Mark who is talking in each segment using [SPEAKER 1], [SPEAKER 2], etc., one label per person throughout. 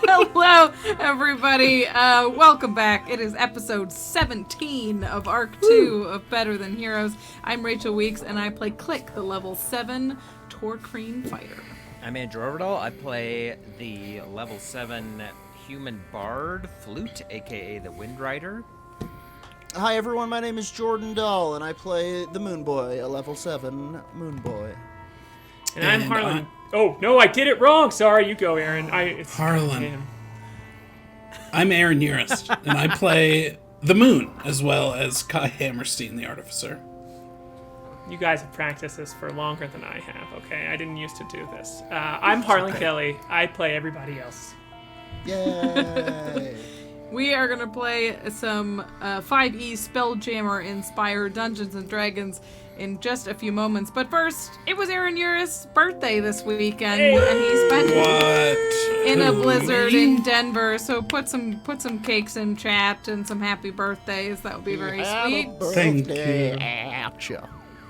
[SPEAKER 1] Hello, everybody. Welcome back. It is episode 17 of Arc 2 of Better Than Heroes. I'm Rachel Weeks, and I play Klik, the level 7 Tohr-Kreen fighter.
[SPEAKER 2] I'm Andrew Ovredahl. I play the level 7 human bard, Flute, aka the Windrider.
[SPEAKER 3] Hi everyone, my name is Jordan Dahl, and I play the Moonboy, a level 7 Moonboy.
[SPEAKER 4] And I'm Harlan. Oh, no, I did it wrong. Sorry, you go, Aaron.
[SPEAKER 5] Harlan. I'm Aaron Urist, and I play the Moon, as well as K.A.I Hammerstein, the Artificer.
[SPEAKER 4] You guys have practiced this for longer than I have, okay? I didn't used to do this. I'm Harlan Kelly. I play everybody else.
[SPEAKER 3] Yay!
[SPEAKER 1] We are going to play some 5e Spelljammer inspired Dungeons & Dragons in just a few moments. But first, it was Aaron Urist's birthday this weekend, and he spent it in a blizzard in Denver. So put some cakes in chat and some happy birthdays. That would be very sweet.
[SPEAKER 5] Thank you.
[SPEAKER 3] At ya.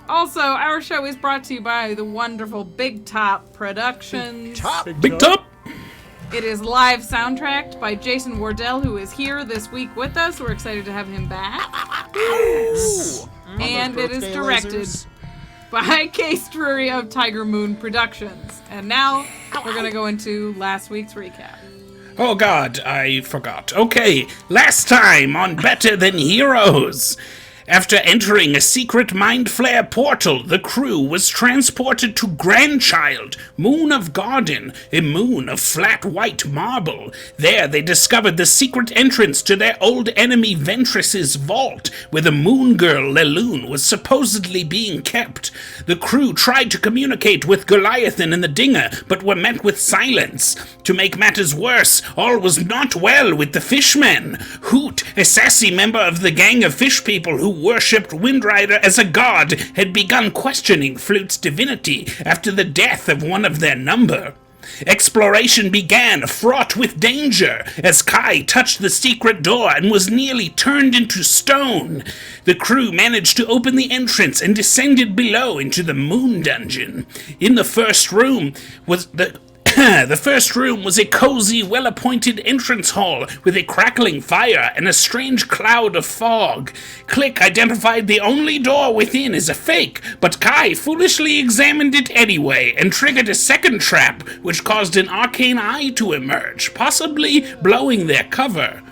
[SPEAKER 1] Also, our show is brought to you by the wonderful Big Top Productions.
[SPEAKER 5] Big Top!
[SPEAKER 1] It is live soundtracked by Jason Wardell, who is here this week with us. We're excited to have him back. And it is directed by Case Drury of Tiger Moon Productions. And now we're going to go into last week's recap.
[SPEAKER 5] Oh god, I forgot. Okay, last time on Better Than Heroes. After entering a secret Mind Flare portal, the crew was transported to Grandchild, Moon of Garden, a moon of flat white marble. There they discovered the secret entrance to their old enemy Ventress's vault, where the moon girl Leloon was supposedly being kept. The crew tried to communicate with Goliathan and the Dinger, but were met with silence. To make matters worse, all was not well with the Fishmen. Hoot, a sassy member of the gang of fish people who worshipped Windrider as a god, had begun questioning Flute's divinity after the death of one of their number. Exploration began, fraught with danger, as K.A.I touched the secret door and was nearly turned into stone. The crew managed to open the entrance and descended below into the moon dungeon. In the first room was the first room was a cozy, well-appointed entrance hall with a crackling fire and a strange cloud of fog. Klik identified the only door within as a fake, but K.A.I foolishly examined it anyway and triggered a second trap, which caused an arcane eye to emerge, possibly blowing their cover.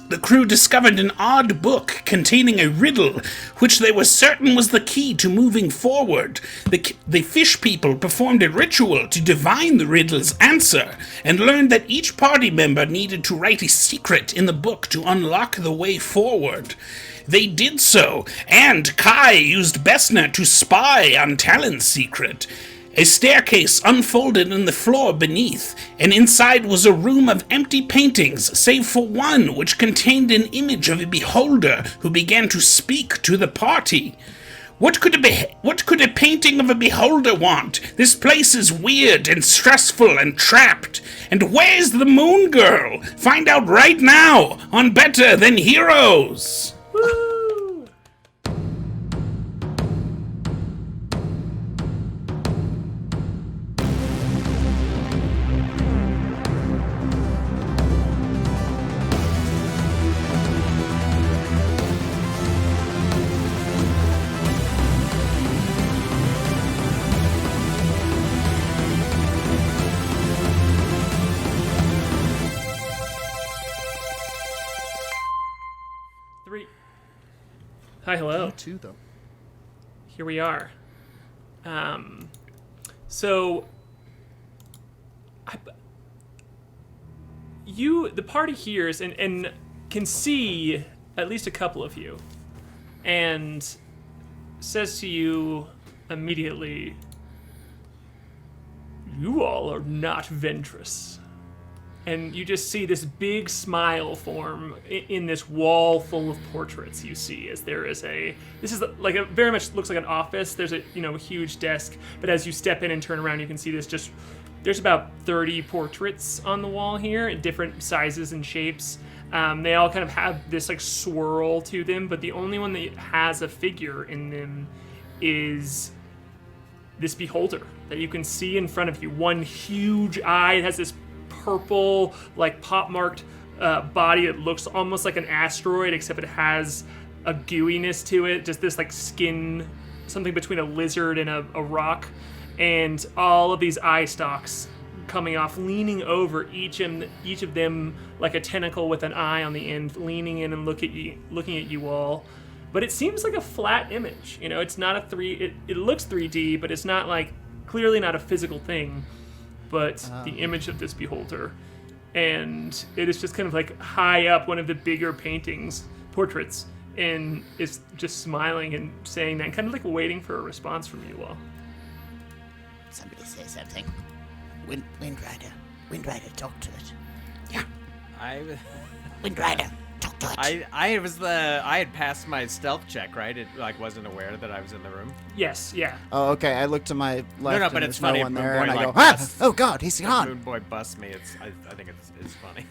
[SPEAKER 5] The crew discovered an odd book containing a riddle, which they were certain was the key to moving forward. The fish people performed a ritual to divine the riddle's answer, and learned that each party member needed to write a secret in the book to unlock the way forward. They did so, and K.A.I used Bessner to spy on Talon's secret. A staircase unfolded in the floor beneath, and inside was a room of empty paintings, save for one which contained an image of a beholder who began to speak to the party. What could a painting of a beholder want? This place is weird and stressful and trapped. And where's the moon girl? Find out right now on Better Than Heroes!
[SPEAKER 4] Woo! Hi, hello.
[SPEAKER 3] Me too, though.
[SPEAKER 4] Here we are. The party hears and can see at least a couple of you, and says to you immediately, "You all are not Ventress." And you just see this big smile form in this wall full of portraits you see, as there is this is like a very much looks like an office. There's a huge desk, but as you step in and turn around, you can see there's about 30 portraits on the wall here in different sizes and shapes. They all kind of have this like swirl to them, but the only one that has a figure in them is this beholder that you can see in front of you. One huge eye. It has this purple, like pop-marked body. It looks almost like an asteroid, except it has a gooiness to it. Just this like skin, something between a lizard and a rock. And all of these eye stalks coming off, leaning over each of them like a tentacle with an eye on the end, leaning in and looking at you all. But it seems like a flat image. You know, it's not a it looks 3D, but it's not like, clearly not a physical thing, but the image of this beholder. And it is just kind of like high up, one of the bigger portraits, and is just smiling and saying that, and kind of like waiting for a response from you all.
[SPEAKER 6] Somebody say something. Windrider, talk to it.
[SPEAKER 2] Yeah.
[SPEAKER 6] Windrider, talk to it.
[SPEAKER 2] I had passed my stealth check, right? It like wasn't aware that I was in the room.
[SPEAKER 4] Yes, yeah.
[SPEAKER 3] Oh, okay. I look to my left.
[SPEAKER 2] No,
[SPEAKER 3] and
[SPEAKER 2] but it's
[SPEAKER 3] there's
[SPEAKER 2] funny.
[SPEAKER 3] no one there,
[SPEAKER 2] Moonboy,
[SPEAKER 3] and I
[SPEAKER 2] like,
[SPEAKER 3] go,
[SPEAKER 2] busts-
[SPEAKER 3] oh God, he's gone.
[SPEAKER 2] Moonboy busts me. I think it's funny.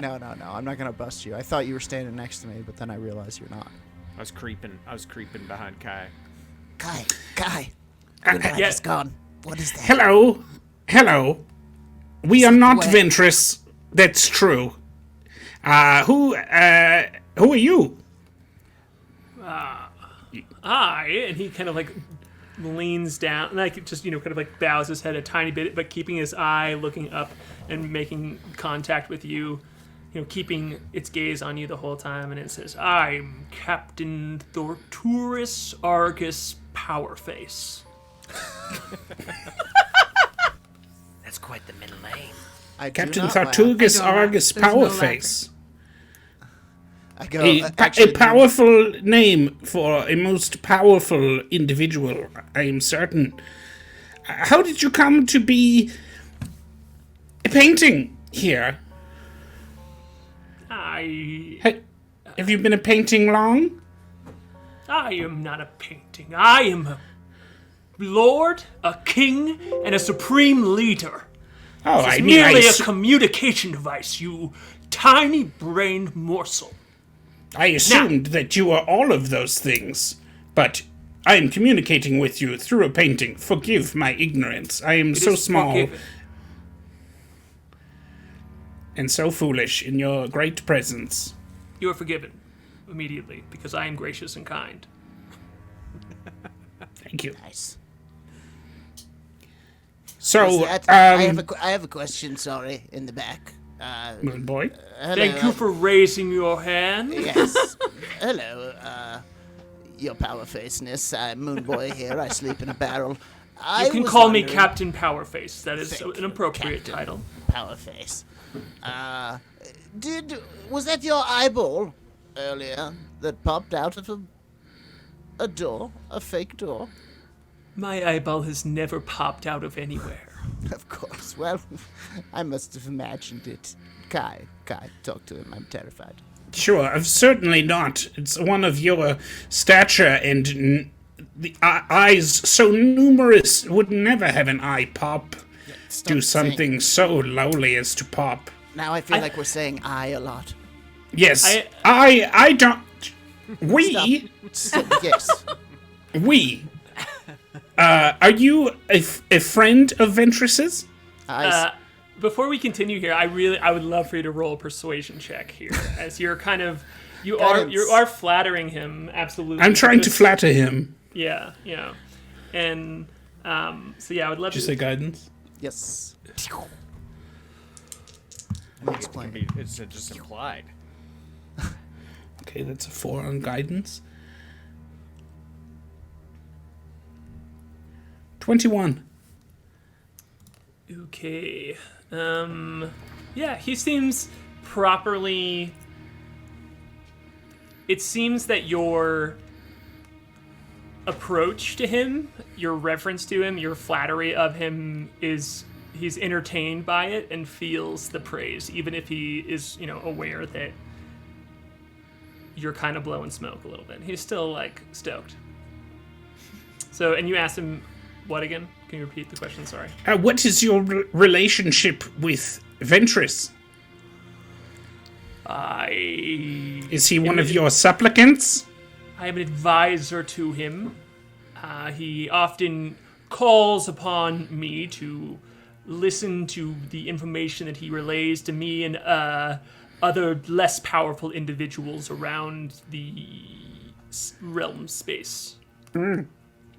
[SPEAKER 3] No. I'm not gonna bust you. I thought you were standing next to me, but then I realized you're not.
[SPEAKER 2] I was creeping behind K.A.I.
[SPEAKER 6] K.A.I. Windrider's
[SPEAKER 4] Yeah.
[SPEAKER 6] gone. What is that?
[SPEAKER 5] Hello. We are not
[SPEAKER 6] Where?
[SPEAKER 5] Ventress. That's true. Who are you?
[SPEAKER 4] And he kind of like leans down, like just, you know, kind of like bows his head a tiny bit, but keeping his eye looking up and making contact with you, you know, keeping its gaze on you the whole time. And it says, I'm Captain Thorturus Argus Powerface.
[SPEAKER 6] That's quite the middle name.
[SPEAKER 3] I do
[SPEAKER 5] Captain
[SPEAKER 3] not laugh.
[SPEAKER 5] Thorturus
[SPEAKER 1] I don't laugh.
[SPEAKER 5] Argus
[SPEAKER 1] There's no
[SPEAKER 5] Powerface.
[SPEAKER 3] I go.
[SPEAKER 5] A
[SPEAKER 3] Actually,
[SPEAKER 5] powerful name for a most powerful individual, I am certain. How did you come to be painting here? Have you been a painting long?
[SPEAKER 4] I am not a painting. I am a lord, a king, and a supreme leader.
[SPEAKER 5] Oh,
[SPEAKER 4] It's
[SPEAKER 5] I mean,
[SPEAKER 4] merely a communication device, you tiny-brained morsel.
[SPEAKER 5] I assumed that you were all of those things, but I am communicating with you through a painting. Forgive my ignorance. I am
[SPEAKER 4] It
[SPEAKER 5] so
[SPEAKER 4] is
[SPEAKER 5] small
[SPEAKER 4] forgiven.
[SPEAKER 5] and so foolish in your great presence.
[SPEAKER 4] You are forgiven immediately, because I am gracious and kind.
[SPEAKER 5] Thank you.
[SPEAKER 6] Nice.
[SPEAKER 5] So,
[SPEAKER 6] I have a question, sorry, in the back.
[SPEAKER 5] Moonboy.
[SPEAKER 6] Hello,
[SPEAKER 4] Thank you for raising your hand.
[SPEAKER 6] Yes. Hello, your powerfaceness. I'm Moonboy here. I sleep in a barrel.
[SPEAKER 4] You can call me Captain Powerface. That is
[SPEAKER 6] Thank
[SPEAKER 4] an
[SPEAKER 6] you,
[SPEAKER 4] appropriate
[SPEAKER 6] Captain
[SPEAKER 4] title.
[SPEAKER 6] Powerface. Was that your eyeball earlier that popped out of a door, a fake door?
[SPEAKER 4] My eyeball has never popped out of anywhere.
[SPEAKER 3] Of course. Well, I must have imagined it. Kai, talk to him. I'm terrified.
[SPEAKER 5] Sure, certainly not. It's one of your stature and the eyes so numerous would never have an eye pop.
[SPEAKER 3] Stop
[SPEAKER 5] Do
[SPEAKER 3] saying-
[SPEAKER 5] something so lowly as to pop.
[SPEAKER 3] Now I feel like we're saying I a lot.
[SPEAKER 5] Yes, I don't.
[SPEAKER 3] Yes.
[SPEAKER 5] We. Are you a friend of Ventress's?
[SPEAKER 4] Before we continue here, I would love for you to roll a persuasion check here, as you're kind of you
[SPEAKER 3] Guidance.
[SPEAKER 4] are flattering him, absolutely.
[SPEAKER 5] I'm trying to
[SPEAKER 4] Just-
[SPEAKER 5] flatter him.
[SPEAKER 4] Yeah, and so yeah, I would love
[SPEAKER 5] Did you
[SPEAKER 4] to
[SPEAKER 5] say guidance?
[SPEAKER 3] Yes. Let me explain.
[SPEAKER 2] It's just implied.
[SPEAKER 5] Okay, that's a 4 on guidance. 21.
[SPEAKER 4] Okay. Yeah, he seems properly. It seems that your approach to him, your reference to him, your flattery of him he's entertained by it and feels the praise, even if he is, aware that you're kind of blowing smoke a little bit. He's still like stoked. So, and you asked him what again? Can you repeat the question? Sorry.
[SPEAKER 5] What is your relationship with Ventress? Is he one of your supplicants?
[SPEAKER 4] I am an advisor to him. He often calls upon me to listen to the information that he relays to me and other less powerful individuals around the realm space.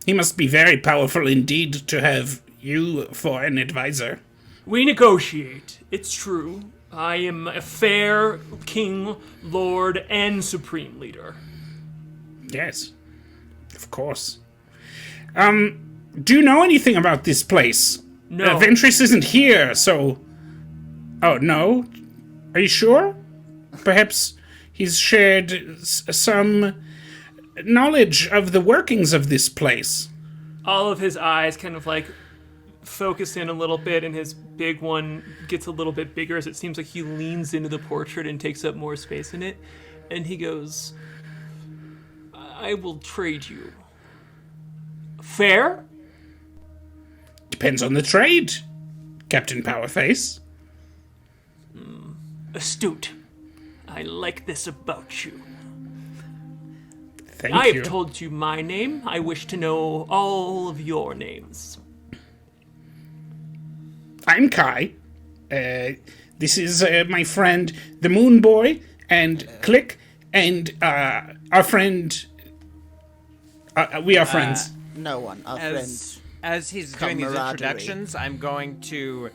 [SPEAKER 5] He must be very powerful indeed to have you for an advisor.
[SPEAKER 4] We negotiate. It's true. I am a fair king, lord, and supreme leader.
[SPEAKER 5] Yes, of course. Do you know anything about this place?
[SPEAKER 4] No.
[SPEAKER 5] Ventress isn't here, so... Oh, no? Are you sure? Perhaps he's shared some knowledge of the workings of this place.
[SPEAKER 4] All of his eyes kind of like focus in a little bit, and his big one gets a little bit bigger as it seems like he leans into the portrait and takes up more space in it. And he goes, I will trade you. Fair?
[SPEAKER 5] Depends on the trade, Captain Powerface.
[SPEAKER 4] Astute. I like this about you.
[SPEAKER 5] Thank
[SPEAKER 4] I
[SPEAKER 5] you.
[SPEAKER 4] have told you my name. I wish to know all of your names.
[SPEAKER 5] I'm K.A.I. This is my friend, the Moonboy, and Klik, and our friend... we are friends.
[SPEAKER 3] No one, our friends.
[SPEAKER 2] As he's doing these
[SPEAKER 3] Camaraderie.
[SPEAKER 2] introductions, I'm going to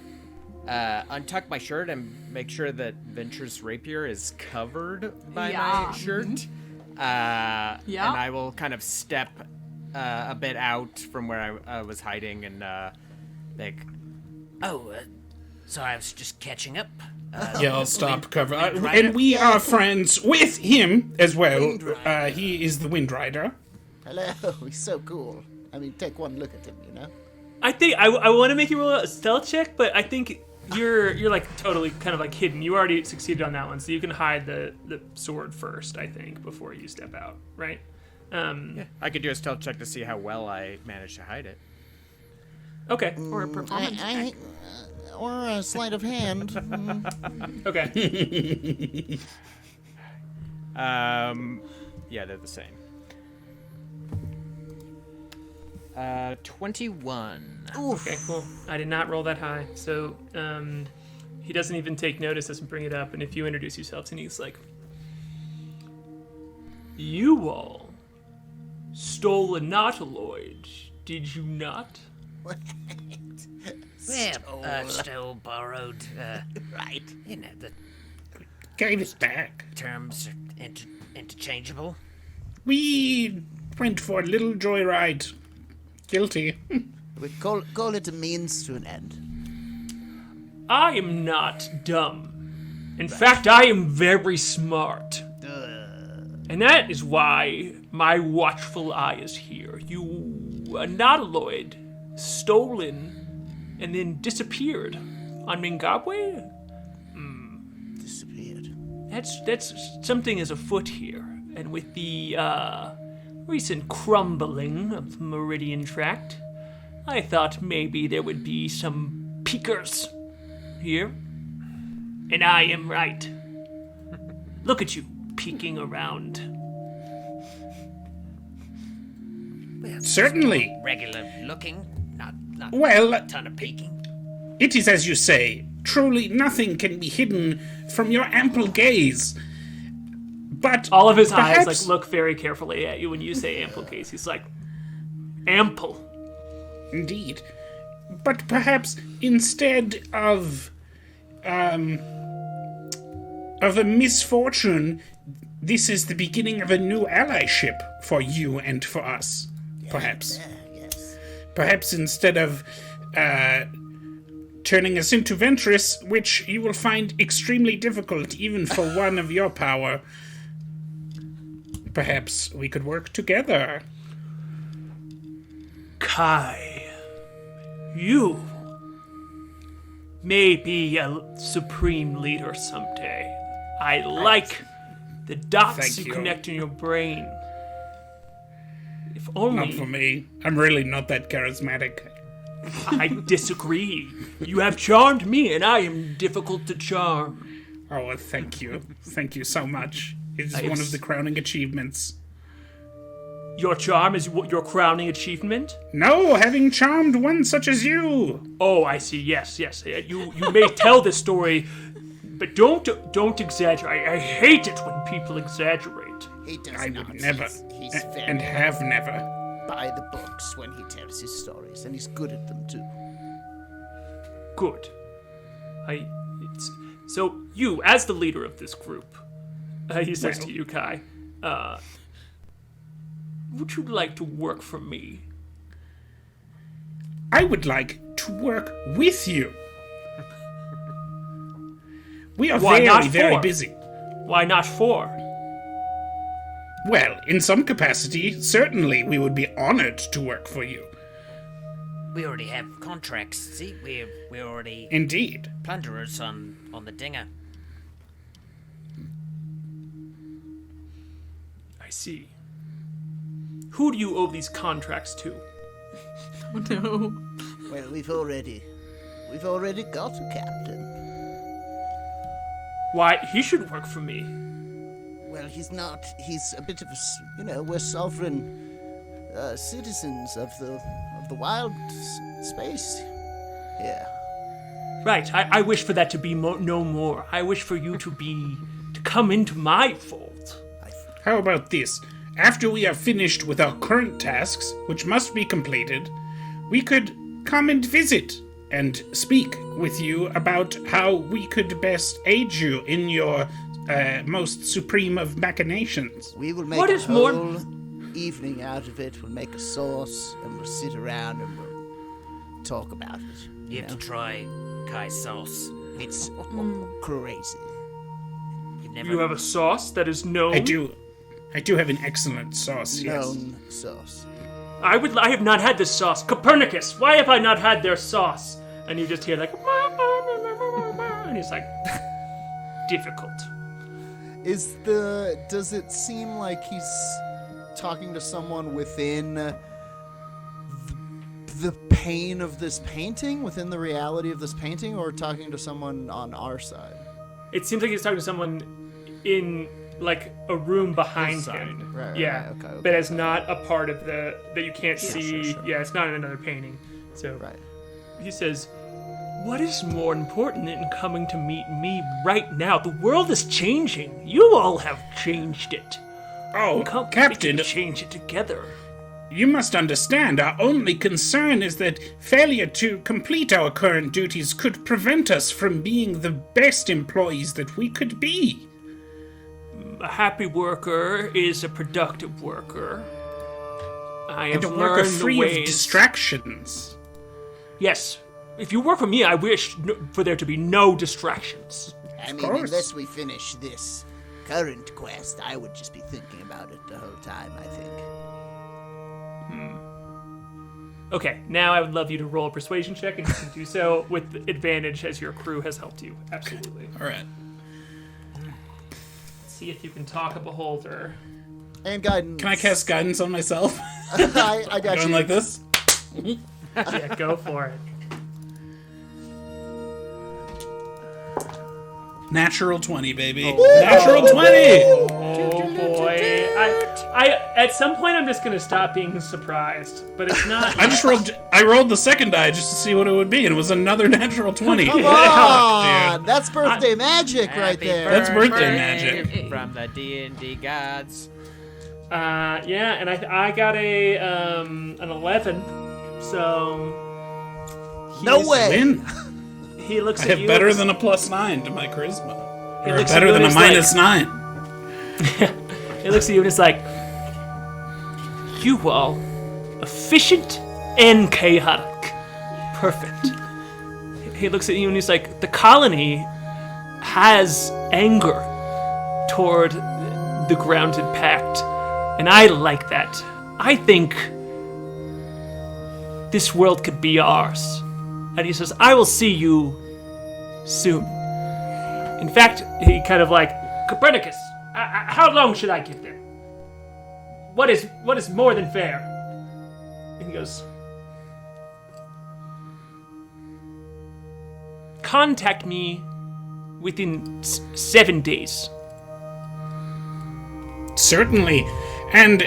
[SPEAKER 2] untuck my shirt and make sure that Venture's rapier is covered by
[SPEAKER 1] Yeah.
[SPEAKER 2] my shirt. And I will kind of step a bit out from where I was hiding and like,
[SPEAKER 7] Sorry, I was just catching up.
[SPEAKER 5] Yeah, I'll stop cover.
[SPEAKER 7] Windrider?
[SPEAKER 5] And we are friends with him as well. He is the Windrider.
[SPEAKER 3] Hello, he's so cool. I mean, take one look at him, you know?
[SPEAKER 4] I think I want to make you roll a stealth check, but I think you're like totally kind of like hidden. You already succeeded on that one, so you can hide the sword first, I think, before you step out, right?
[SPEAKER 2] yeah, I could do a stealth check to see how well I managed to hide it.
[SPEAKER 4] Okay.
[SPEAKER 1] Or a performance check.
[SPEAKER 3] Or a sleight of hand.
[SPEAKER 4] Okay.
[SPEAKER 2] Yeah, they're the same. 21.
[SPEAKER 4] Okay, cool. I did not roll that high, so he doesn't even take notice, doesn't bring it up, and if you introduce yourselves, and he's like, you all stole a nautiloid, did you not?
[SPEAKER 7] Well, stole, borrowed,
[SPEAKER 3] Right.
[SPEAKER 7] you know, the
[SPEAKER 5] Gave us back.
[SPEAKER 7] terms are interchangeable.
[SPEAKER 5] We went for a little joyride. Guilty.
[SPEAKER 3] We call it a means to an end.
[SPEAKER 4] I am not dumb. In fact, I am very smart. And that is why my watchful eye is here. You, a nautiloid, stolen, and then disappeared on Mingabwe?
[SPEAKER 3] Disappeared.
[SPEAKER 4] That's something is afoot here. And with the recent crumbling of the Meridian Tract, I thought maybe there would be some peekers here. And I am right. Look at you, peeking around.
[SPEAKER 7] Well,
[SPEAKER 5] Certainly.
[SPEAKER 7] regular looking, not
[SPEAKER 5] Well,
[SPEAKER 7] a ton of peeking.
[SPEAKER 5] it is as you say. Truly nothing can be hidden from your ample gaze. But
[SPEAKER 4] All of his eyes
[SPEAKER 5] perhaps-
[SPEAKER 4] look very carefully at you when you say ample case. He's like, ample.
[SPEAKER 5] Indeed. But perhaps instead of a misfortune, this is the beginning of a new allyship for you and for us. Perhaps.
[SPEAKER 3] Yes.
[SPEAKER 5] Perhaps instead of turning us into Ventress, which you will find extremely difficult even for one of your power, perhaps we could work together.
[SPEAKER 4] K.A.I, you may be a supreme leader someday. I like the dots
[SPEAKER 5] Thank
[SPEAKER 4] you
[SPEAKER 5] you.
[SPEAKER 4] connect in your brain. If only
[SPEAKER 5] Not for me. I'm really not that charismatic.
[SPEAKER 4] I disagree. You have charmed me, and I am difficult to charm.
[SPEAKER 5] Oh, well, thank you. Thank you so much. It is
[SPEAKER 4] I
[SPEAKER 5] one
[SPEAKER 4] have
[SPEAKER 5] of the
[SPEAKER 4] s-
[SPEAKER 5] crowning achievements.
[SPEAKER 4] Your charm is your crowning achievement?
[SPEAKER 5] No, having charmed one such as you.
[SPEAKER 4] Oh, I see. Yes. You may tell this story, but don't exaggerate. I hate it when people exaggerate.
[SPEAKER 6] He does
[SPEAKER 5] I
[SPEAKER 6] not.
[SPEAKER 5] would never,
[SPEAKER 6] He's very
[SPEAKER 5] and have never.
[SPEAKER 6] by the books when he tells his stories, and he's good at them too.
[SPEAKER 4] Good. So you, as the leader of this group, he says to you, Kai, would you like to work for me?
[SPEAKER 5] I would like to work with you. We are
[SPEAKER 4] Why not
[SPEAKER 5] very
[SPEAKER 4] four?
[SPEAKER 5] busy.
[SPEAKER 4] Why not 4?
[SPEAKER 5] Well, in some capacity, certainly we would be honored to work for you.
[SPEAKER 7] We already have contracts. See, we're already
[SPEAKER 5] Indeed.
[SPEAKER 7] plunderers on the dinger.
[SPEAKER 4] I see. Who do you owe these contracts to?
[SPEAKER 1] Oh, no.
[SPEAKER 6] Well, we've already got a captain.
[SPEAKER 4] Why, he should work for me.
[SPEAKER 6] Well, he's not. He's a bit of a, we're sovereign citizens of the wild space. Yeah.
[SPEAKER 4] Right, I wish for that to be no more. I wish for you to come into my fold.
[SPEAKER 5] How about this? After we are finished with our current tasks, which must be completed, we could come and visit and speak with you about how we could best aid you in your most supreme of machinations.
[SPEAKER 6] We will make
[SPEAKER 4] What
[SPEAKER 6] a
[SPEAKER 4] is more-
[SPEAKER 6] whole evening out of it. We'll make a sauce, and we'll sit around and we'll talk about it.
[SPEAKER 7] You have to try K.A.I sauce.
[SPEAKER 6] It's crazy.
[SPEAKER 7] You've never.
[SPEAKER 4] You have a sauce that is known.
[SPEAKER 5] I do have an excellent sauce, yes.
[SPEAKER 6] Known sauce.
[SPEAKER 4] I have not had this sauce. Copernicus, why have I not had their sauce? And you just hear like, and he's like, difficult.
[SPEAKER 3] Does it seem like he's talking to someone within the pain of this painting, within the reality of this painting, or talking to someone on our side?
[SPEAKER 4] It seems like he's talking to someone in like a room behind
[SPEAKER 3] His side.
[SPEAKER 4] him.
[SPEAKER 3] Right,
[SPEAKER 4] yeah,
[SPEAKER 3] okay.
[SPEAKER 4] but as not a part of that you can't see.
[SPEAKER 3] sure.
[SPEAKER 4] Yeah, it's not in another painting. So
[SPEAKER 3] Right.
[SPEAKER 4] he says, "What is more important than coming to meet me right now? The world is changing. You all have changed it.
[SPEAKER 5] Oh,
[SPEAKER 4] Come,
[SPEAKER 5] Captain,
[SPEAKER 4] we can change it together."
[SPEAKER 5] you must understand, our only concern is that failure to complete our current duties could prevent us from being the best employees that we could be.
[SPEAKER 4] A happy worker is a productive worker. I have
[SPEAKER 5] And a worker
[SPEAKER 4] learned the
[SPEAKER 5] free of
[SPEAKER 4] ways.
[SPEAKER 5] distractions.
[SPEAKER 4] Yes. If you work for me, I wish for there to be no distractions.
[SPEAKER 6] I mean,
[SPEAKER 5] course.
[SPEAKER 6] unless we finish this current quest, I would just be thinking about it the whole time, I think.
[SPEAKER 4] Okay, now I would love you to roll a persuasion check, and you can do so with advantage as your crew has helped you. Absolutely.
[SPEAKER 5] All right.
[SPEAKER 4] See if you can talk a beholder.
[SPEAKER 3] And guidance.
[SPEAKER 5] Can I cast guidance on myself?
[SPEAKER 3] I got
[SPEAKER 5] Going
[SPEAKER 3] you.
[SPEAKER 5] like this?
[SPEAKER 4] Yeah, go for it.
[SPEAKER 5] Natural 20, baby. Natural 20!
[SPEAKER 4] Oh boy. I at some point I'm just gonna stop being surprised, but it's not.
[SPEAKER 5] I rolled the second die just to see what it would be, and it was another natural 20.
[SPEAKER 3] Come
[SPEAKER 5] Fuck,
[SPEAKER 3] on!
[SPEAKER 5] dude.
[SPEAKER 3] That's birthday magic right
[SPEAKER 7] Happy
[SPEAKER 3] there.
[SPEAKER 5] That's birthday
[SPEAKER 7] birthday
[SPEAKER 5] magic.
[SPEAKER 7] from the D&D gods.
[SPEAKER 4] Yeah, and I got an 11, so.
[SPEAKER 6] No
[SPEAKER 4] he's-
[SPEAKER 6] way!
[SPEAKER 5] Win.
[SPEAKER 4] He looks
[SPEAKER 5] I
[SPEAKER 4] at
[SPEAKER 5] have
[SPEAKER 4] you.
[SPEAKER 5] better
[SPEAKER 4] and
[SPEAKER 5] than a +9 to my charisma.
[SPEAKER 4] He
[SPEAKER 5] Or
[SPEAKER 4] looks at
[SPEAKER 5] better
[SPEAKER 4] you
[SPEAKER 5] than a
[SPEAKER 4] and he's like-
[SPEAKER 5] -9.
[SPEAKER 4] He looks at you and it's like, you all, efficient and chaotic. Perfect. He looks at you and he's like, the colony has anger toward the grounded pact, and I like that. I think this world could be ours. And he says, I will see you soon. In fact, he kind of like, Copernicus, how long should I give them? What is more than fair? And he goes, contact me within 7 days.
[SPEAKER 5] Certainly. And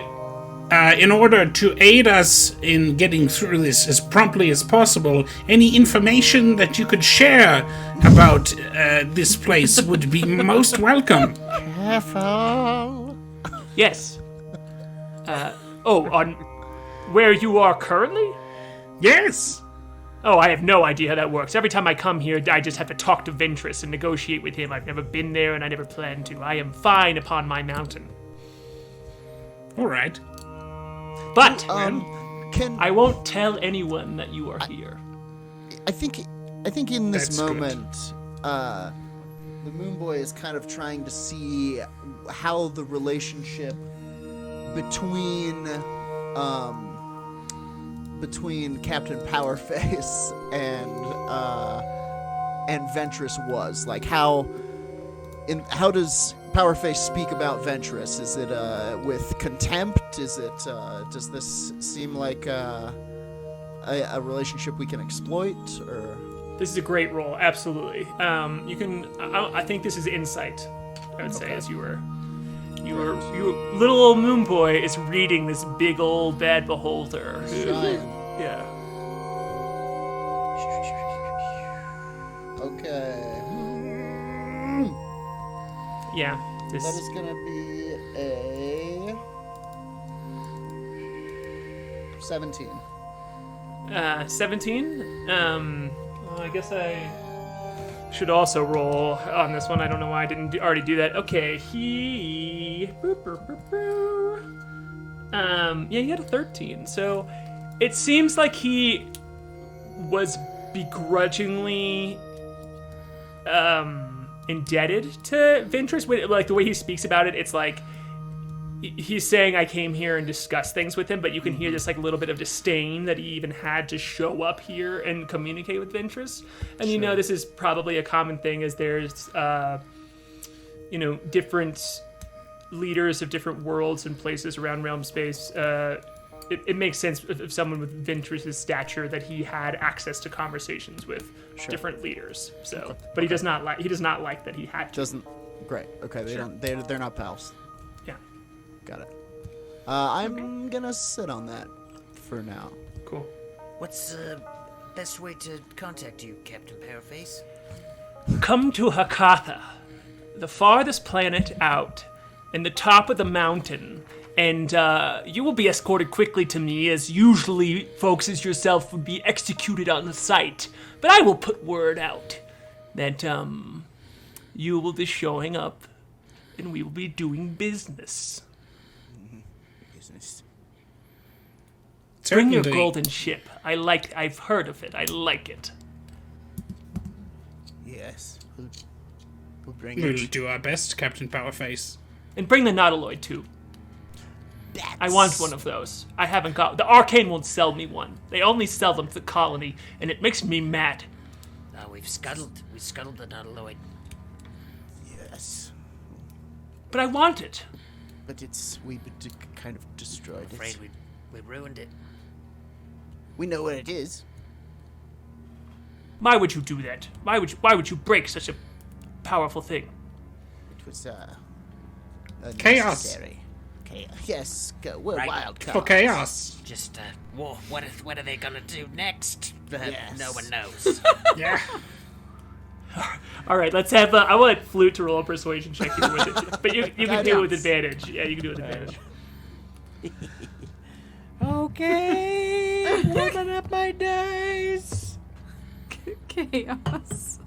[SPEAKER 5] in order to aid us in getting through this as promptly as possible, any information that you could share about this place would be most welcome.
[SPEAKER 3] Careful.
[SPEAKER 4] Yes. On where you are currently?
[SPEAKER 5] Yes.
[SPEAKER 4] Oh, I have no idea how that works. Every time I come here, I just have to talk to Ventress and negotiate with him. I've never been there, and I never plan to. I am fine upon my mountain.
[SPEAKER 5] All right.
[SPEAKER 4] But I
[SPEAKER 3] Can
[SPEAKER 4] won't tell anyone that you are here.
[SPEAKER 3] I think in this
[SPEAKER 5] That's good.
[SPEAKER 3] moment, the Moonboy is kind of trying to see how the relationship between Captain Powerface and Ventress was. Like how does Powerface speak about Ventress? Is it with contempt? Is it does this seem like a relationship we can exploit? Or
[SPEAKER 4] This is a great roll, absolutely. You can. I think this is insight. I would say, as you little old Moonboy is reading this big old bad beholder. Yeah.
[SPEAKER 3] Okay.
[SPEAKER 4] Yeah.
[SPEAKER 3] That is gonna be a 17.
[SPEAKER 4] 17. Well, I guess I should also roll on this one. I don't know why I didn't already do that. Okay, he. Yeah, he had a 13. So it seems like he was begrudgingly indebted to Ventress. Like the way he speaks about it, it's like he's saying I came here and discuss things with him, but you can hear just like a little bit of disdain that he even had to show up here and communicate with Ventress. And you know, this is probably a common thing, as there's different leaders of different worlds and places around realm space. It makes sense of someone with Ventress's stature that he had access to conversations with different leaders. So, but he does not like that he had to.
[SPEAKER 3] Doesn't. Great. Okay. They're not pals.
[SPEAKER 4] Yeah.
[SPEAKER 3] Got it. I'm gonna sit on that for now.
[SPEAKER 4] Cool.
[SPEAKER 7] What's the best way to contact you, Captain Powerface?
[SPEAKER 4] Come to Hakatha, the farthest planet out, in the top of the mountain, and you will be escorted quickly to me, as usually folks as yourself would be executed on the site. But I will put word out that you will be showing up, and we will be doing business. Bring your
[SPEAKER 5] Certainly.
[SPEAKER 4] golden ship. I've heard of it. I like it.
[SPEAKER 6] Yes. We'll bring
[SPEAKER 5] We'll
[SPEAKER 6] it.
[SPEAKER 5] do our best, Captain Powerface.
[SPEAKER 4] And bring the Nautiloid too. I want one of those. I haven't got. The Arcane won't sell me one. They only sell them to the colony, and it makes me mad.
[SPEAKER 7] We scuttled the Nautiloid.
[SPEAKER 6] Yes.
[SPEAKER 4] But I want it.
[SPEAKER 3] But we kind of destroyed
[SPEAKER 7] I'm afraid
[SPEAKER 3] it.
[SPEAKER 7] we ruined it.
[SPEAKER 3] We know what it is.
[SPEAKER 4] Why would you do that? Why would you break such a powerful thing?
[SPEAKER 3] It was
[SPEAKER 5] Chaos.
[SPEAKER 3] unnecessary. Yes, we're
[SPEAKER 7] Right.
[SPEAKER 3] wild
[SPEAKER 5] For
[SPEAKER 3] cards.
[SPEAKER 5] chaos.
[SPEAKER 7] Just what are they gonna do next?
[SPEAKER 3] Yes.
[SPEAKER 7] No one knows.
[SPEAKER 5] Yeah.
[SPEAKER 4] All right, let's have. I want Flute to roll a persuasion check here with it, but you can do it with advantage. Yeah, you can do it with advantage.
[SPEAKER 2] Okay, warming up my dice.
[SPEAKER 1] Chaos.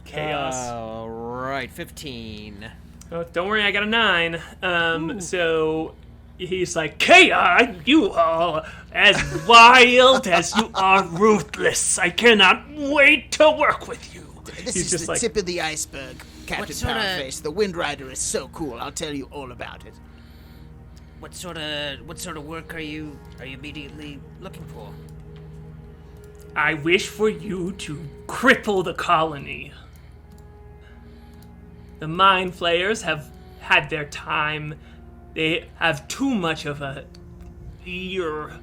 [SPEAKER 4] Chaos.
[SPEAKER 2] All right, 15.
[SPEAKER 4] Oh, don't worry, I got a 9. So he's like, K.A.I, you are as wild as you are ruthless. I cannot wait to work with you.
[SPEAKER 6] This
[SPEAKER 4] He's
[SPEAKER 6] is
[SPEAKER 4] just
[SPEAKER 6] the
[SPEAKER 4] like,
[SPEAKER 6] tip of the iceberg, Captain
[SPEAKER 7] sorta-
[SPEAKER 6] Powerface. The Windrider is so cool. I'll tell you all about it.
[SPEAKER 7] What sort of work are you immediately looking for?
[SPEAKER 4] I wish for you to cripple the colony. The Mind Flayers have had their time. They have too much of a ear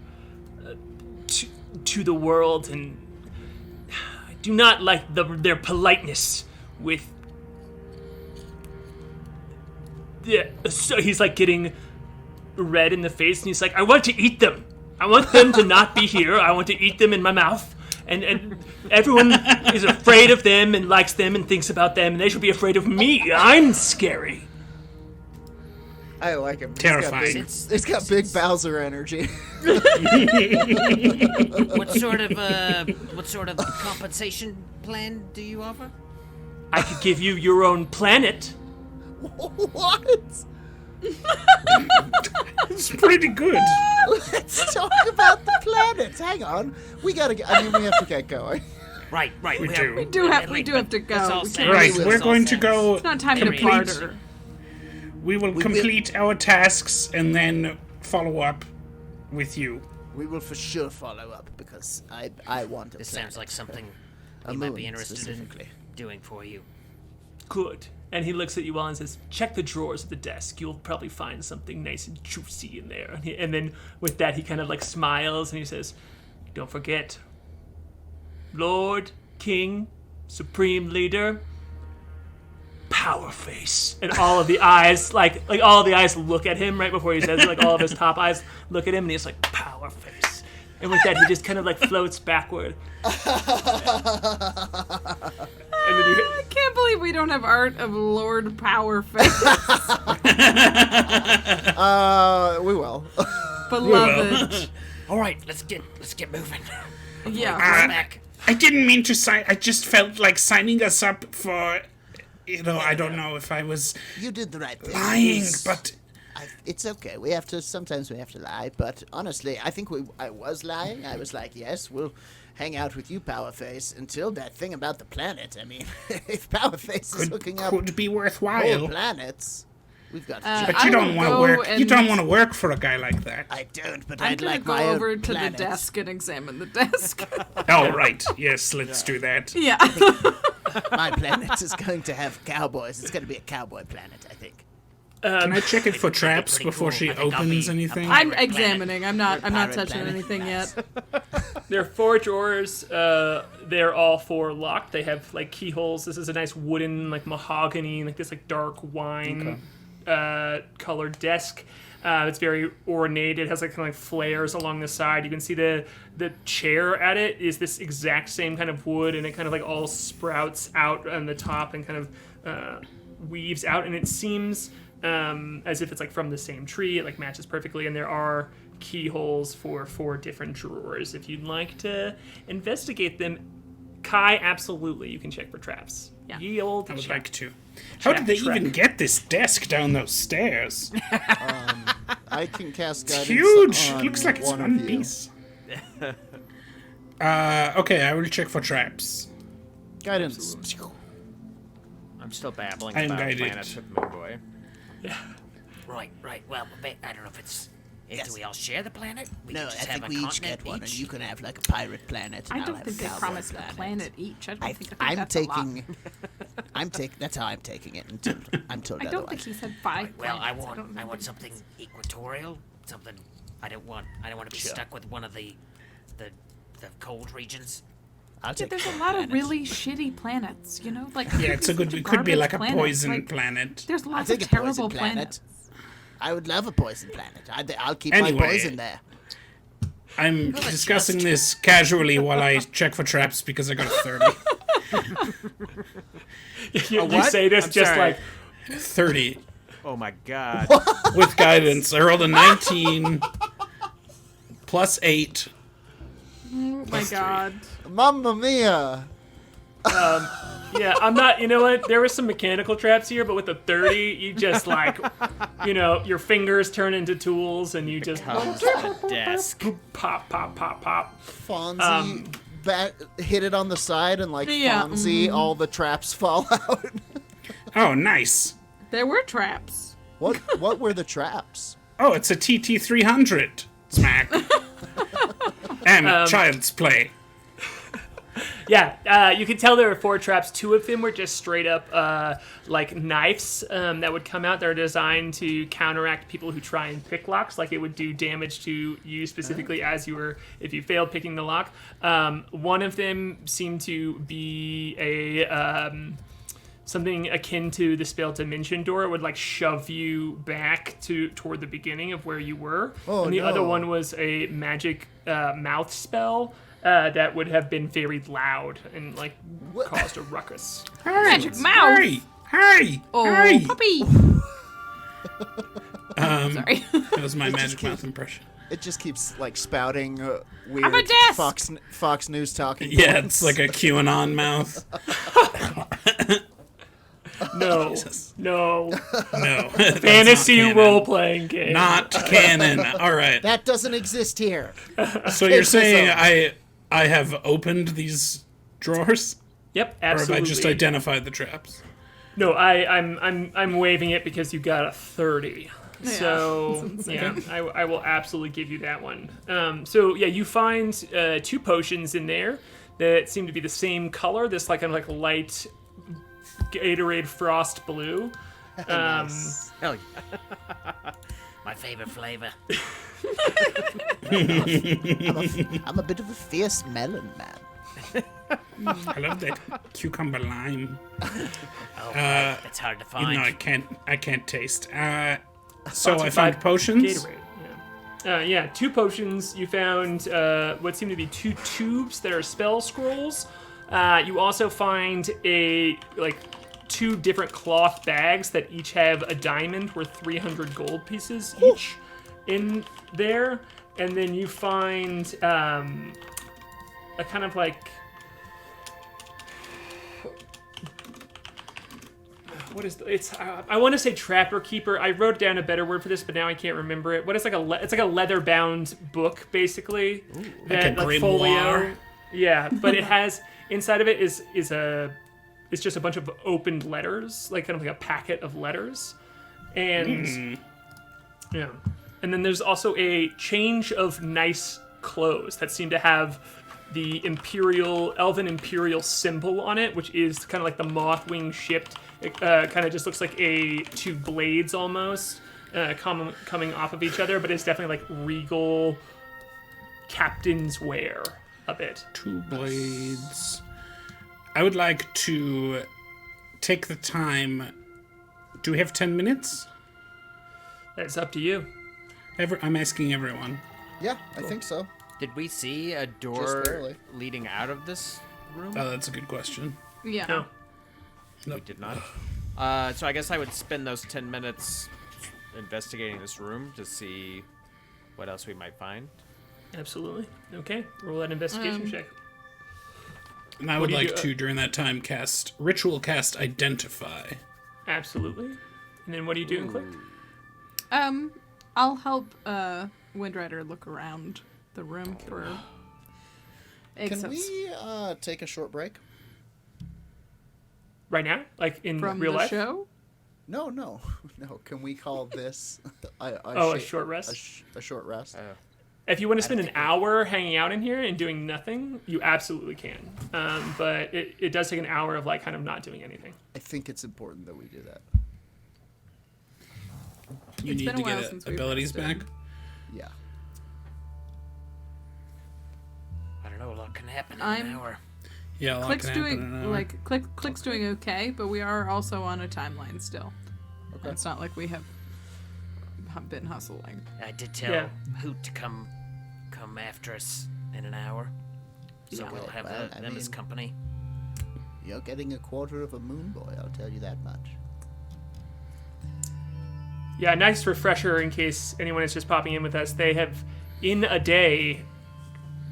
[SPEAKER 4] to the world, and I do not like their politeness with. Yeah, so he's like getting red in the face, and he's like, I want to eat them. I want them to not be here. I want to eat them in my mouth. And everyone is afraid of them and likes them and thinks about them, and they should be afraid of me. I'm scary.
[SPEAKER 3] I like him.
[SPEAKER 5] Terrifying.
[SPEAKER 3] He's got big Bowser energy.
[SPEAKER 7] What sort of compensation plan do you offer?
[SPEAKER 4] I could give you your own planet.
[SPEAKER 3] What?
[SPEAKER 5] It's pretty good.
[SPEAKER 3] Let's talk about the planets. Hang on. We have to get going.
[SPEAKER 7] Right.
[SPEAKER 5] We do.
[SPEAKER 1] We do have to go.
[SPEAKER 7] That's all
[SPEAKER 1] We
[SPEAKER 7] set.
[SPEAKER 1] can't-
[SPEAKER 5] Right,
[SPEAKER 7] It's
[SPEAKER 5] we're
[SPEAKER 7] all
[SPEAKER 5] going to
[SPEAKER 7] set.
[SPEAKER 5] go.
[SPEAKER 1] It's not time to
[SPEAKER 5] complete-
[SPEAKER 1] barter.
[SPEAKER 5] We will complete our tasks and then follow up with you.
[SPEAKER 6] We will for sure follow up because I want a
[SPEAKER 7] This
[SPEAKER 6] planet.
[SPEAKER 7] sounds like something
[SPEAKER 6] A
[SPEAKER 7] we might
[SPEAKER 6] moon,
[SPEAKER 7] be interested in
[SPEAKER 6] specifically.
[SPEAKER 7] doing for you.
[SPEAKER 4] Good. And he looks at you all and says, check the drawers of the desk. You'll probably find something nice and juicy in there. And then with that, he kind of like smiles and he says, don't forget, Lord, King, Supreme Leader, Power Face. And all of the eyes, like all of the eyes look at him right before he says it, like all of his top eyes look at him and he's like, Power Face. And with that, he just kind of like floats backward. And then you
[SPEAKER 1] I can't believe we don't have art of Lord Powerface.
[SPEAKER 3] We will.
[SPEAKER 1] Beloved.
[SPEAKER 7] All right, let's get moving.
[SPEAKER 1] Yeah.
[SPEAKER 7] Back.
[SPEAKER 5] I didn't mean to sign. I just felt like signing us up for. I don't know if I was
[SPEAKER 6] You did the right thing.
[SPEAKER 5] lying, but
[SPEAKER 6] It's okay. Sometimes we have to lie, but honestly, I think I was lying. I was like, yes, we'll hang out with you, Powerface, until that thing about the planet. I mean, if Powerface is hooking up
[SPEAKER 5] could be
[SPEAKER 6] whole
[SPEAKER 5] worthwhile.
[SPEAKER 6] planets, we've got.
[SPEAKER 5] But
[SPEAKER 1] I
[SPEAKER 5] you don't
[SPEAKER 1] will
[SPEAKER 5] want to
[SPEAKER 1] go
[SPEAKER 5] work. You
[SPEAKER 1] and-
[SPEAKER 5] don't want to work for a guy like that.
[SPEAKER 6] I don't, but
[SPEAKER 1] I'm
[SPEAKER 6] I'd
[SPEAKER 1] gonna
[SPEAKER 6] like
[SPEAKER 1] go
[SPEAKER 6] my own
[SPEAKER 1] over to
[SPEAKER 6] planet.
[SPEAKER 1] the desk and examine the desk.
[SPEAKER 5] Oh right, yes, let's do that.
[SPEAKER 1] Yeah.
[SPEAKER 6] My planet is going to have cowboys. It's going to be a cowboy planet, I think.
[SPEAKER 5] Can I check it for traps
[SPEAKER 7] pretty
[SPEAKER 5] before
[SPEAKER 7] cool.
[SPEAKER 5] she
[SPEAKER 7] I think I'll
[SPEAKER 5] opens
[SPEAKER 7] be a
[SPEAKER 5] anything?
[SPEAKER 1] I'm
[SPEAKER 7] Pirate
[SPEAKER 1] examining. I'm not
[SPEAKER 6] Pirate
[SPEAKER 1] touching
[SPEAKER 6] planet.
[SPEAKER 1] anything
[SPEAKER 6] Nice.
[SPEAKER 1] yet.
[SPEAKER 4] There are 4 drawers. They're all 4 locked. They have like keyholes. This is a nice wooden, like mahogany, like this like dark wine colored desk. It's very ornate. It has like kind of like flares along the side. You can see the chair at it is this exact same kind of wood, and it kind of like all sprouts out on the top and kind of weaves out, and it seems as if it's like from the same tree. It like matches perfectly, and there are keyholes for 4 different drawers. If you'd like to investigate them, K.A.I, absolutely, you can check for traps.
[SPEAKER 1] Yeah.
[SPEAKER 4] Ye old
[SPEAKER 5] I would
[SPEAKER 4] check.
[SPEAKER 5] like to. How did they
[SPEAKER 4] Trek.
[SPEAKER 5] even get this desk down those stairs?
[SPEAKER 3] I can cast guidance.
[SPEAKER 5] Huge.
[SPEAKER 3] On
[SPEAKER 5] Looks like it's
[SPEAKER 3] one
[SPEAKER 5] one
[SPEAKER 3] of you.
[SPEAKER 5] piece. Okay, I will check for traps.
[SPEAKER 3] Guidance.
[SPEAKER 2] I'm still babbling
[SPEAKER 5] I am
[SPEAKER 2] about
[SPEAKER 5] guided.
[SPEAKER 2] planets with Moonboy.
[SPEAKER 7] Right. Well, I don't know if it's.
[SPEAKER 6] Yes.
[SPEAKER 7] Do we all share the planet? We
[SPEAKER 6] No,
[SPEAKER 7] can
[SPEAKER 6] I
[SPEAKER 7] just have
[SPEAKER 6] think
[SPEAKER 7] a
[SPEAKER 6] we each
[SPEAKER 7] continent
[SPEAKER 6] get one, and
[SPEAKER 7] each?
[SPEAKER 6] you can have like a pirate planet. And
[SPEAKER 1] I
[SPEAKER 6] I'll
[SPEAKER 1] don't
[SPEAKER 6] have
[SPEAKER 1] think
[SPEAKER 6] a
[SPEAKER 1] they
[SPEAKER 6] cowboy
[SPEAKER 1] promised a planet each. I think
[SPEAKER 6] I'm
[SPEAKER 1] that's a lot.
[SPEAKER 6] taking. That's how I'm taking it until I'm told
[SPEAKER 1] I don't think
[SPEAKER 6] otherwise.
[SPEAKER 1] he said 5
[SPEAKER 7] Well, I
[SPEAKER 1] planets.
[SPEAKER 7] want
[SPEAKER 1] don't know.
[SPEAKER 7] something equatorial. Something I don't want to be stuck with one of the cold regions.
[SPEAKER 6] I'll
[SPEAKER 1] Yeah,
[SPEAKER 6] take
[SPEAKER 1] there's a
[SPEAKER 6] the
[SPEAKER 1] lot of
[SPEAKER 6] planet.
[SPEAKER 1] really shitty planets, you know? Like
[SPEAKER 5] Yeah, it's a good. It could be like a
[SPEAKER 1] garbage
[SPEAKER 5] poison
[SPEAKER 1] planets. Like,
[SPEAKER 5] planet.
[SPEAKER 1] there's
[SPEAKER 6] I'll
[SPEAKER 1] lots of
[SPEAKER 6] take a
[SPEAKER 1] terrible
[SPEAKER 6] poison planet.
[SPEAKER 1] planets.
[SPEAKER 6] I would love a poison planet. I'll keep
[SPEAKER 5] Anyway.
[SPEAKER 6] my poison there.
[SPEAKER 5] I'm discussing this casually while I check for traps because I got a 30.
[SPEAKER 4] You
[SPEAKER 2] what?
[SPEAKER 4] say this
[SPEAKER 2] I'm
[SPEAKER 4] just
[SPEAKER 2] sorry.
[SPEAKER 4] like
[SPEAKER 5] 30
[SPEAKER 2] Oh my god.
[SPEAKER 5] with guidance. I rolled a 19 plus 8.
[SPEAKER 1] Oh my god.
[SPEAKER 3] Mamma mia!
[SPEAKER 4] yeah, I'm not. You know what? There were some mechanical traps here, but with the 30, you just like, your fingers turn into tools, and you just
[SPEAKER 2] The desk.
[SPEAKER 4] pop, pop, pop, pop.
[SPEAKER 3] Fonzie hit it on the side, and like
[SPEAKER 1] Yeah,
[SPEAKER 3] Fonzie, all the traps fall out.
[SPEAKER 5] Oh, nice.
[SPEAKER 1] There were traps.
[SPEAKER 3] What were the traps?
[SPEAKER 5] Oh, it's a TT300. Smack. And child's play.
[SPEAKER 4] Yeah, you can tell there were 4 traps. 2 of them were just straight up like knives that would come out. They're designed to counteract people who try and pick locks. Like it would do damage to you specifically if you failed picking the lock. One of them seemed to be something akin to the spell Dimension Door would like shove you back toward the beginning of where you were.
[SPEAKER 3] Oh,
[SPEAKER 4] and the other
[SPEAKER 3] no.
[SPEAKER 4] one was a magic mouth spell that would have been very loud and like caused a ruckus.
[SPEAKER 1] Magic mouth.
[SPEAKER 5] Hey!
[SPEAKER 1] Oh,
[SPEAKER 5] Hey!
[SPEAKER 1] puppy. Sorry.
[SPEAKER 5] That was my magic mouth impression.
[SPEAKER 3] It just keeps like spouting weird
[SPEAKER 1] I'm a desk!
[SPEAKER 3] Fox News talking.
[SPEAKER 5] Yeah,
[SPEAKER 3] points.
[SPEAKER 5] it's like a QAnon mouth.
[SPEAKER 4] No, no.
[SPEAKER 5] No.
[SPEAKER 4] Fantasy
[SPEAKER 5] canon.
[SPEAKER 4] role-playing game.
[SPEAKER 5] Not canon. All right.
[SPEAKER 3] That doesn't exist here.
[SPEAKER 5] So you're
[SPEAKER 3] this
[SPEAKER 5] saying
[SPEAKER 3] up.
[SPEAKER 5] I have opened these drawers?
[SPEAKER 4] Yep,
[SPEAKER 5] Or have
[SPEAKER 4] absolutely.
[SPEAKER 5] I just identified the traps?
[SPEAKER 4] No, I'm waiving it because you got a 30.
[SPEAKER 1] Yeah,
[SPEAKER 4] So yeah, I will absolutely give you that one. So yeah, you find 2 potions in there that seem to be the same color. This like kind of like light Gatorade Frost blue.
[SPEAKER 3] Nice.
[SPEAKER 7] Hell yeah. My favorite flavor.
[SPEAKER 6] I'm a bit of a fierce melon man.
[SPEAKER 5] I love that cucumber lime.
[SPEAKER 7] Oh, right. It's hard to find.
[SPEAKER 5] Even though I can't taste. So I found potions.
[SPEAKER 4] Gatorade. Yeah, 2 potions. You found what seem to be 2 tubes that are spell scrolls. You also find 2 different cloth bags that each have a diamond worth 300 gold pieces each in there. And then you find a kind of like... What is I want to say trapper keeper. I wrote down a better word for this, but now I can't remember it. What is it's like a leather bound book basically.
[SPEAKER 5] Like a grimoire.
[SPEAKER 4] folio. Yeah, but it has inside of it is just a bunch of opened letters, like kind of like a packet of letters, and yeah, and then there's also a change of nice clothes that seem to have the elven imperial symbol on it, which is kind of like the moth-wing shipped. It kind of just looks like 2 blades almost coming off of each other, but it's definitely like regal captain's wear a bit.
[SPEAKER 5] 2 blades. I would like to take the time. Do we have 10 minutes?
[SPEAKER 4] That's up to you.
[SPEAKER 5] I'm asking everyone.
[SPEAKER 3] Yeah, I think so.
[SPEAKER 2] Did we see a
[SPEAKER 3] Just
[SPEAKER 2] door
[SPEAKER 3] barely.
[SPEAKER 2] leading out of this room?
[SPEAKER 5] Oh, that's a good question.
[SPEAKER 1] Yeah.
[SPEAKER 4] No.
[SPEAKER 2] We did not. So I guess I would spend those 10 minutes investigating this room to see what else we might find.
[SPEAKER 4] Absolutely. Okay. Roll that investigation check.
[SPEAKER 5] And I
[SPEAKER 4] What
[SPEAKER 5] would
[SPEAKER 4] do you
[SPEAKER 5] like
[SPEAKER 4] do?
[SPEAKER 5] to, during that time, ritual cast Identify.
[SPEAKER 4] Absolutely. And then what are you doing, Klik?
[SPEAKER 1] I'll help Windrider look around the room for
[SPEAKER 3] Can
[SPEAKER 1] exits
[SPEAKER 3] we take a short break?
[SPEAKER 4] Right now? Like in
[SPEAKER 1] from
[SPEAKER 4] real
[SPEAKER 1] the
[SPEAKER 4] life?
[SPEAKER 1] show.
[SPEAKER 3] No. Can we call this
[SPEAKER 4] A short rest?
[SPEAKER 3] A short rest.
[SPEAKER 4] If you want to spend an hour hanging out in here and doing nothing, you absolutely can. But it does take an hour of like kind of not doing anything.
[SPEAKER 3] I think it's important that we do that.
[SPEAKER 5] You
[SPEAKER 1] It's
[SPEAKER 5] need
[SPEAKER 1] been a
[SPEAKER 5] to
[SPEAKER 1] while
[SPEAKER 5] get
[SPEAKER 1] since we've
[SPEAKER 5] abilities
[SPEAKER 1] rested.
[SPEAKER 5] back.
[SPEAKER 3] Yeah.
[SPEAKER 7] I don't know, a lot can happen in
[SPEAKER 1] I'm-
[SPEAKER 7] an hour.
[SPEAKER 5] Yeah, a lot
[SPEAKER 1] Klik's
[SPEAKER 5] can happen in an
[SPEAKER 1] doing
[SPEAKER 5] hour.
[SPEAKER 1] Klik's doing okay, but we are also on a timeline still.
[SPEAKER 3] Okay.
[SPEAKER 1] It's not like we have been hustling.
[SPEAKER 7] I did tell
[SPEAKER 4] Yeah.
[SPEAKER 7] Hoot to come after us in an hour. So
[SPEAKER 1] Yeah.
[SPEAKER 7] we'll have
[SPEAKER 6] Well, I
[SPEAKER 7] them as
[SPEAKER 6] mean-
[SPEAKER 7] company.
[SPEAKER 6] You're getting a quarter of a Moonboy, I'll tell you that much.
[SPEAKER 4] Yeah, nice refresher in case anyone is just popping in with us. They have, in a day,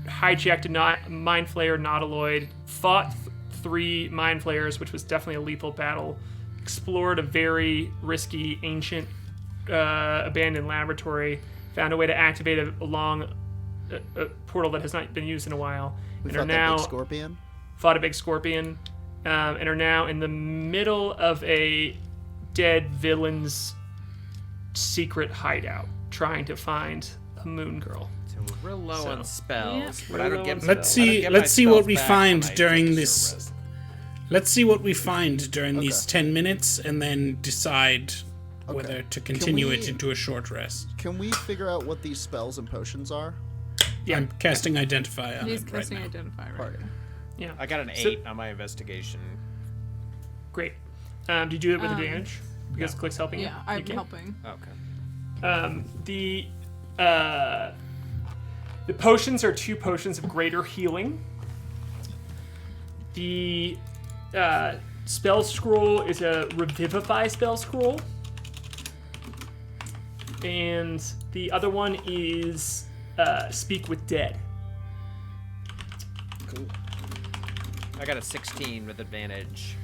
[SPEAKER 4] hijacked a Mind Flayer Nautiloid, fought 3 Mind Flayers, which was definitely a lethal battle, explored a very risky, ancient, abandoned laboratory, found a way to activate a long portal that has not been used in a while,
[SPEAKER 3] We
[SPEAKER 4] and are
[SPEAKER 3] fought that
[SPEAKER 4] now
[SPEAKER 3] big scorpion.
[SPEAKER 4] fought a big scorpion, and are now in the middle of a dead villain's secret hideout, trying to find a moon girl.
[SPEAKER 2] So we're real low on spells,
[SPEAKER 1] yeah.
[SPEAKER 2] but I don't
[SPEAKER 4] Real
[SPEAKER 2] get.
[SPEAKER 4] low on
[SPEAKER 5] Let's
[SPEAKER 2] I don't
[SPEAKER 5] see.
[SPEAKER 2] get my
[SPEAKER 5] Let's see what
[SPEAKER 2] spells
[SPEAKER 5] we
[SPEAKER 2] back
[SPEAKER 5] find
[SPEAKER 2] when I
[SPEAKER 5] during
[SPEAKER 2] take a
[SPEAKER 5] this.
[SPEAKER 2] short rest.
[SPEAKER 5] Let's see what we find during these
[SPEAKER 3] Okay.
[SPEAKER 5] 10 minutes, and then decide
[SPEAKER 3] Okay.
[SPEAKER 5] whether to continue
[SPEAKER 3] we-
[SPEAKER 5] it into a short rest.
[SPEAKER 3] Can we figure out what these spells and potions are?
[SPEAKER 4] Yeah.
[SPEAKER 5] I'm casting Identify on
[SPEAKER 1] He's
[SPEAKER 5] it right
[SPEAKER 1] casting
[SPEAKER 5] now.
[SPEAKER 1] Identify right
[SPEAKER 3] Party.
[SPEAKER 1] now.
[SPEAKER 4] Yeah.
[SPEAKER 2] I got an 8 on my investigation.
[SPEAKER 4] Great. Do you do it with advantage? Because Klik's helping you?
[SPEAKER 1] Yeah,
[SPEAKER 4] You
[SPEAKER 1] I'm
[SPEAKER 4] can?
[SPEAKER 1] helping.
[SPEAKER 2] Okay.
[SPEAKER 4] The potions are 2 potions of greater healing. The spell scroll is a revivify spell scroll. And the other one is speak with dead.
[SPEAKER 2] Cool. I got a 16 with advantage.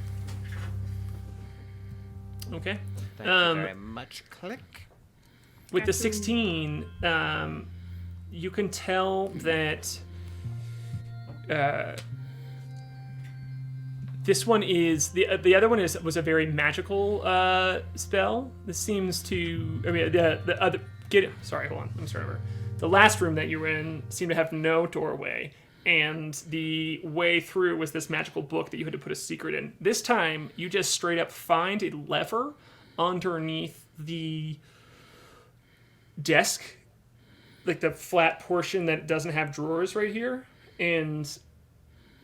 [SPEAKER 4] Okay.
[SPEAKER 2] Thank you very much, Klik.
[SPEAKER 4] With the 16, you can tell that this one is the other one was a very magical spell. This seems to the other sorry, hold on. Let me start over. The last room that you were in seemed to have no doorway, and the way through was this magical book that you had to put a secret in. This time, you just straight up find a lever underneath the desk, like the flat portion that doesn't have drawers right here, and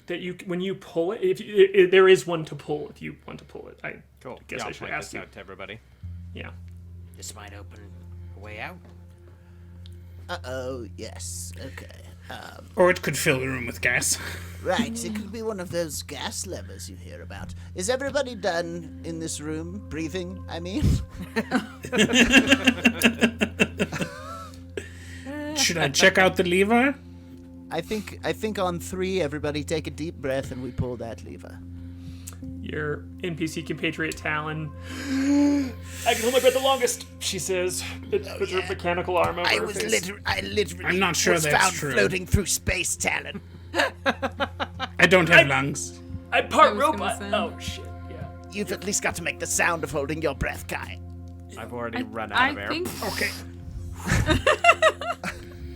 [SPEAKER 4] that when you pull it, if there is one to pull if you want to pull it. I
[SPEAKER 2] Cool.
[SPEAKER 4] guess I should ask you.
[SPEAKER 2] Out to everybody.
[SPEAKER 4] Yeah.
[SPEAKER 7] This might open a way out.
[SPEAKER 6] Uh-oh, yes. Okay.
[SPEAKER 5] Or it could fill the room with gas.
[SPEAKER 6] Right, it could be one of those gas levers you hear about. Is everybody done in this room? Breathing, I mean?
[SPEAKER 5] Should I check out the lever?
[SPEAKER 6] I think on 3, everybody take a deep breath and we pull that lever.
[SPEAKER 4] Your NPC compatriot Talon. I can hold my breath the longest, she says. It puts her mechanical arm over her face.
[SPEAKER 6] I literally
[SPEAKER 5] I'm not sure
[SPEAKER 6] was
[SPEAKER 5] that's
[SPEAKER 6] found
[SPEAKER 5] true.
[SPEAKER 6] floating through space, Talon.
[SPEAKER 5] I don't have lungs.
[SPEAKER 4] I'm part
[SPEAKER 1] I was gonna
[SPEAKER 4] robot.
[SPEAKER 1] say.
[SPEAKER 4] Oh shit, yeah.
[SPEAKER 6] You've at least got to make the sound of holding your breath, Kai.
[SPEAKER 2] I've already run out of air.
[SPEAKER 1] think
[SPEAKER 5] Okay.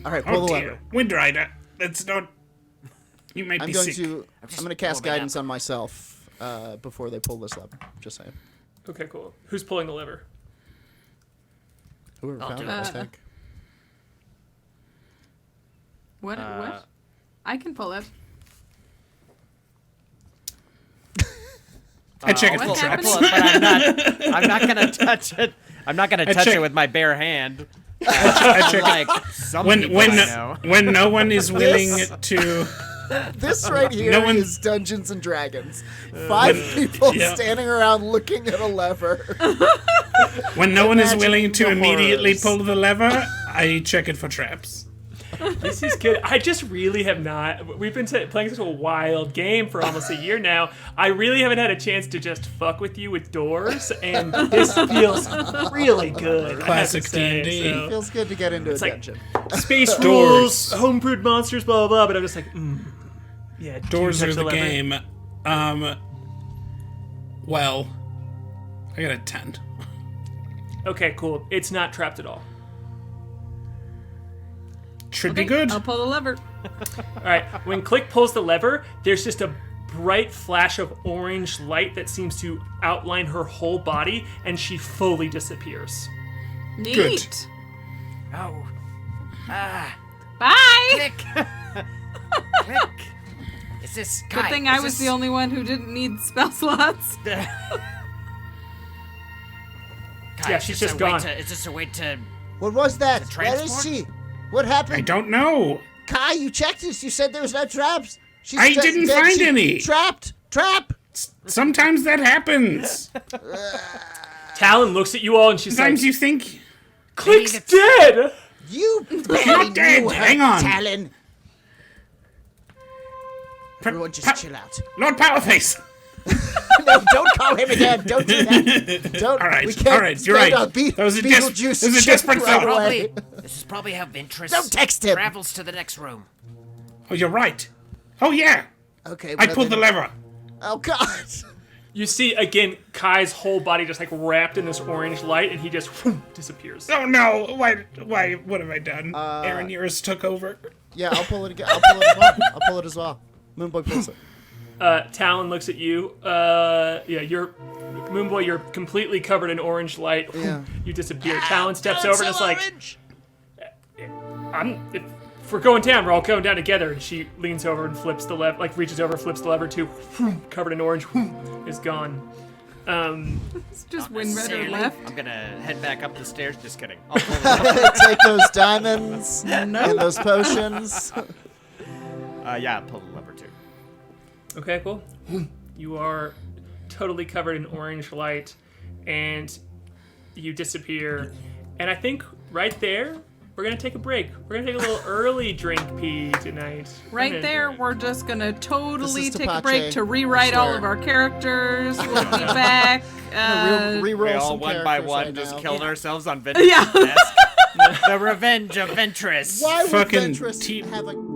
[SPEAKER 3] All right, pull
[SPEAKER 5] Oh
[SPEAKER 3] the lever.
[SPEAKER 5] dear. Windrider. That's not... You might
[SPEAKER 3] I'm
[SPEAKER 5] be
[SPEAKER 3] going
[SPEAKER 5] sick.
[SPEAKER 3] to
[SPEAKER 7] just
[SPEAKER 3] cast
[SPEAKER 7] warming
[SPEAKER 3] guidance
[SPEAKER 7] up.
[SPEAKER 3] on myself before they pull this lever. Just saying.
[SPEAKER 4] Okay, cool. Who's pulling the lever?
[SPEAKER 3] Whoever
[SPEAKER 7] I'll
[SPEAKER 3] found
[SPEAKER 7] do
[SPEAKER 3] it, I
[SPEAKER 1] it.
[SPEAKER 3] think.
[SPEAKER 1] what? I can pull it.
[SPEAKER 5] I check it
[SPEAKER 2] I'll
[SPEAKER 5] for
[SPEAKER 2] pull- I'll
[SPEAKER 5] traps.
[SPEAKER 2] pull it, but I'm not gonna touch it. I'm not gonna touch
[SPEAKER 5] check-
[SPEAKER 2] it with my bare hand.
[SPEAKER 5] I check
[SPEAKER 2] Like some
[SPEAKER 5] when
[SPEAKER 2] people
[SPEAKER 5] when
[SPEAKER 2] I know.
[SPEAKER 5] when no one is willing to.
[SPEAKER 3] This right here
[SPEAKER 5] No one-
[SPEAKER 3] is Dungeons and Dragons. 5 people
[SPEAKER 5] yeah.
[SPEAKER 3] standing around looking at a lever.
[SPEAKER 5] When no one is
[SPEAKER 3] Imagining
[SPEAKER 5] willing to
[SPEAKER 3] the
[SPEAKER 5] immediately
[SPEAKER 3] horrors.
[SPEAKER 5] pull the lever, I check it for traps.
[SPEAKER 4] This is good. I just really have not. We've been playing such a wild game for almost a year now. I really haven't had a chance to just fuck with you with doors, and this feels really good. I have to
[SPEAKER 5] Classic
[SPEAKER 4] say,
[SPEAKER 5] D&D.
[SPEAKER 4] so.
[SPEAKER 3] Feels good to get into a
[SPEAKER 4] like-
[SPEAKER 3] dungeon.
[SPEAKER 4] Space
[SPEAKER 5] Doors.
[SPEAKER 4] rules, homebrewed monsters, blah blah blah. But I'm just like, yeah. do you
[SPEAKER 5] Doors
[SPEAKER 4] touch
[SPEAKER 5] are the
[SPEAKER 4] lever?
[SPEAKER 5] game. Well, I got a 10.
[SPEAKER 4] Okay, cool. It's not trapped at all.
[SPEAKER 5] Should be good.
[SPEAKER 1] I'll pull the lever.
[SPEAKER 4] All right. When Klik pulls the lever, there's just a bright flash of orange light that seems to outline her whole body, and she fully disappears.
[SPEAKER 1] Neat.
[SPEAKER 5] Good.
[SPEAKER 7] Oh. Ah.
[SPEAKER 1] Bye.
[SPEAKER 7] Klik. Klik. Is this
[SPEAKER 1] Good
[SPEAKER 7] Kai,
[SPEAKER 1] thing
[SPEAKER 7] is
[SPEAKER 1] I was
[SPEAKER 7] this-
[SPEAKER 1] the only one who didn't need spell slots.
[SPEAKER 7] Kai,
[SPEAKER 4] Yeah,
[SPEAKER 7] is
[SPEAKER 4] she's
[SPEAKER 7] this
[SPEAKER 4] just
[SPEAKER 7] a way
[SPEAKER 4] gone.
[SPEAKER 7] Is this a way to...
[SPEAKER 6] What was that?
[SPEAKER 7] The
[SPEAKER 6] Where is
[SPEAKER 7] transport?
[SPEAKER 6] she? What
[SPEAKER 5] I
[SPEAKER 6] happened?
[SPEAKER 5] don't know.
[SPEAKER 6] Kai, you checked us. You said there was no traps. She's
[SPEAKER 5] I didn't find
[SPEAKER 6] She-
[SPEAKER 5] any.
[SPEAKER 6] Trapped. Trap.
[SPEAKER 5] Sometimes that happens.
[SPEAKER 4] Talon looks at you all, and she's
[SPEAKER 5] Sometimes
[SPEAKER 4] like,
[SPEAKER 5] you think,
[SPEAKER 4] Klik's dead!
[SPEAKER 6] You
[SPEAKER 5] not dead.
[SPEAKER 6] knew her,
[SPEAKER 5] Hang on.
[SPEAKER 6] Talon. Everyone just chill out.
[SPEAKER 5] Lord Powerface.
[SPEAKER 6] No, don't call him again. Don't do that. Don't.
[SPEAKER 5] All right,
[SPEAKER 6] We can't
[SPEAKER 5] all right, you're
[SPEAKER 6] spend
[SPEAKER 5] right.
[SPEAKER 6] a
[SPEAKER 5] That was a des-
[SPEAKER 6] Beetlejuice
[SPEAKER 5] that was a
[SPEAKER 6] chip
[SPEAKER 5] desperate
[SPEAKER 6] right
[SPEAKER 5] thought.
[SPEAKER 6] away.
[SPEAKER 7] This is probably how Ventress
[SPEAKER 6] Don't text him.
[SPEAKER 7] travels to the next room.
[SPEAKER 5] Oh, you're right. Oh, yeah.
[SPEAKER 6] Okay.
[SPEAKER 5] I
[SPEAKER 6] well
[SPEAKER 5] pulled the
[SPEAKER 6] then-
[SPEAKER 5] lever.
[SPEAKER 6] Oh God.
[SPEAKER 4] You see, again, Kai's whole body just like wrapped in this orange light, and he just disappears.
[SPEAKER 5] Oh, no. Why? What have I done? Aaron Urist took over.
[SPEAKER 3] Yeah, I'll pull it again. I'll pull it as well. I'll pull it as well. Moonboy pulls it.
[SPEAKER 4] Talon looks at you. Yeah, you're Moonboy. You're completely covered in orange light.
[SPEAKER 3] Yeah.
[SPEAKER 4] You disappear. Talon steps over and is like,
[SPEAKER 6] Orange.
[SPEAKER 4] if we're going down, we're all going down together. And she leans over and flips the lever, like reaches over, flips the lever too. Covered in orange, is gone.
[SPEAKER 1] It's just
[SPEAKER 7] Not
[SPEAKER 1] Windrider
[SPEAKER 7] necessarily.
[SPEAKER 1] left.
[SPEAKER 2] I'm gonna head back up the stairs. Just kidding. I'll pull
[SPEAKER 3] Take those diamonds and those potions.
[SPEAKER 2] yeah, pull the lever too.
[SPEAKER 4] Okay, cool. You are totally covered in orange light, and you disappear. And I think right there, we're gonna take a break. We're gonna take a little early drink pee tonight.
[SPEAKER 1] Right there, we're just gonna totally
[SPEAKER 3] This is
[SPEAKER 1] take a
[SPEAKER 3] Tapache,
[SPEAKER 1] break to
[SPEAKER 3] I
[SPEAKER 1] rewrite all
[SPEAKER 3] swear.
[SPEAKER 1] of our characters. We'll be back.
[SPEAKER 3] Reroll
[SPEAKER 2] We all
[SPEAKER 3] some
[SPEAKER 2] one by
[SPEAKER 3] characters
[SPEAKER 2] one
[SPEAKER 3] right
[SPEAKER 2] just
[SPEAKER 3] now.
[SPEAKER 2] killed ourselves on Ventress'
[SPEAKER 1] Yeah.
[SPEAKER 2] desk. The Revenge of Ventress.
[SPEAKER 3] Why would
[SPEAKER 5] Fucking
[SPEAKER 3] Ventress
[SPEAKER 5] te-
[SPEAKER 3] have a...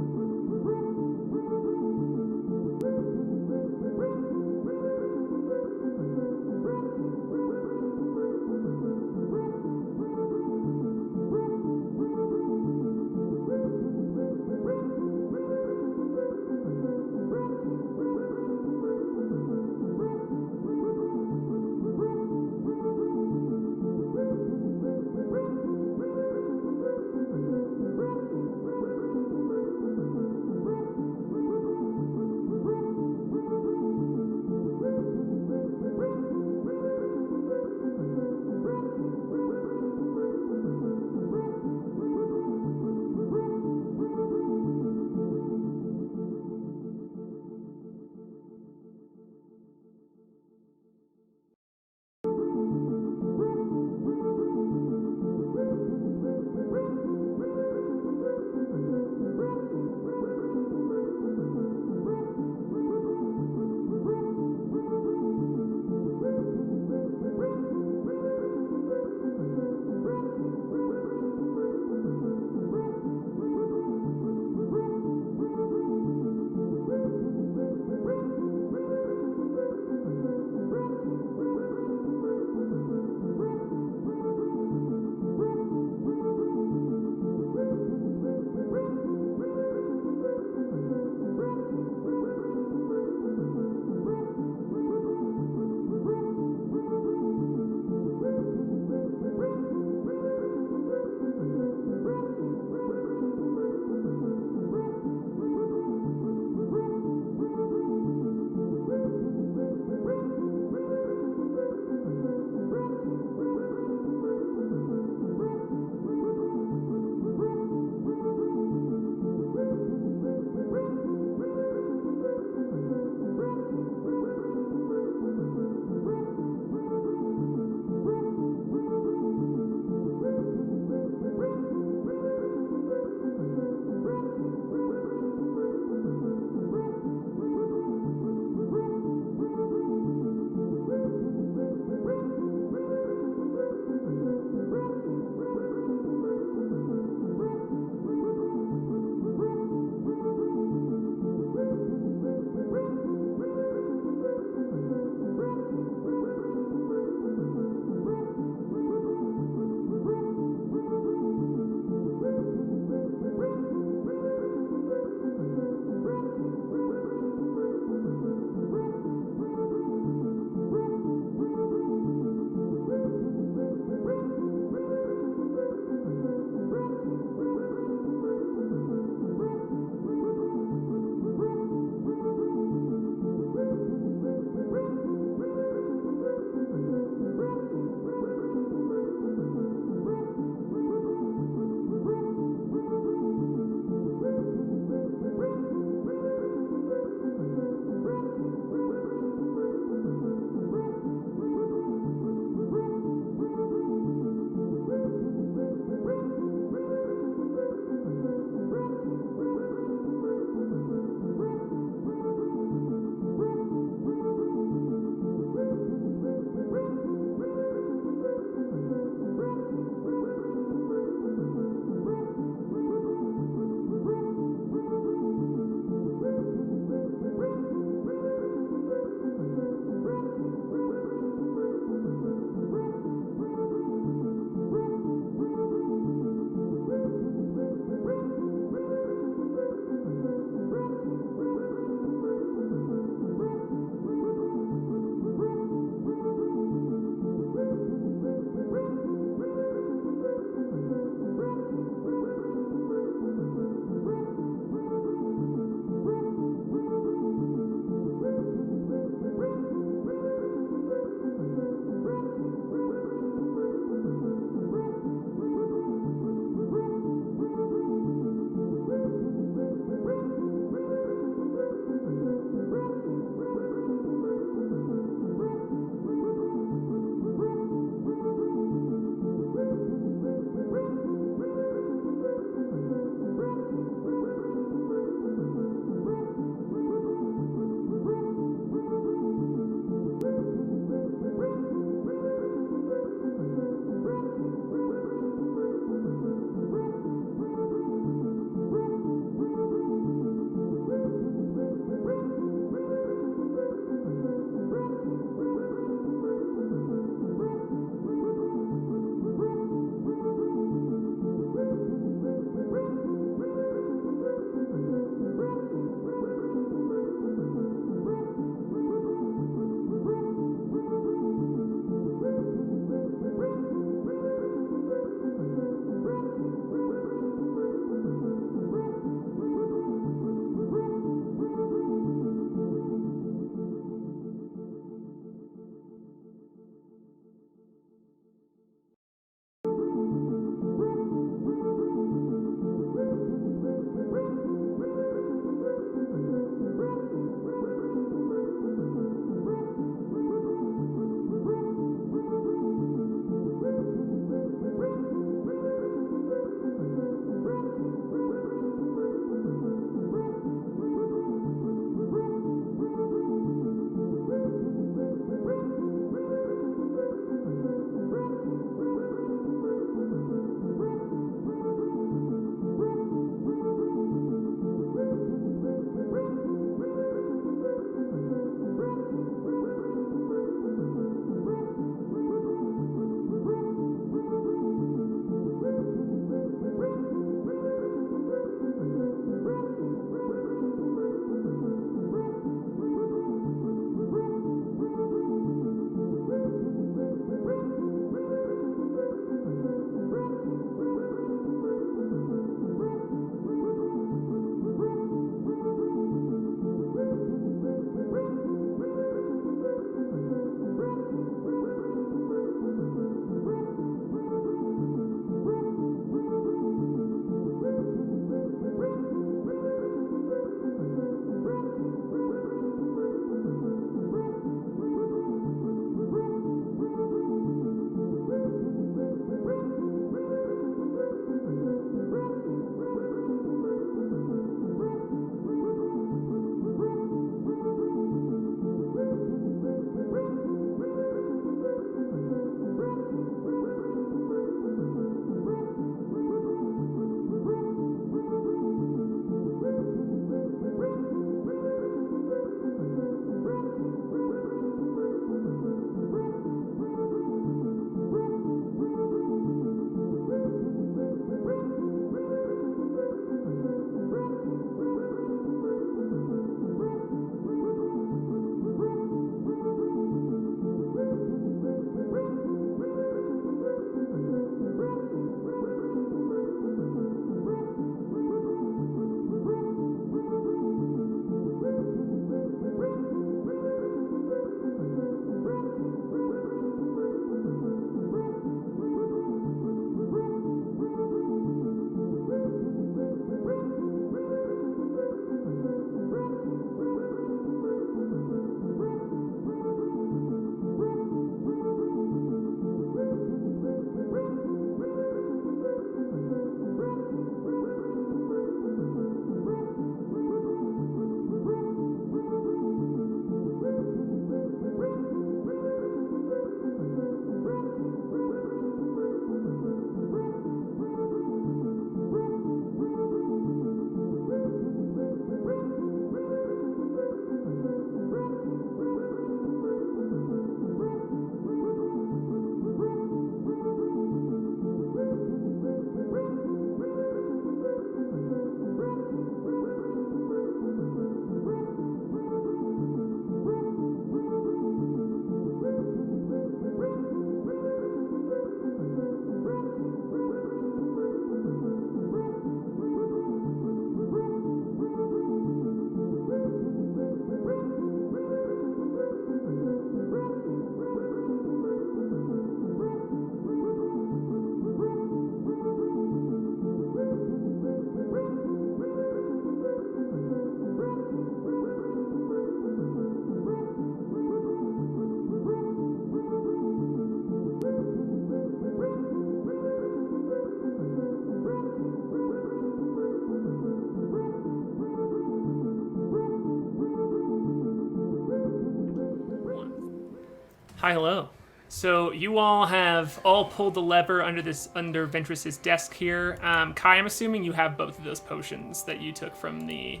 [SPEAKER 4] Hi, hello. So you all have all pulled the lever under Ventress's desk here. K.A.I, I'm assuming you have both of those potions that you took from the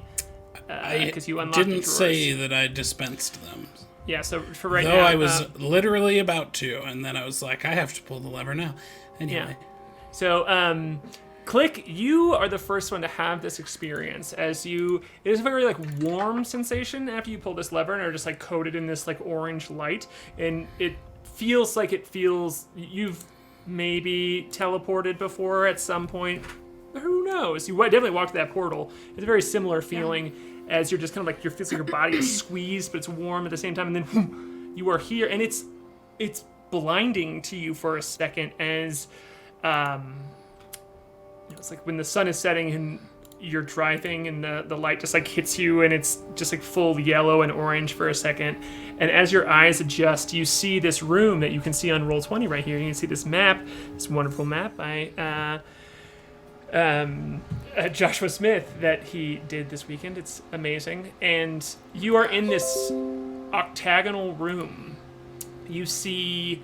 [SPEAKER 4] because you unlocked the
[SPEAKER 5] didn't
[SPEAKER 4] drawers.
[SPEAKER 5] say that I dispensed them.
[SPEAKER 4] Yeah, so for right
[SPEAKER 5] Though
[SPEAKER 4] now,
[SPEAKER 5] I was literally about to, and then I was like, I have to pull the lever now. Anyway.
[SPEAKER 4] Yeah. So, Klik, you are the first one to have this experience it is a very, like, warm sensation after you pull this lever and are just, like, coated in this, like, orange light. And it feels like you've maybe teleported before at some point. Who knows? You definitely walked that portal. It's a very similar feeling as you're just kind of like, feels like your body is squeezed, but it's warm at the same time. And then you are here, and it's blinding to you for a second as it's like when the sun is setting and you're driving and the light just like hits you and it's just like full yellow and orange for a second. And as your eyes adjust, you see this room that you can see on Roll20 right here. You can see this map, this wonderful map by Joshua Smith that he did this weekend. It's amazing. And you are in this octagonal room. You see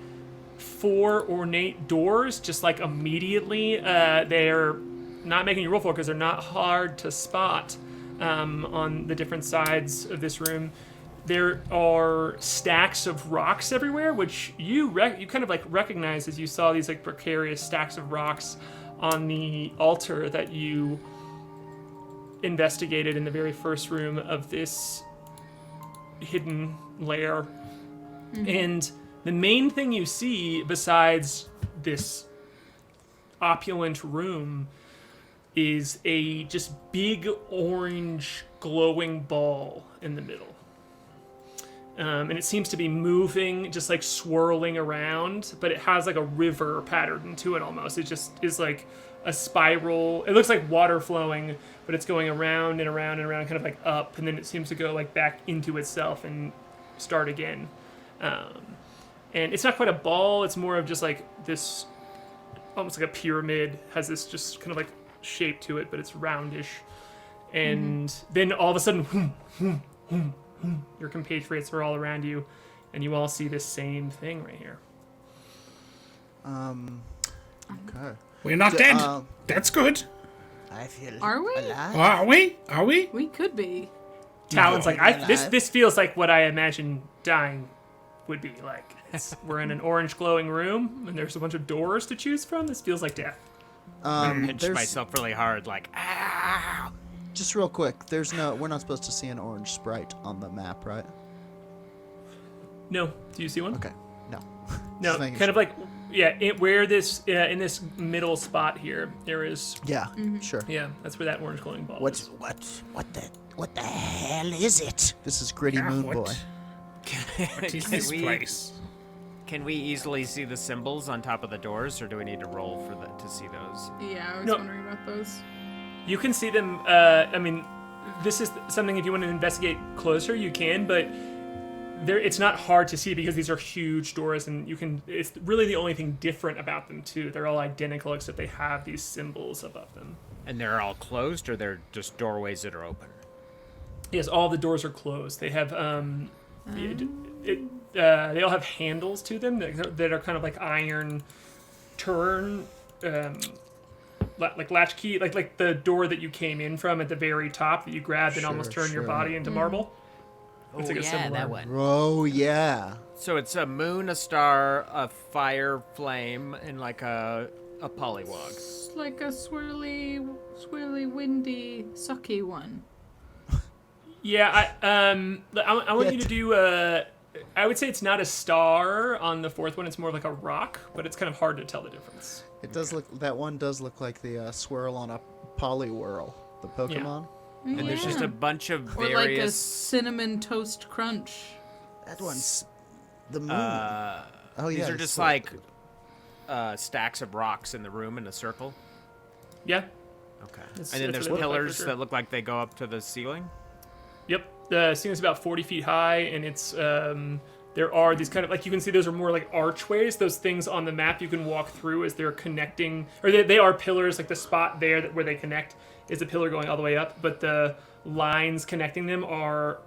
[SPEAKER 4] 4 ornate doors, just like immediately. They're not making you roll for because they're not hard to spot on the different sides of this room. There are stacks of rocks everywhere, which you kind of like recognize as you saw these like precarious stacks of rocks on the altar that you investigated in the very first room of this hidden lair. Mm-hmm. And the main thing you see besides this opulent room is a just big orange glowing ball in the middle. And it seems to be moving, just like swirling around, but it has like a river pattern to it almost. It just is like a spiral. It looks like water flowing, but it's going around and around and around, kind of like up, and then it seems to go like back into itself and start again. And it's not quite a ball, it's more of just like this, almost like a pyramid, has this just kind of like shape to it, but it's roundish. And then all of a sudden, your compatriots are all around you, and you all see this same thing right here.
[SPEAKER 3] Okay.
[SPEAKER 5] We're not dead. That's good.
[SPEAKER 6] I feel
[SPEAKER 1] Are we?
[SPEAKER 6] alive.
[SPEAKER 5] Are we?
[SPEAKER 1] We could be.
[SPEAKER 4] Talon's like, this feels like what I imagine dying would be like. We're in an orange glowing room, and there's a bunch of doors to choose from. This feels like death.
[SPEAKER 2] Pinch myself really hard, like, ow!
[SPEAKER 3] Just real quick, we're not supposed to see an orange sprite on the map, right?
[SPEAKER 4] No. Do you see one?
[SPEAKER 3] Okay. No.
[SPEAKER 4] No,
[SPEAKER 3] Just making
[SPEAKER 4] kind
[SPEAKER 3] sure.
[SPEAKER 4] of like, in this middle spot here, there is,
[SPEAKER 3] Yeah, sure.
[SPEAKER 4] yeah, that's where that orange glowing ball is.
[SPEAKER 6] What the hell is it?
[SPEAKER 3] This is Gritty
[SPEAKER 5] Yeah,
[SPEAKER 3] Moonboy.
[SPEAKER 5] What is this place?
[SPEAKER 2] Can we easily see the symbols on top of the doors, or do we need to roll to see those?
[SPEAKER 1] Yeah, I was
[SPEAKER 4] No.
[SPEAKER 1] wondering about those.
[SPEAKER 4] You can see them, I mean, this is something if you want to investigate closer, you can, but it's not hard to see because these are huge doors, and it's really the only thing different about them too. They're all identical except they have these symbols above them.
[SPEAKER 2] And they're all closed, or they're just doorways that are open?
[SPEAKER 4] Yes, all the doors are closed. They have, they all have handles to them that are kind of like iron turn, like latch key, like the door that you came in from at the very top that you grabbed and almost turned your body into marble. It's like a similar
[SPEAKER 7] that one.
[SPEAKER 3] Oh, yeah.
[SPEAKER 2] So it's a moon, a star, a fire flame, and like a polywog.
[SPEAKER 1] It's like a swirly, windy, sucky one.
[SPEAKER 4] Yeah, I want you to do I would say it's not a star on the fourth one. It's more of like a rock, but it's kind of hard to tell the difference.
[SPEAKER 3] It does look. That one does look like the swirl on a Poliwhirl, the Pokemon.
[SPEAKER 2] And there's just a bunch of
[SPEAKER 1] Or like a
[SPEAKER 2] various...
[SPEAKER 1] cinnamon toast crunch.
[SPEAKER 6] That one's the moon.
[SPEAKER 3] Oh yeah.
[SPEAKER 2] These are
[SPEAKER 3] it's
[SPEAKER 2] just
[SPEAKER 3] like-
[SPEAKER 2] like stacks of rocks in the room in a circle.
[SPEAKER 4] Yeah.
[SPEAKER 2] Okay.
[SPEAKER 4] It's-
[SPEAKER 2] And then
[SPEAKER 4] it's
[SPEAKER 2] there's
[SPEAKER 4] what it looks like for
[SPEAKER 2] pillars
[SPEAKER 4] sure.
[SPEAKER 2] that look like they go up to the ceiling.
[SPEAKER 4] Yep. The ceiling's about 40 feet high, and it's there are these kind of, like, you can see those are more like archways. Those things on the map you can walk through as they're connecting, or they are pillars. Like the spot there where they connect is a pillar going all the way up, but the lines connecting them are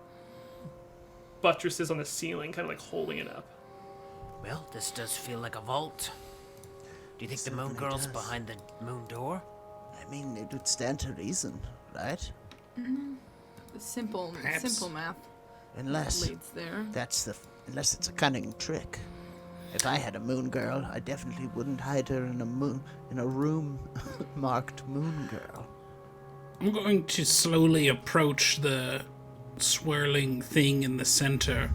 [SPEAKER 4] buttresses on the ceiling, kind of like holding it up.
[SPEAKER 7] Well, this does feel like a vault. Do you think the Moon Girl's behind the moon door?
[SPEAKER 6] I mean, it would stand to reason, right?
[SPEAKER 1] Simple math
[SPEAKER 6] Unless
[SPEAKER 1] leads there.
[SPEAKER 6] unless it's a cunning trick. If I had a moon girl, I definitely wouldn't hide her in a room marked Moon Girl.
[SPEAKER 5] I'm going to slowly approach the swirling thing in the center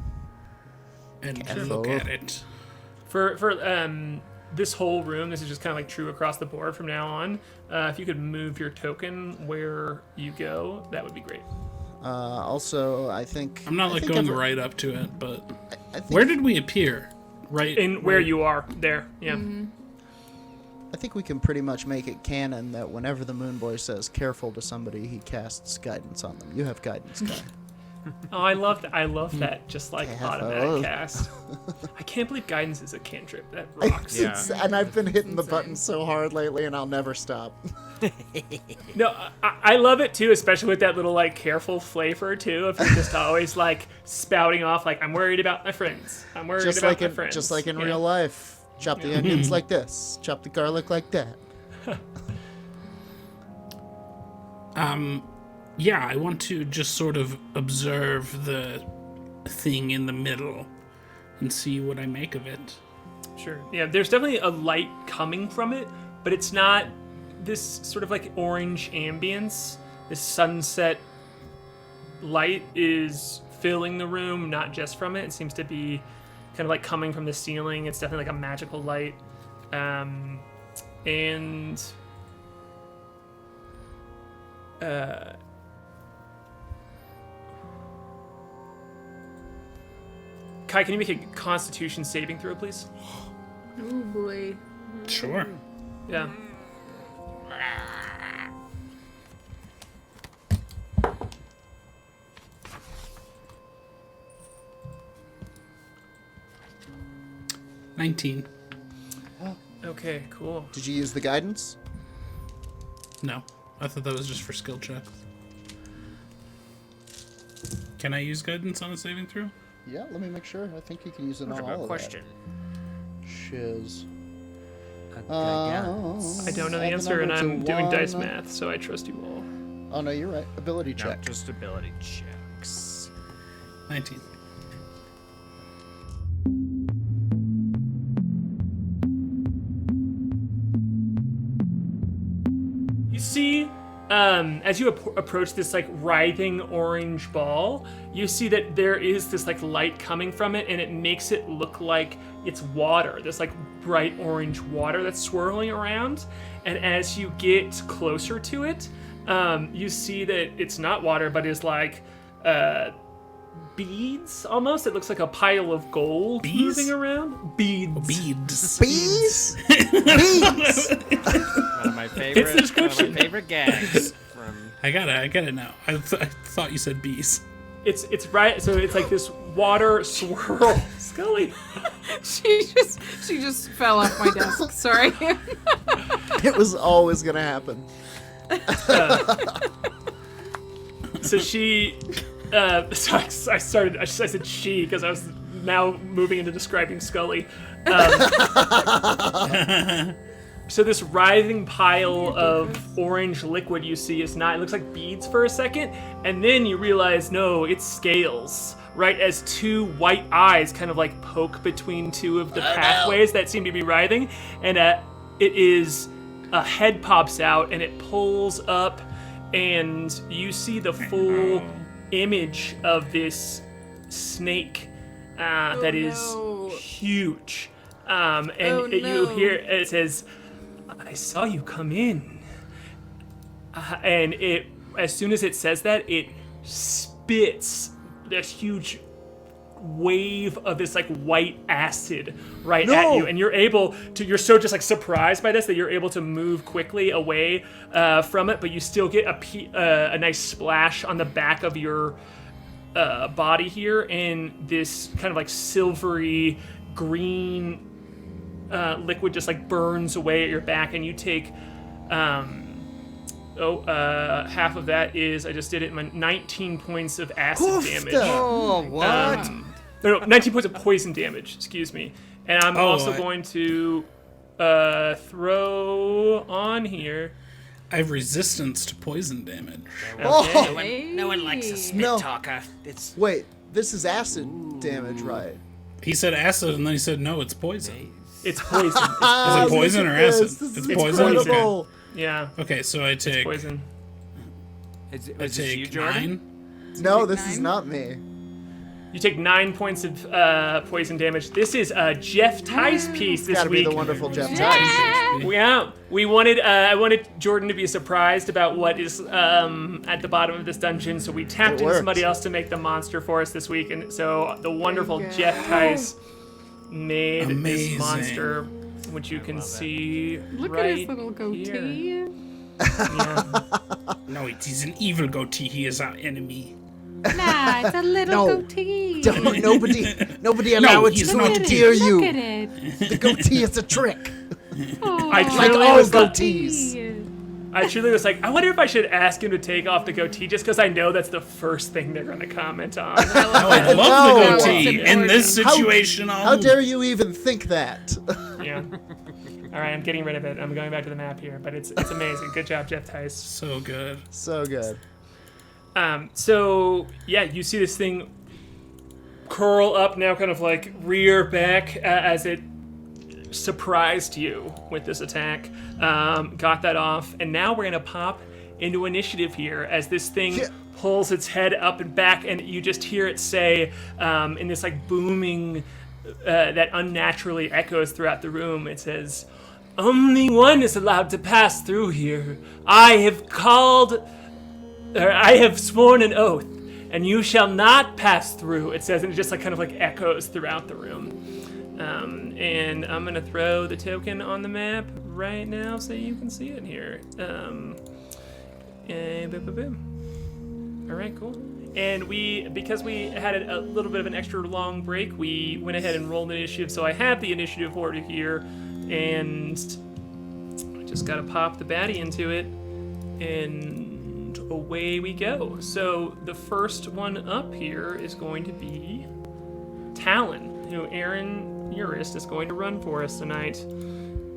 [SPEAKER 5] and look at it.
[SPEAKER 4] For this whole room, this is just kind of like true across the board from now on. If you could move your token where you go, that would be great.
[SPEAKER 3] Also, I think
[SPEAKER 5] I'm not
[SPEAKER 3] I
[SPEAKER 5] like
[SPEAKER 3] think
[SPEAKER 5] going
[SPEAKER 3] I've-
[SPEAKER 5] right up to it, but
[SPEAKER 3] I think,
[SPEAKER 5] where did we appear? Right
[SPEAKER 4] In where you are, there, yeah.
[SPEAKER 3] I think we can pretty much make it canon that whenever the Moonboy says "careful" to somebody, he casts guidance on them. You have guidance, Kai.
[SPEAKER 4] Oh, I love that. I love that. Just like
[SPEAKER 3] Careful.
[SPEAKER 4] automatic cast. I can't believe guidance is a cantrip. That rocks.
[SPEAKER 2] Yeah.
[SPEAKER 3] And I've been hitting the
[SPEAKER 1] insane.
[SPEAKER 3] button so hard lately, and I'll never stop.
[SPEAKER 4] No, I love it too, especially with that little like careful flavor too. If you're just always like spouting off like I'm worried about my friends. I'm worried
[SPEAKER 3] Just
[SPEAKER 4] about
[SPEAKER 3] like
[SPEAKER 4] my
[SPEAKER 3] in
[SPEAKER 4] friends.
[SPEAKER 3] just like in
[SPEAKER 4] Yeah.
[SPEAKER 3] real life. Chop the onions like this. Chop the garlic like that.
[SPEAKER 5] Yeah, I want to just sort of observe the thing in the middle and see what I make of it.
[SPEAKER 4] Sure. Yeah, there's definitely a light coming from it, but it's not this sort of like orange ambience. This sunset light is filling the room, not just from it. It seems to be kind of like coming from the ceiling. It's definitely like a magical light. And Kai, can you make a Constitution saving throw, please?
[SPEAKER 1] Oh boy.
[SPEAKER 5] Sure.
[SPEAKER 4] Yeah.
[SPEAKER 5] $19.
[SPEAKER 4] Okay, cool.
[SPEAKER 3] Did you use the guidance?
[SPEAKER 5] No, I thought that was just for skill checks. Can I use guidance on a saving throw?
[SPEAKER 3] Yeah, let me make sure. I think you can use it on all of
[SPEAKER 7] Question.
[SPEAKER 3] that. Shiz.
[SPEAKER 4] I don't know the
[SPEAKER 3] add
[SPEAKER 4] answer, and
[SPEAKER 3] number
[SPEAKER 4] I'm
[SPEAKER 3] to
[SPEAKER 4] doing dice
[SPEAKER 3] one.
[SPEAKER 4] math, so I trust you all.
[SPEAKER 3] Oh no, you're right. Ability
[SPEAKER 2] No,
[SPEAKER 3] check.
[SPEAKER 2] just ability checks.
[SPEAKER 5] 19.
[SPEAKER 4] You see, as you approach this like writhing orange ball, you see that there is this like light coming from it, and it makes it look like it's water. This like bright orange water that's swirling around. And as you get closer to it, you see that it's not water, but is like beads almost. It looks like a pile of gold
[SPEAKER 5] Bees?
[SPEAKER 4] moving around. Beads.
[SPEAKER 5] Beads.
[SPEAKER 3] Bees?
[SPEAKER 2] One of my favorite, one of
[SPEAKER 4] description.
[SPEAKER 2] my favorite gags from.
[SPEAKER 5] I get it now. I thought you said bees.
[SPEAKER 4] It's right. So it's like this water swirl. Scully.
[SPEAKER 1] She just fell off my desk. Sorry.
[SPEAKER 3] It was always gonna happen.
[SPEAKER 4] So she. So I said she because I was now moving into describing Scully. So this writhing pile of orange liquid you see is not, it looks like beads for a second, and then you realize, no, it's scales, right? As two white eyes kind of like poke between two of the pathways that seem to be writhing, and it is, a head pops out and it pulls up, and you see the full image of this snake that is
[SPEAKER 1] no.
[SPEAKER 4] huge. You
[SPEAKER 1] no.
[SPEAKER 4] hear it says, "I saw you come in," and it, as soon as it says that, it spits this huge wave of this like white acid right at you, and you're so just like surprised by this that you're able to move quickly away from it, but you still get a nice splash on the back of your body here, and this kind of like silvery green liquid just like burns away at your back, and you take half of that is, I just did it, 19 points of acid damage.
[SPEAKER 3] Oh, what?
[SPEAKER 4] No, 19 points of poison damage, excuse me. And I'm also going to throw on here.
[SPEAKER 5] I have resistance to poison damage.
[SPEAKER 4] Okay.
[SPEAKER 7] No one likes a spit
[SPEAKER 3] No.
[SPEAKER 7] talker. It's
[SPEAKER 3] Wait, this is acid damage, right?
[SPEAKER 5] He said acid, and then he said, no, it's poison.
[SPEAKER 4] It's poison.
[SPEAKER 5] Is it poison or acid?
[SPEAKER 3] This
[SPEAKER 5] It's
[SPEAKER 3] is
[SPEAKER 5] poison?
[SPEAKER 3] incredible.
[SPEAKER 4] Yeah,
[SPEAKER 5] Okay, so I take
[SPEAKER 4] poison.
[SPEAKER 2] is
[SPEAKER 5] I
[SPEAKER 2] this you,
[SPEAKER 5] take
[SPEAKER 2] Jordan?
[SPEAKER 5] 9.
[SPEAKER 3] No, this is not me.
[SPEAKER 4] You take 9 points of poison damage. This is a Jeff Tice piece this
[SPEAKER 3] Gotta be
[SPEAKER 4] week.
[SPEAKER 3] the wonderful Jeff Tice.
[SPEAKER 4] Yeah, we wanted. I wanted Jordan to be surprised about what is at the bottom of this dungeon, so we tapped in
[SPEAKER 3] worked.
[SPEAKER 4] somebody else to make the monster for us this week, and so the wonderful
[SPEAKER 1] you go.
[SPEAKER 4] Jeff Tice made
[SPEAKER 5] Amazing.
[SPEAKER 4] this monster, which you can see
[SPEAKER 1] Look
[SPEAKER 4] right
[SPEAKER 1] at his little goatee.
[SPEAKER 4] here. Yeah.
[SPEAKER 5] No, it is an evil goatee. He is our enemy.
[SPEAKER 1] Nah, it's a little
[SPEAKER 3] No.
[SPEAKER 1] goatee.
[SPEAKER 3] Don't, nobody allow it
[SPEAKER 5] he's
[SPEAKER 3] to
[SPEAKER 5] not.
[SPEAKER 3] endear
[SPEAKER 1] Look
[SPEAKER 3] you.
[SPEAKER 1] at it.
[SPEAKER 3] The goatee is a trick.
[SPEAKER 1] Oh,
[SPEAKER 4] I
[SPEAKER 3] Like
[SPEAKER 4] truly
[SPEAKER 3] all
[SPEAKER 4] was like,
[SPEAKER 3] goatees.
[SPEAKER 4] I truly was like, I wonder if I should ask him to take off the goatee, just because I know that's the first thing they're going to comment on.
[SPEAKER 5] I love
[SPEAKER 3] No.
[SPEAKER 5] the
[SPEAKER 1] It's
[SPEAKER 5] goatee. In this
[SPEAKER 3] How-
[SPEAKER 5] situation,
[SPEAKER 3] How dare you even think that?
[SPEAKER 4] Yeah. All right, I'm getting rid of it. I'm going back to the map here, but it's amazing. Good job, Jeff Tice.
[SPEAKER 5] So good.
[SPEAKER 3] So good.
[SPEAKER 4] So yeah, you see this thing curl up now, kind of like rear back as it surprised you with this attack. Got that off, and now we're gonna pop into initiative here as this thing
[SPEAKER 3] Yeah.
[SPEAKER 4] pulls its head up and back, and you just hear it say in this like booming that unnaturally echoes throughout the room. It says, "Only one is allowed to pass through here. I have sworn an oath, and you shall not pass through," it says, and it just like kind of like echoes throughout the room. And I'm gonna throw the token on the map right now so you can see it here. And boom, boom, boom. All right, cool. And because we had a little bit of an extra long break, we went ahead and rolled the initiative. So I have the initiative order here, and I just gotta pop the baddie into it, and away we go. So the first one up here is going to be Talon, who Aaron Urist is going to run for us tonight.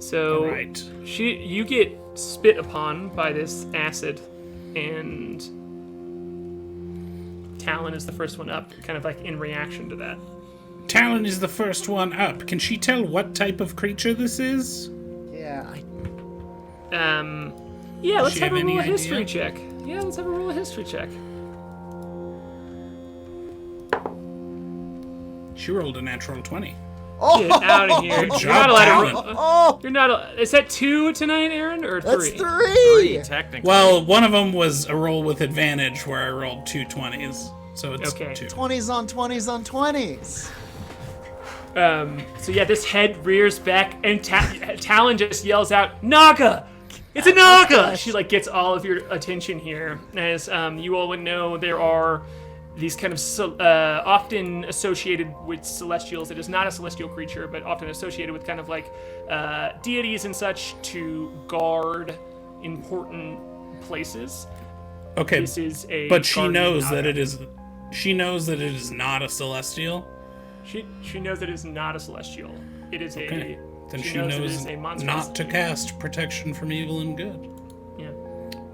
[SPEAKER 4] So
[SPEAKER 5] Right.
[SPEAKER 4] you get spit upon by this acid, and Talon is the first one up, kind of like in reaction to that.
[SPEAKER 5] Talon is the first one up. Can she tell what type of creature this is?
[SPEAKER 3] Yeah.
[SPEAKER 4] Yeah, let's
[SPEAKER 5] she
[SPEAKER 4] have
[SPEAKER 5] have
[SPEAKER 4] a roll
[SPEAKER 5] any
[SPEAKER 4] a history
[SPEAKER 5] idea?
[SPEAKER 4] check. Yeah, let's have a roll a history check.
[SPEAKER 5] She rolled a natural 20.
[SPEAKER 4] Get out of here. You're
[SPEAKER 5] job,
[SPEAKER 4] not allowed
[SPEAKER 5] Talon.
[SPEAKER 4] to roll.
[SPEAKER 3] Oh,
[SPEAKER 4] You're not. Is that 2 tonight, Aaron, or 3?
[SPEAKER 3] that's three.
[SPEAKER 2] Technically.
[SPEAKER 5] Well, one of them was a roll with advantage where I rolled 2 20s. So it's
[SPEAKER 4] Okay.
[SPEAKER 5] 2.
[SPEAKER 3] 20s on 20s on 20s.
[SPEAKER 4] So yeah, this head rears back, and Talon just yells out, "Naga! It's a Naga!" She like gets all of your attention here, as you all would know, there are these kind of often associated with celestials. It is not a celestial creature, but often associated with kind of like deities and such to guard important places.
[SPEAKER 5] Okay,
[SPEAKER 4] This is a.
[SPEAKER 5] but she
[SPEAKER 4] guardian
[SPEAKER 5] knows that
[SPEAKER 4] Naga.
[SPEAKER 5] it is. She knows that it is not a celestial.
[SPEAKER 4] She knows that it is not a celestial. It is
[SPEAKER 5] Okay.
[SPEAKER 4] a.
[SPEAKER 5] Then she
[SPEAKER 4] that it
[SPEAKER 5] knows
[SPEAKER 4] is a monstrous.
[SPEAKER 5] not to cast protection from evil and good,
[SPEAKER 4] Yeah.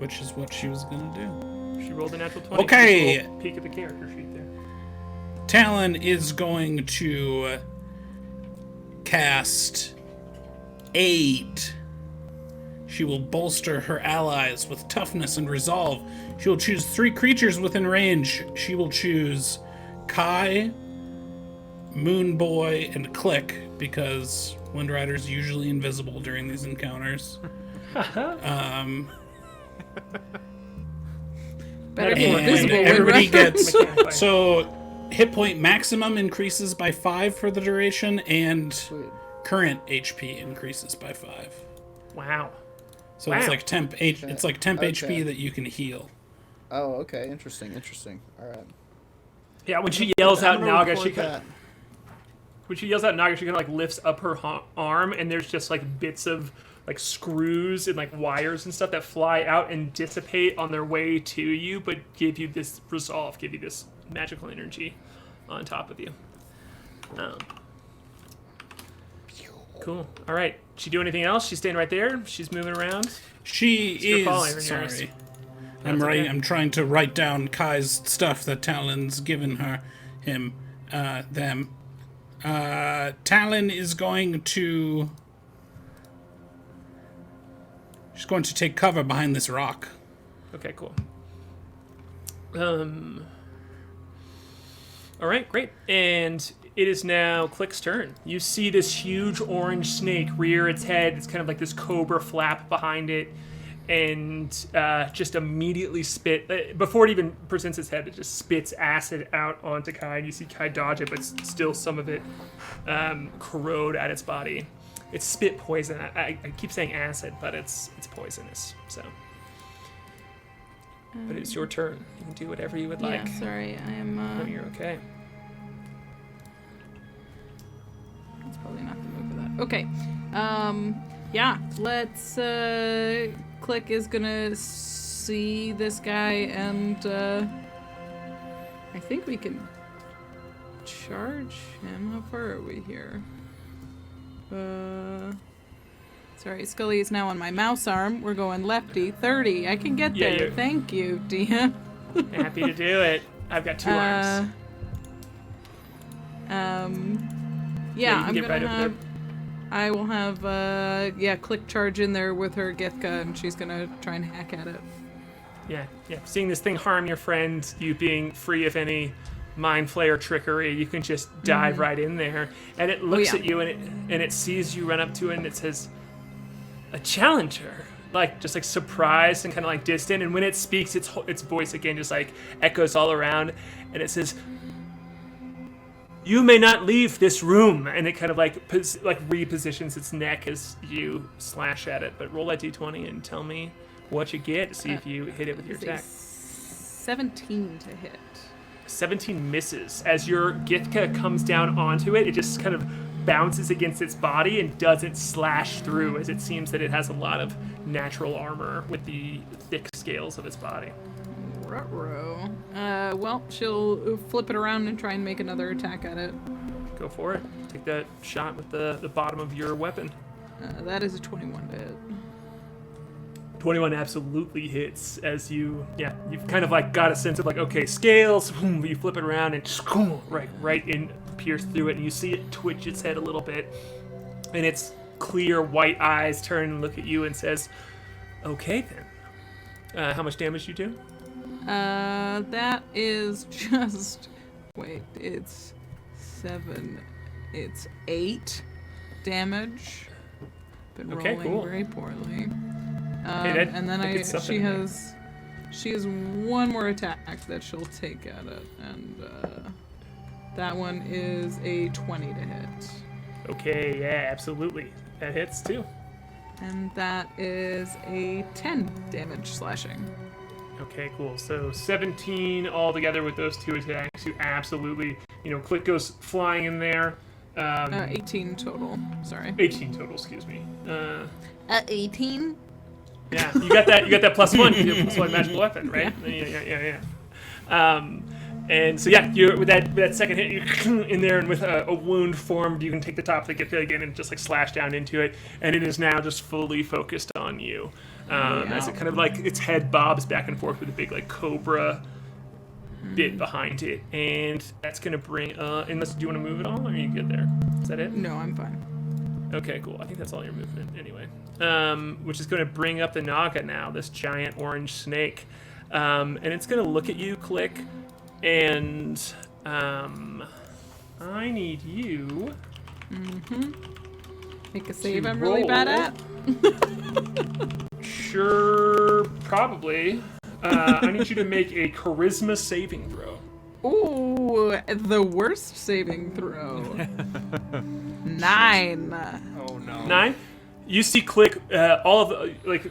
[SPEAKER 5] which is what she was gonna do.
[SPEAKER 4] She rolled a natural 20.
[SPEAKER 5] Okay.
[SPEAKER 4] Just roll peek at the character sheet there.
[SPEAKER 5] Talon is going to cast Aid. She will bolster her allies with toughness and resolve. She will choose 3 creatures within range. She will choose K.A.I, Moonboy, and Klik, because Windrider is usually invisible during these encounters.
[SPEAKER 1] Better be
[SPEAKER 4] And
[SPEAKER 5] And
[SPEAKER 1] invisible.
[SPEAKER 5] everybody
[SPEAKER 1] Windrider.
[SPEAKER 5] gets
[SPEAKER 4] Mechanic.
[SPEAKER 5] so hit point maximum increases by 5 for the duration, and
[SPEAKER 3] Sweet.
[SPEAKER 5] current HP increases by 5.
[SPEAKER 4] Wow.
[SPEAKER 5] So
[SPEAKER 4] Wow.
[SPEAKER 5] it's like temp it's like temp
[SPEAKER 3] Okay.
[SPEAKER 5] HP that you can heal.
[SPEAKER 3] Oh, okay. Interesting. All right.
[SPEAKER 4] Yeah, when she yells out
[SPEAKER 3] I'm gonna
[SPEAKER 4] Naga,
[SPEAKER 3] record
[SPEAKER 4] she kind
[SPEAKER 3] that.
[SPEAKER 4] when she yells out Naga, she kind of like lifts up her arm, and there's just like bits of like screws and like wires and stuff that fly out and dissipate on their way to you, but give you this resolve, give you this magical energy on top of you. Cool. All right. She do anything else? She's staying right there. She's moving around.
[SPEAKER 5] She
[SPEAKER 4] your call,
[SPEAKER 5] is.
[SPEAKER 4] Aaron,
[SPEAKER 5] Sorry.
[SPEAKER 4] That's okay.
[SPEAKER 5] I'm trying to write down K.A.I's stuff that Talon's given them. Talon is going to. She's going to take cover behind this rock.
[SPEAKER 4] Okay, cool. All right, great. And it is now Klik's turn. You see this huge orange snake rear its head. It's kind of like this cobra flap behind it. And just immediately spit, before it even presents its head, it just spits acid out onto K.A.I. And you see K.A.I dodge it, but still some of it corrode at its body. It's spit poison. I keep saying acid, but it's poisonous. So, but it's your turn. You can do whatever you would like.
[SPEAKER 1] Yeah, sorry, I am.
[SPEAKER 4] No, you're okay.
[SPEAKER 1] That's probably not the move for that. Okay. Yeah, let's. Klik is gonna see this guy, and I think we can charge him. How far are we here? Sorry, Scully is now on my mouse arm. We're going lefty. 30. I can get there. Thank you, DM.
[SPEAKER 4] Happy to do it. I've got 2 arms.
[SPEAKER 1] Yeah,
[SPEAKER 4] you can
[SPEAKER 1] I'm
[SPEAKER 4] get
[SPEAKER 1] gonna
[SPEAKER 4] right over
[SPEAKER 1] have.
[SPEAKER 4] there.
[SPEAKER 1] I will have, Klik charge in there with her Githka, and she's gonna try and hack at it.
[SPEAKER 4] Yeah. Seeing this thing harm your friend, you being free of any mind flayer trickery, you can just dive right in there. And it looks at you, and it sees you run up to it, and it says, "A challenger." Just surprised and kind of like distant. And when it speaks, its voice again just like echoes all around, and it says, "You may not leave this room." And it kind of repositions its neck as you slash at it. But roll that d20 and tell me what you get. See if you hit it with your attack.
[SPEAKER 1] 17 to hit.
[SPEAKER 4] 17 misses. As your Githka comes down onto it, it just kind of bounces against its body and doesn't slash through, as it seems that it has a lot of natural armor with the thick scales of its body.
[SPEAKER 1] Ruh-roh. Well, she'll flip it around and try and make another attack at it.
[SPEAKER 4] Go for it. Take that shot with the bottom of your weapon.
[SPEAKER 1] That is a 21 to hit.
[SPEAKER 4] 21 absolutely hits, as you've kind of got a sense of okay, scales, boom, you flip it around and just right in, pierce through it, and you see it twitch its head a little bit, and its clear white eyes turn and look at you and says, "Okay then." How much damage you do?
[SPEAKER 1] That is just... Wait, it's 7. It's 8 damage. Been rolling very poorly. And then she has one more attack that she'll take at it, and that one is a 20 to hit.
[SPEAKER 4] Okay, yeah, absolutely. That hits too.
[SPEAKER 1] And that is a 10 damage slashing.
[SPEAKER 4] Okay, cool. So 17 altogether with those 2 attacks. You absolutely, Klik goes flying in there.
[SPEAKER 1] 18 total. Sorry.
[SPEAKER 4] 18 total, excuse me.
[SPEAKER 1] 18?
[SPEAKER 4] Yeah, you got that +1. You get +1 magical weapon, right? Yeah. And so you with that second hit, you're in there, and with a wound formed, you can take the top of the Githka again and just slash down into it, and it is now just fully focused on you. As it kind of its head bobs back and forth with a big cobra bit behind it, and that's gonna bring. Unless do you want to move at all, or are you good there? Is that it?
[SPEAKER 1] No, I'm fine.
[SPEAKER 4] Okay, cool. I think that's all your movement anyway. Which is going to bring up the Naga-na, this giant orange snake. And it's going to look at you, Klik, and I need you.
[SPEAKER 1] Make a save I'm really bad at.
[SPEAKER 4] Sure, probably. I need you to make a charisma saving throw.
[SPEAKER 1] Ooh, the worst saving throw. 9.
[SPEAKER 2] Oh no.
[SPEAKER 4] 9? You see Klik, all of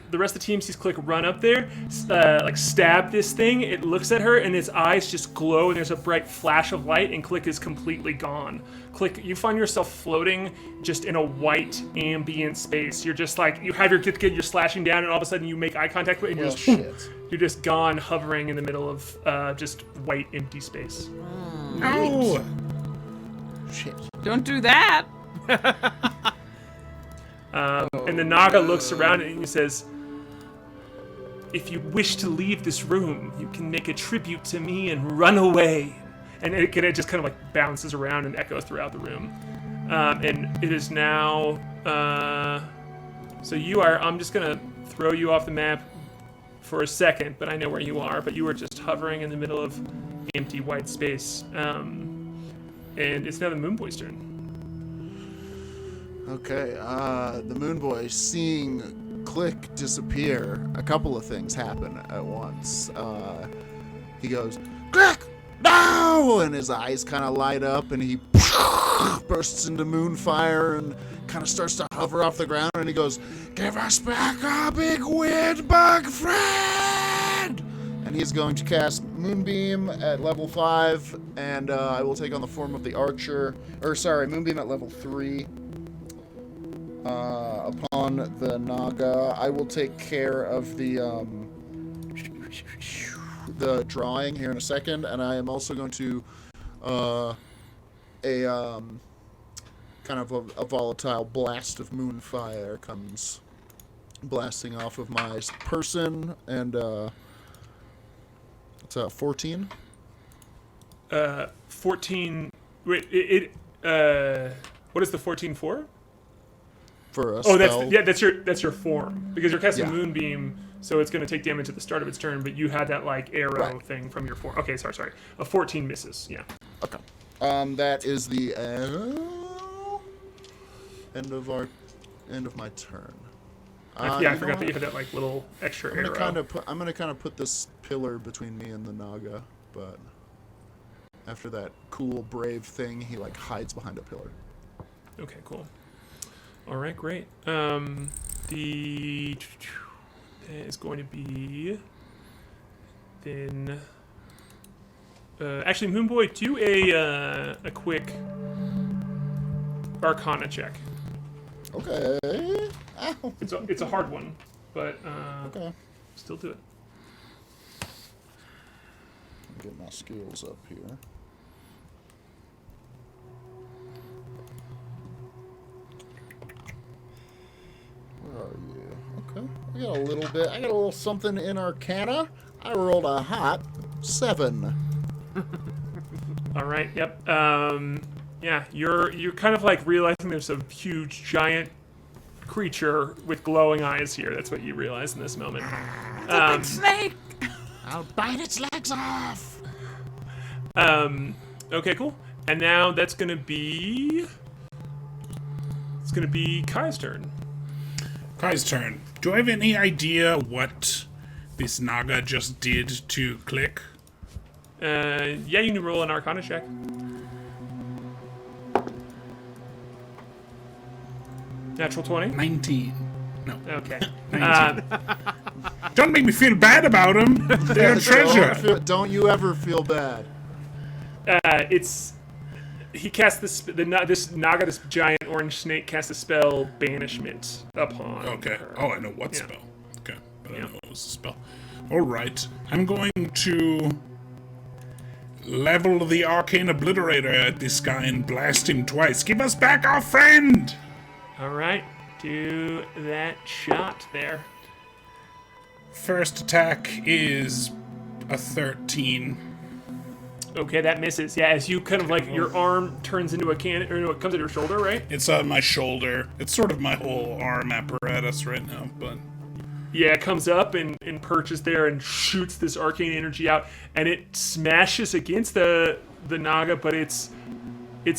[SPEAKER 4] the rest of the team sees Klik run up there, stab this thing. It looks at her, and its eyes just glow, and there's a bright flash of light, and Klik is completely gone. Klik, you find yourself floating just in a white ambient space. You're just you have your Githka, you're slashing down, and all of a sudden you make eye contact with it, and you're just gone, hovering in the middle of just white, empty space.
[SPEAKER 5] No!
[SPEAKER 3] Shit.
[SPEAKER 1] Don't do that.
[SPEAKER 4] And the Naga looks around and he says, "If you wish to leave this room, you can make a tribute to me and run away." And it just kind of like bounces around and echoes throughout the room. And it is now. So you are. I'm just gonna throw you off the map for a second, but I know where you are. But you are just hovering in the middle of empty white space. And it's now the Moonboy's turn.
[SPEAKER 3] Okay, the Moonboy, seeing Klik disappear, a couple of things happen at once. He goes, "Klik! No!" And his eyes kind of light up, and he bursts into moonfire and kind of starts to hover off the ground, and he goes, "Give us back our big weird bug friend!" And he's going to cast Moonbeam at level 5, and I will take on the form of the Archer. Moonbeam at level 3. Upon the Naga, I will take care of the drawing here in a second, and I am also going to kind of a volatile blast of moonfire comes blasting off of my person, and it's 14.
[SPEAKER 4] 14. Wait, what is the 14 for?
[SPEAKER 3] For a
[SPEAKER 4] Oh,
[SPEAKER 3] spell.
[SPEAKER 4] that's your form, because you're casting
[SPEAKER 3] Yeah.
[SPEAKER 4] Moonbeam, so it's going to take damage at the start of its turn. But you had that like arrow
[SPEAKER 3] Right.
[SPEAKER 4] thing from your form. Okay, sorry. A 14 misses. Yeah.
[SPEAKER 3] Okay. That is the end of my turn.
[SPEAKER 4] Yeah, I forgot that you had that like little extra
[SPEAKER 3] I'm
[SPEAKER 4] arrow.
[SPEAKER 3] gonna kind of put this pillar between me and the Naga, but after that cool brave thing, he like hides behind a pillar.
[SPEAKER 4] Okay, cool. All right, great. The that is going to be then. Actually, Moonboy, do a quick Arcana check.
[SPEAKER 3] Okay. Ow.
[SPEAKER 4] It's a hard one, but
[SPEAKER 3] Okay.
[SPEAKER 4] still do it.
[SPEAKER 3] Get my skills up here. Where are you? Okay. I got a little bit. I got a little something in Arcana. I rolled a hot 7.
[SPEAKER 4] All right. Yep. Yeah. You're kind of like realizing there's a huge giant creature with glowing eyes here. That's what you realize in this moment.
[SPEAKER 1] Snake!
[SPEAKER 3] I'll bite its legs off.
[SPEAKER 4] Okay. Cool. And now it's gonna be K.A.I.'s turn.
[SPEAKER 5] K.A.I.'s turn. Do I have any idea what this Naga just did to Klik?
[SPEAKER 4] Yeah, you can roll an Arcana check. Natural 20?
[SPEAKER 5] 19. No.
[SPEAKER 4] Okay.
[SPEAKER 5] 19. Don't make me feel bad about him. They're a treasure.
[SPEAKER 3] Don't you ever feel bad.
[SPEAKER 4] He cast this Naga, this giant orange snake, cast a spell Banishment upon
[SPEAKER 5] Okay.
[SPEAKER 4] her.
[SPEAKER 5] Oh, I know what
[SPEAKER 4] Yeah.
[SPEAKER 5] spell. Okay. But I
[SPEAKER 4] Yeah.
[SPEAKER 5] don't know what was the spell. Alright. I'm going to level the Arcane Obliterator at this guy and blast him twice. Give us back our friend!
[SPEAKER 4] All right, do that shot there.
[SPEAKER 5] First attack is a 13.
[SPEAKER 4] Okay, that misses. Yeah, as you kind of like your arm turns into a cannon, or no, it comes at your shoulder, right?
[SPEAKER 5] It's on my shoulder. It's sort of my whole arm apparatus right now, but...
[SPEAKER 4] Yeah, it comes up and perches there and shoots this arcane energy out, and it smashes against the Naga, but it's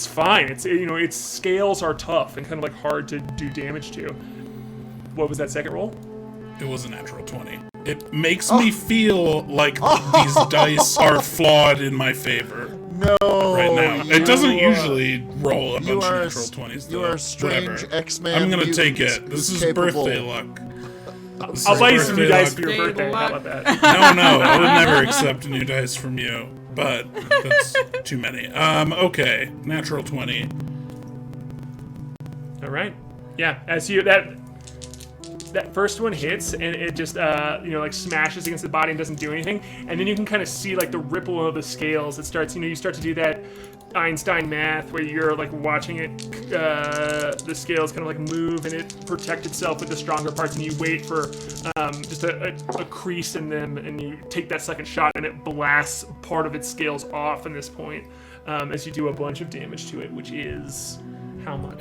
[SPEAKER 4] fine. Its scales are tough and kind of like hard to do damage to. What was that second roll?
[SPEAKER 5] It was a natural 20. It makes me feel like these dice are flawed in my favor
[SPEAKER 3] No.
[SPEAKER 5] right now. It doesn't usually roll a bunch of natural 20s, though.
[SPEAKER 3] You are a strange
[SPEAKER 5] Whatever.
[SPEAKER 3] X-Man.
[SPEAKER 5] I'm gonna take
[SPEAKER 3] mutant
[SPEAKER 5] it. This is
[SPEAKER 3] capable.
[SPEAKER 5] birthday luck.
[SPEAKER 4] I'll buy you some new dice for your
[SPEAKER 1] Day
[SPEAKER 4] birthday. How
[SPEAKER 1] luck.
[SPEAKER 4] about that?
[SPEAKER 5] No, I would never accept new dice from you. But that's too many. Okay. Natural 20.
[SPEAKER 4] All right. Yeah, as that first one hits, and it just like smashes against the body and doesn't do anything. And then you can kind of see like the ripple of the scales. It starts, you start to do that Einstein math where you're like watching it, the scales kind of like move, and it protect itself with the stronger parts, and you wait for just a crease in them, and you take that second shot, and it blasts part of its scales off in this point, as you do a bunch of damage to it, which is how much?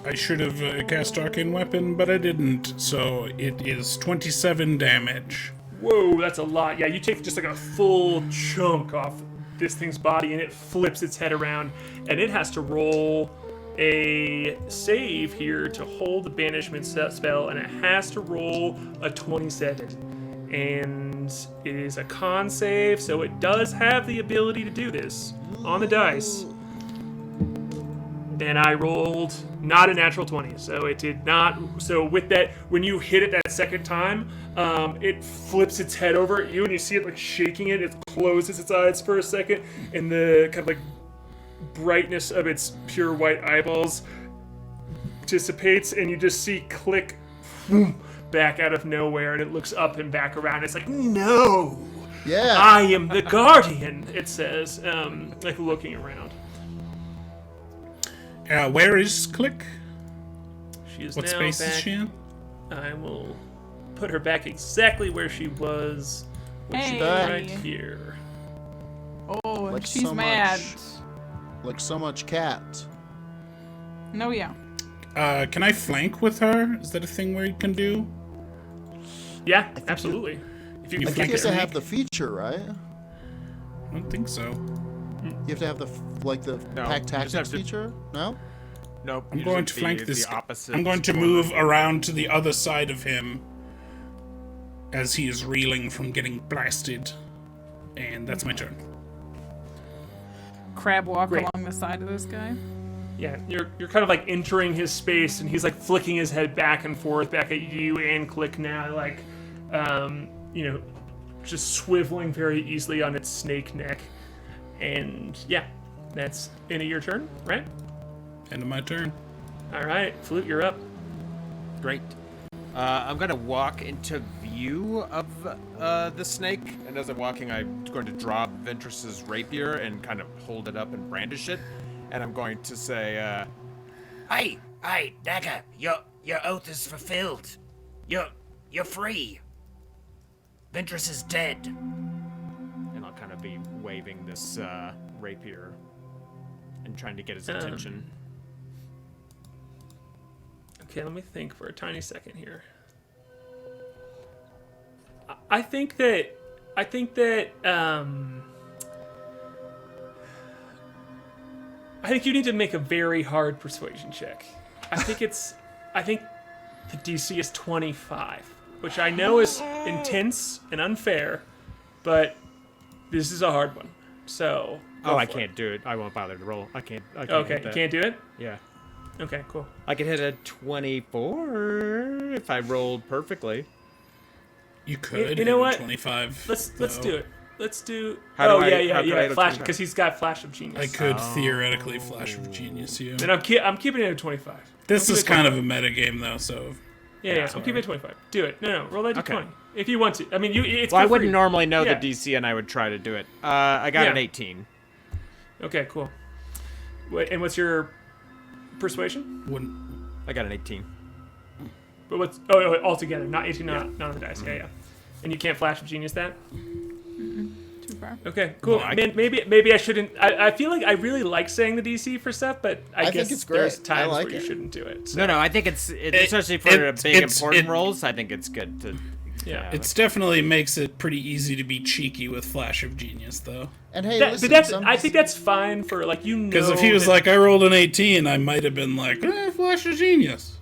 [SPEAKER 5] I should have cast Arcane Weapon, but I didn't, so it is 27 damage.
[SPEAKER 4] Whoa, that's a lot. Yeah, you take just like a full chunk off this thing's body, and it flips its head around, and it has to roll a save here to hold the banishment spell, and it has to roll a 27. And it is a con save, so it does have the ability to do this on the dice. And I rolled not a natural 20, so it did not. So with that, when you hit it that second time, it flips its head over at you, and you see it like shaking it. It closes its eyes for a second, and the kind of like brightness of its pure white eyeballs dissipates, and you just see Klik boom, back out of nowhere, and it looks up and back around. It's like, no,
[SPEAKER 3] Yeah.
[SPEAKER 4] I am the guardian. It says, like looking around.
[SPEAKER 5] Where is Klik?
[SPEAKER 4] She is
[SPEAKER 5] What
[SPEAKER 4] now
[SPEAKER 5] space
[SPEAKER 4] back.
[SPEAKER 5] is she in?
[SPEAKER 4] I will put her back exactly where she was, which is
[SPEAKER 1] Hey.
[SPEAKER 4] right here.
[SPEAKER 1] Oh, and
[SPEAKER 3] Like
[SPEAKER 1] she's
[SPEAKER 3] so
[SPEAKER 1] mad.
[SPEAKER 3] Like so much cat.
[SPEAKER 1] No, yeah.
[SPEAKER 5] Can I flank with her? Is that a thing where you can do?
[SPEAKER 4] Yeah, absolutely. If you
[SPEAKER 5] You
[SPEAKER 4] can
[SPEAKER 3] I think you
[SPEAKER 4] flank
[SPEAKER 3] have
[SPEAKER 4] it.
[SPEAKER 3] to have the feature, right?
[SPEAKER 5] I don't think so.
[SPEAKER 3] You have to have the
[SPEAKER 2] No,
[SPEAKER 3] pack
[SPEAKER 2] you just
[SPEAKER 3] tactics
[SPEAKER 2] have to-
[SPEAKER 3] feature? No?
[SPEAKER 2] Nope.
[SPEAKER 5] I'm
[SPEAKER 2] you
[SPEAKER 5] going
[SPEAKER 2] just
[SPEAKER 5] to flank
[SPEAKER 2] the
[SPEAKER 5] this.
[SPEAKER 2] opposite
[SPEAKER 5] I'm going to
[SPEAKER 2] corner.
[SPEAKER 5] move around to the other side of him as he is reeling from getting blasted. And that's my turn.
[SPEAKER 1] Crab walk
[SPEAKER 4] Great.
[SPEAKER 1] along the side of this guy.
[SPEAKER 4] Yeah, you're kind of like entering his space, and he's like flicking his head back and forth, back at you and Klik now, like, just swiveling very easily on its snake neck. And yeah, that's end of your turn, right?
[SPEAKER 5] End of my turn.
[SPEAKER 4] All right, Flute, you're up.
[SPEAKER 2] Great. I'm gonna walk into view of the snake, and as I'm walking, I'm going to drop Ventress's rapier and kind of hold it up and brandish it, and I'm going to say,
[SPEAKER 7] Hey, Naga, your oath is fulfilled. You're free. Ventress is dead.
[SPEAKER 2] and I'll kind of be waving this rapier and trying to get his attention.
[SPEAKER 4] Okay, let me think for a tiny second here. I think that you need to make a very hard persuasion check. I think the DC is 25, which I know is intense and unfair, but this is a hard one. So.
[SPEAKER 2] Oh, I can't do it. I won't bother to roll. I can't
[SPEAKER 4] Okay,
[SPEAKER 2] hit
[SPEAKER 4] you
[SPEAKER 2] that.
[SPEAKER 4] can't do it?
[SPEAKER 2] Yeah.
[SPEAKER 4] Okay, cool.
[SPEAKER 2] I could hit a 24 if I rolled perfectly.
[SPEAKER 5] You could.
[SPEAKER 4] You know
[SPEAKER 5] hit a
[SPEAKER 4] what?
[SPEAKER 5] 25.
[SPEAKER 4] Let's
[SPEAKER 5] though.
[SPEAKER 4] do it. Let's do.
[SPEAKER 2] How do I-
[SPEAKER 4] yeah.
[SPEAKER 2] how could I hit a
[SPEAKER 4] Flash,
[SPEAKER 2] 25?
[SPEAKER 4] because he's got Flash of Genius.
[SPEAKER 5] I could theoretically Flash of Genius you.
[SPEAKER 4] Then I'm keeping it at 25.
[SPEAKER 5] This
[SPEAKER 4] I'm
[SPEAKER 5] is
[SPEAKER 4] keeping it
[SPEAKER 5] kind of a meta game, though, so.
[SPEAKER 4] Yeah, I'm keeping it at 25. Do it. No, roll that
[SPEAKER 2] Okay.
[SPEAKER 4] d20 if you want to. I mean, it's.
[SPEAKER 2] Well, I
[SPEAKER 4] for
[SPEAKER 2] wouldn't
[SPEAKER 4] free.
[SPEAKER 2] normally know
[SPEAKER 4] Yeah.
[SPEAKER 2] the DC, and I would try to do it. I got an
[SPEAKER 4] Yeah.
[SPEAKER 2] 18.
[SPEAKER 4] Okay, cool. And what's your persuasion?
[SPEAKER 5] Wouldn't.
[SPEAKER 2] I got an 18.
[SPEAKER 4] But what's all together, not 18, not on the dice. Yeah. And you can't Flash of Genius that.
[SPEAKER 1] Too far.
[SPEAKER 4] Okay, cool.
[SPEAKER 5] Well, I-
[SPEAKER 4] Man, maybe I shouldn't. I feel like I really like saying the DC for stuff, but I
[SPEAKER 3] think
[SPEAKER 4] guess
[SPEAKER 3] it's
[SPEAKER 4] there's
[SPEAKER 3] great. I
[SPEAKER 4] times
[SPEAKER 3] like
[SPEAKER 4] where you
[SPEAKER 3] it.
[SPEAKER 4] shouldn't do it. So,
[SPEAKER 2] No, I think it's especially for big important rolls. I think it's good to.
[SPEAKER 4] Yeah.
[SPEAKER 5] It's definitely makes it pretty easy to be cheeky with Flash of Genius, though.
[SPEAKER 3] And hey,
[SPEAKER 4] But
[SPEAKER 3] listen,
[SPEAKER 4] that's.
[SPEAKER 3] some-
[SPEAKER 4] I think that's fine for like
[SPEAKER 5] Because if he was
[SPEAKER 4] that-
[SPEAKER 5] like, I rolled an 18, I might have been like, Flash of Genius.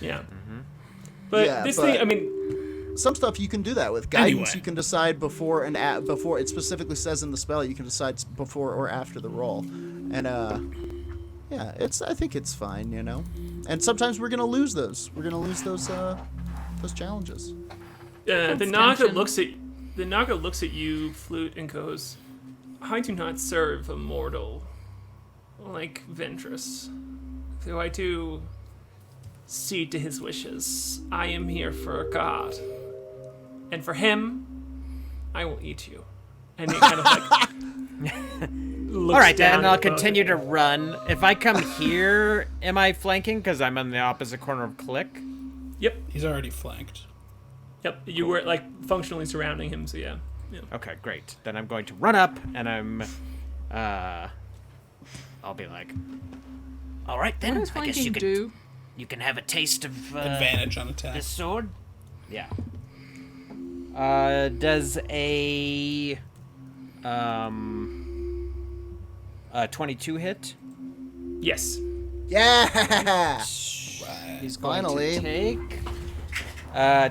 [SPEAKER 4] Yeah. But
[SPEAKER 3] Yeah,
[SPEAKER 4] this
[SPEAKER 3] but-
[SPEAKER 4] thing, I mean,
[SPEAKER 3] some stuff you can do that with guidance.
[SPEAKER 5] Anyway.
[SPEAKER 3] You can decide before and before it specifically says in the spell. You can decide before or after the roll, and yeah, I think it's fine, you know. And sometimes we're gonna lose those. We're gonna lose those challenges.
[SPEAKER 4] the Naga looks at you, Flute, and goes, "I do not serve a mortal like Ventress, though I do cede to his wishes. I am here for a god. And for him, I will eat you. And he kind of like looks
[SPEAKER 2] All right,
[SPEAKER 4] down
[SPEAKER 2] then I'll
[SPEAKER 4] at both
[SPEAKER 2] continue
[SPEAKER 4] of
[SPEAKER 2] to
[SPEAKER 4] you.
[SPEAKER 2] run. If I come here, am I flanking? Because I'm on the opposite corner of Klik.
[SPEAKER 4] Yep.
[SPEAKER 5] He's already flanked.
[SPEAKER 4] Yep. You were like functionally surrounding him, so yeah.
[SPEAKER 2] Okay, great. Then I'm going to run up, and I'll be like,
[SPEAKER 7] All right,
[SPEAKER 1] What
[SPEAKER 7] then.
[SPEAKER 1] does
[SPEAKER 7] I guess you
[SPEAKER 1] flanking
[SPEAKER 7] can
[SPEAKER 1] do?
[SPEAKER 7] you can have a taste of
[SPEAKER 5] Advantage on attack.
[SPEAKER 7] this sword.
[SPEAKER 2] yeah. Does a 22 hit?
[SPEAKER 4] Yes.
[SPEAKER 3] Yeah.
[SPEAKER 2] He's going
[SPEAKER 3] Finally.
[SPEAKER 2] to take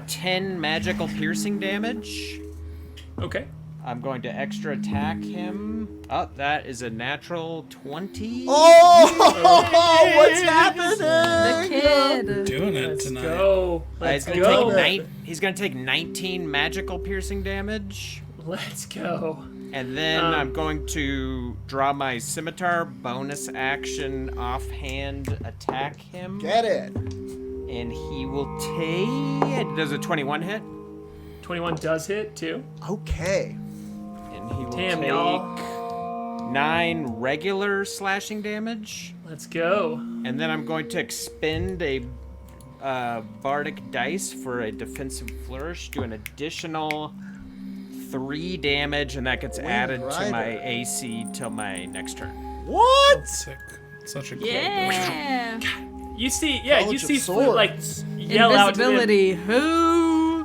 [SPEAKER 2] 10 magical piercing damage.
[SPEAKER 4] Okay.
[SPEAKER 2] I'm going to extra attack him. Oh, that is a natural 20.
[SPEAKER 3] Oh, what's
[SPEAKER 1] The
[SPEAKER 3] happening?
[SPEAKER 1] kid.
[SPEAKER 5] Doing it
[SPEAKER 4] Let's
[SPEAKER 5] tonight.
[SPEAKER 4] go. Let's
[SPEAKER 2] He's
[SPEAKER 4] go.
[SPEAKER 2] gonna take he's gonna take 19 magical piercing damage.
[SPEAKER 4] Let's go.
[SPEAKER 2] And then I'm going to draw my scimitar, bonus action, offhand attack him.
[SPEAKER 3] Get it.
[SPEAKER 2] And he will take. Does a 21 hit?
[SPEAKER 4] 21 does hit too.
[SPEAKER 3] Okay.
[SPEAKER 2] And he will
[SPEAKER 4] Damn,
[SPEAKER 2] take
[SPEAKER 4] y'all.
[SPEAKER 2] 9 regular slashing damage.
[SPEAKER 4] Let's go.
[SPEAKER 2] And then I'm going to expend a bardic dice for a defensive flourish, do an additional 3 damage, and that gets added to my
[SPEAKER 3] Windrider.
[SPEAKER 2] AC till my next turn.
[SPEAKER 3] What?
[SPEAKER 5] Sick. Such a cool
[SPEAKER 1] Yeah.
[SPEAKER 4] You see, yeah, you
[SPEAKER 3] College of
[SPEAKER 4] see Flute like
[SPEAKER 3] Swords.
[SPEAKER 4] yell out to him.
[SPEAKER 1] Invisibility. Who?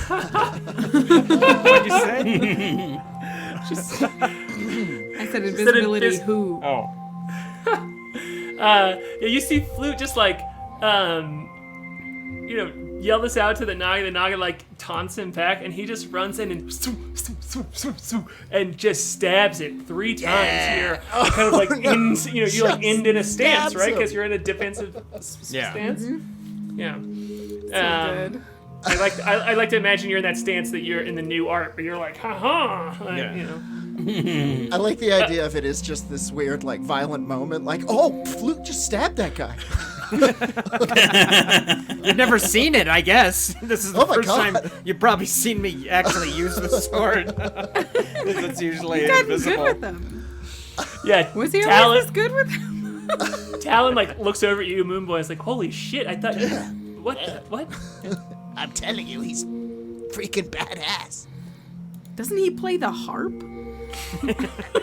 [SPEAKER 2] What'd you say?
[SPEAKER 1] I said invisibility.
[SPEAKER 4] invis-
[SPEAKER 1] Who?
[SPEAKER 2] Oh.
[SPEAKER 4] Yeah, you see Flute just like, yell this out to the Naga. The Naga like taunts him back, and he just runs in and just stabs it 3 times here, kind of like in, you like end in a stance,
[SPEAKER 3] stabs
[SPEAKER 4] right?
[SPEAKER 3] him.
[SPEAKER 4] Because you're in a defensive
[SPEAKER 2] Yeah.
[SPEAKER 4] stance. Yeah.
[SPEAKER 1] So good.
[SPEAKER 4] I like to imagine you're in that stance that you're in the new art, but you're like, ha like,
[SPEAKER 2] Yeah.
[SPEAKER 3] I like the idea of it is just this weird, like, violent moment. Like, oh, Flute just stabbed that guy.
[SPEAKER 2] You've never seen it, I guess. This is the
[SPEAKER 3] Oh my
[SPEAKER 2] first
[SPEAKER 3] God.
[SPEAKER 2] time you've probably seen me actually use the sword. It's usually
[SPEAKER 1] Gotten good
[SPEAKER 2] invisible.
[SPEAKER 1] with them.
[SPEAKER 4] Yeah.
[SPEAKER 1] Was he
[SPEAKER 4] Talon,
[SPEAKER 1] always this good with them?
[SPEAKER 4] Talon like looks over at you, Moonboy, and is like, holy shit, I thought you. What?
[SPEAKER 6] I'm telling you, he's freaking badass.
[SPEAKER 1] Doesn't he play the harp?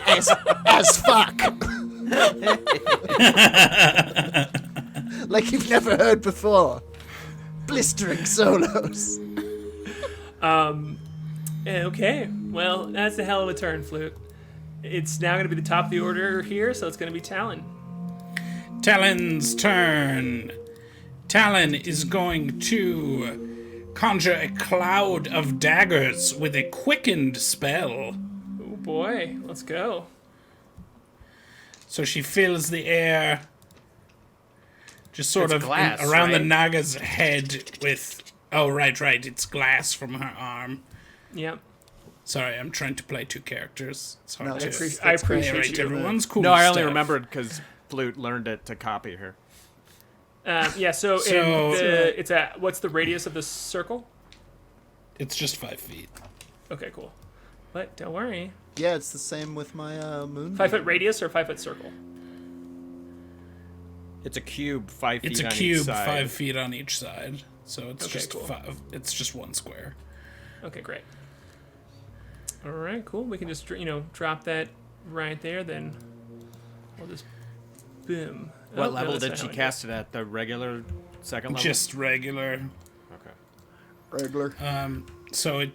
[SPEAKER 6] As fuck. Like you've never heard before. Blistering solos.
[SPEAKER 4] Okay. Well, that's a hell of a turn, Flute. It's now going to be the top of the order here, so it's going to be Talon.
[SPEAKER 5] Talon's turn. Talon is going to conjure a cloud of daggers with a quickened spell.
[SPEAKER 4] Oh boy, let's go.
[SPEAKER 5] So she fills the air just sort
[SPEAKER 2] It's
[SPEAKER 5] of
[SPEAKER 2] glass,
[SPEAKER 5] around the
[SPEAKER 2] right?
[SPEAKER 5] Naga's head with... Oh, right. It's glass from her arm.
[SPEAKER 4] Yep.
[SPEAKER 5] Sorry, I'm trying to play 2 characters. It's hard
[SPEAKER 3] No,
[SPEAKER 5] to...
[SPEAKER 3] it's-
[SPEAKER 4] I appreciate
[SPEAKER 5] Alright,
[SPEAKER 4] you.
[SPEAKER 5] everyone's cool
[SPEAKER 2] No, I only
[SPEAKER 5] stuff.
[SPEAKER 2] remembered because Flute learned it to copy her.
[SPEAKER 4] Yeah. So, it's at what's the radius of the circle?
[SPEAKER 5] It's just 5 feet.
[SPEAKER 4] Okay, cool. But don't worry.
[SPEAKER 3] Yeah, it's the same with my moon.
[SPEAKER 4] 5 foot radius or 5 foot circle?
[SPEAKER 2] It's a cube, 5 feet
[SPEAKER 5] It's a
[SPEAKER 2] on
[SPEAKER 5] cube,
[SPEAKER 2] each side.
[SPEAKER 5] 5 feet on each side. So it's
[SPEAKER 4] Okay,
[SPEAKER 5] just
[SPEAKER 4] cool.
[SPEAKER 5] 5. It's just 1 square.
[SPEAKER 4] Okay, great. All right, cool. We can just drop that right there. Then we'll just boom.
[SPEAKER 2] What
[SPEAKER 4] Oh, no,
[SPEAKER 2] level
[SPEAKER 4] that's
[SPEAKER 2] did
[SPEAKER 4] not
[SPEAKER 2] she
[SPEAKER 4] how it
[SPEAKER 2] cast it at? The regular second level?
[SPEAKER 5] Just regular.
[SPEAKER 2] Okay.
[SPEAKER 3] Regular.
[SPEAKER 5] So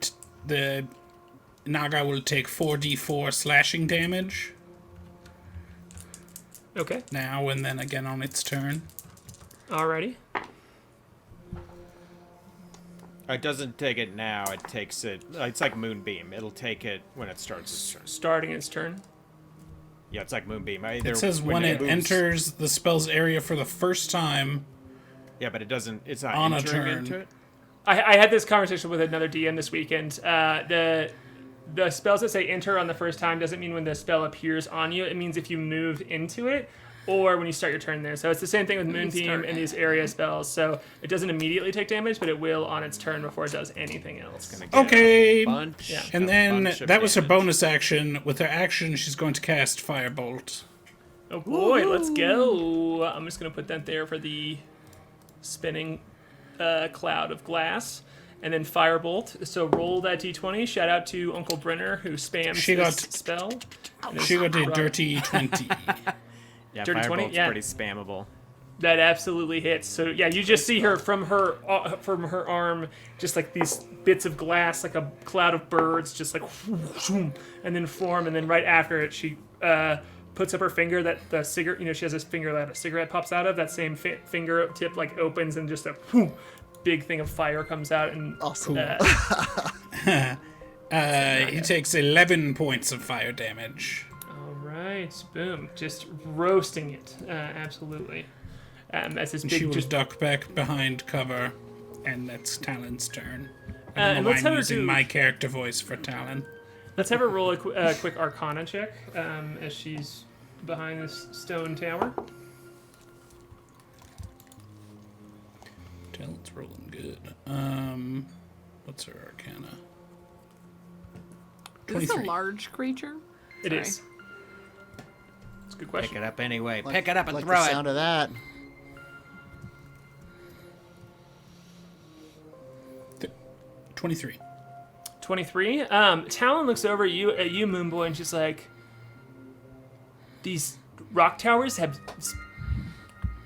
[SPEAKER 5] the Naga will take 4d4 slashing damage
[SPEAKER 4] goes. Okay.
[SPEAKER 5] now and then again on its turn.
[SPEAKER 4] Alrighty.
[SPEAKER 2] It doesn't take it now. It takes it. It's like Moonbeam. It'll take it when it starts its turn.
[SPEAKER 4] Starting its turn.
[SPEAKER 2] Yeah, it's like Moonbeam.
[SPEAKER 5] It says when it
[SPEAKER 2] moves-
[SPEAKER 5] enters the spell's area for the first time.
[SPEAKER 2] Yeah, but it doesn't. It's not
[SPEAKER 5] on a
[SPEAKER 2] entering
[SPEAKER 5] turn.
[SPEAKER 2] into it.
[SPEAKER 4] I had this conversation with another DM this weekend. The spells that say enter on the first time doesn't mean when the spell appears on you. It means if you moved into it. or when you start your turn there. So it's the same thing with Moonbeam
[SPEAKER 1] start
[SPEAKER 4] and
[SPEAKER 1] it.
[SPEAKER 4] these area spells. So it doesn't immediately take damage, but it will on its turn before it does anything else.
[SPEAKER 2] Gonna get
[SPEAKER 5] Okay.
[SPEAKER 2] a bunch,
[SPEAKER 4] Yeah.
[SPEAKER 5] And
[SPEAKER 2] a
[SPEAKER 5] then
[SPEAKER 2] bunch of
[SPEAKER 5] that was her
[SPEAKER 2] damage.
[SPEAKER 5] bonus action. With her action, she's going to cast Firebolt.
[SPEAKER 4] Oh boy, let's go. I'm just going to put that there for the spinning cloud of glass. And then Firebolt. So roll that d20. Shout out to Uncle Brenner who spams
[SPEAKER 5] She
[SPEAKER 4] this
[SPEAKER 5] got-
[SPEAKER 4] spell. And
[SPEAKER 5] She got a
[SPEAKER 4] it's-
[SPEAKER 5] dirty 20.
[SPEAKER 2] Yeah,
[SPEAKER 4] Dirty 20?
[SPEAKER 2] Firebolt's
[SPEAKER 4] Yeah.
[SPEAKER 2] pretty spammable.
[SPEAKER 4] That absolutely hits. So yeah, you just see her from her arm, just like these bits of glass, like a cloud of birds, just like, and then form. And then right after it, she puts up her finger that the cigarette. You know, she has this finger that a cigarette pops out of. That same finger tip like opens and just a big thing of fire comes out. And
[SPEAKER 3] Awesome.
[SPEAKER 5] He takes 11 points of fire damage.
[SPEAKER 4] all right, boom, just roasting it. Absolutely. As this
[SPEAKER 5] And
[SPEAKER 4] big
[SPEAKER 5] she will
[SPEAKER 4] just
[SPEAKER 5] duck back behind cover, and that's Talon's turn. I
[SPEAKER 4] and
[SPEAKER 5] don't know
[SPEAKER 4] let's
[SPEAKER 5] why
[SPEAKER 4] have
[SPEAKER 5] I'm
[SPEAKER 4] her
[SPEAKER 5] using
[SPEAKER 4] do-
[SPEAKER 5] my character voice for Talon.
[SPEAKER 4] Let's have her roll a quick Arcana check as she's behind this stone tower.
[SPEAKER 5] Talon's rolling good. What's her Arcana?
[SPEAKER 1] Is this a
[SPEAKER 5] 23.
[SPEAKER 1] large creature?
[SPEAKER 4] It
[SPEAKER 1] Sorry.
[SPEAKER 4] is. It's a good
[SPEAKER 2] Pick
[SPEAKER 4] question.
[SPEAKER 2] it up anyway.
[SPEAKER 3] Like-
[SPEAKER 2] Pick it up and
[SPEAKER 3] like
[SPEAKER 2] throw
[SPEAKER 3] the
[SPEAKER 2] it.
[SPEAKER 3] sound of that.
[SPEAKER 5] 23.
[SPEAKER 4] 23. Talon looks over at you, Moonboy, and she's like, "These rock towers have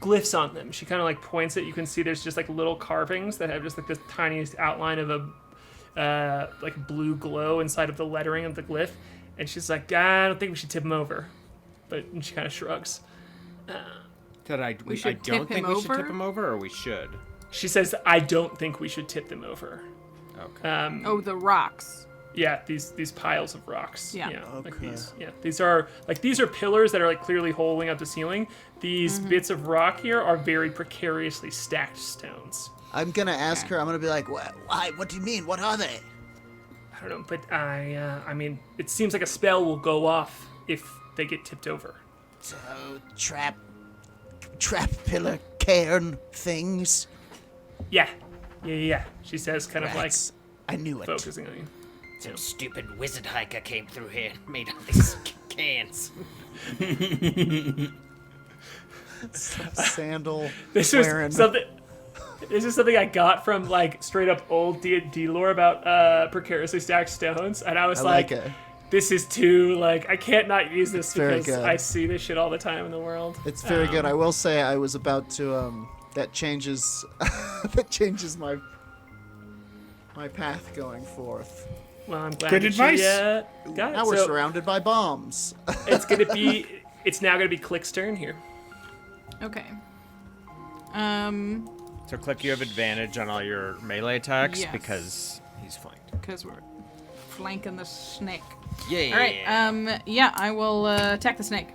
[SPEAKER 4] glyphs on them." She kind of like points it. You can see there's just like little carvings that have just like this tiniest outline of a like blue glow inside of the lettering of the glyph. And she's like, "I don't think we should tip them over," and she kind of shrugs.
[SPEAKER 2] I
[SPEAKER 1] should
[SPEAKER 2] don't
[SPEAKER 1] tip
[SPEAKER 2] think
[SPEAKER 1] him
[SPEAKER 2] we should
[SPEAKER 1] over?
[SPEAKER 2] tip him over, or we should.
[SPEAKER 4] She says, "I don't think we should tip them over."
[SPEAKER 2] Okay.
[SPEAKER 1] Oh, the rocks.
[SPEAKER 4] Yeah, these piles of rocks.
[SPEAKER 1] Yeah.
[SPEAKER 4] Like
[SPEAKER 3] Okay.
[SPEAKER 4] these. Yeah, these are pillars that are like clearly holding up the ceiling. These bits of rock here are very precariously stacked stones.
[SPEAKER 3] I'm gonna ask her. I'm gonna be like, why? What do you mean? What are they?
[SPEAKER 4] I don't know, but I mean, it seems like a spell will go off if they get tipped over.
[SPEAKER 6] So, trap pillar cairn things.
[SPEAKER 4] Yeah. She says, kind of like
[SPEAKER 6] Rats. I knew it.
[SPEAKER 4] focusing on you.
[SPEAKER 7] Some stupid wizard hiker came through here and made all these cans.
[SPEAKER 3] Sandal
[SPEAKER 4] This was
[SPEAKER 3] wearing.
[SPEAKER 4] something. This is something I got from like straight up old D&D lore about precariously stacked stones, and I was
[SPEAKER 3] I like it.
[SPEAKER 4] this is too like I can't not use this
[SPEAKER 3] very
[SPEAKER 4] because
[SPEAKER 3] good.
[SPEAKER 4] I see this shit all the time in the world.
[SPEAKER 3] It's very good. I will say I was about to that changes that changes my path going forth.
[SPEAKER 4] Well, I'm glad
[SPEAKER 5] Good
[SPEAKER 4] that
[SPEAKER 5] advice.
[SPEAKER 4] you got it.
[SPEAKER 3] Now we're
[SPEAKER 4] So
[SPEAKER 3] surrounded by bombs.
[SPEAKER 4] it's now gonna be Klik's turn here.
[SPEAKER 1] Okay.
[SPEAKER 2] So, Klik, you have advantage on all your melee attacks
[SPEAKER 1] Yes.
[SPEAKER 2] because he's flanked.
[SPEAKER 1] Because we're flanking the snake.
[SPEAKER 2] Yeah.
[SPEAKER 1] All right. Yeah, I will attack the snake.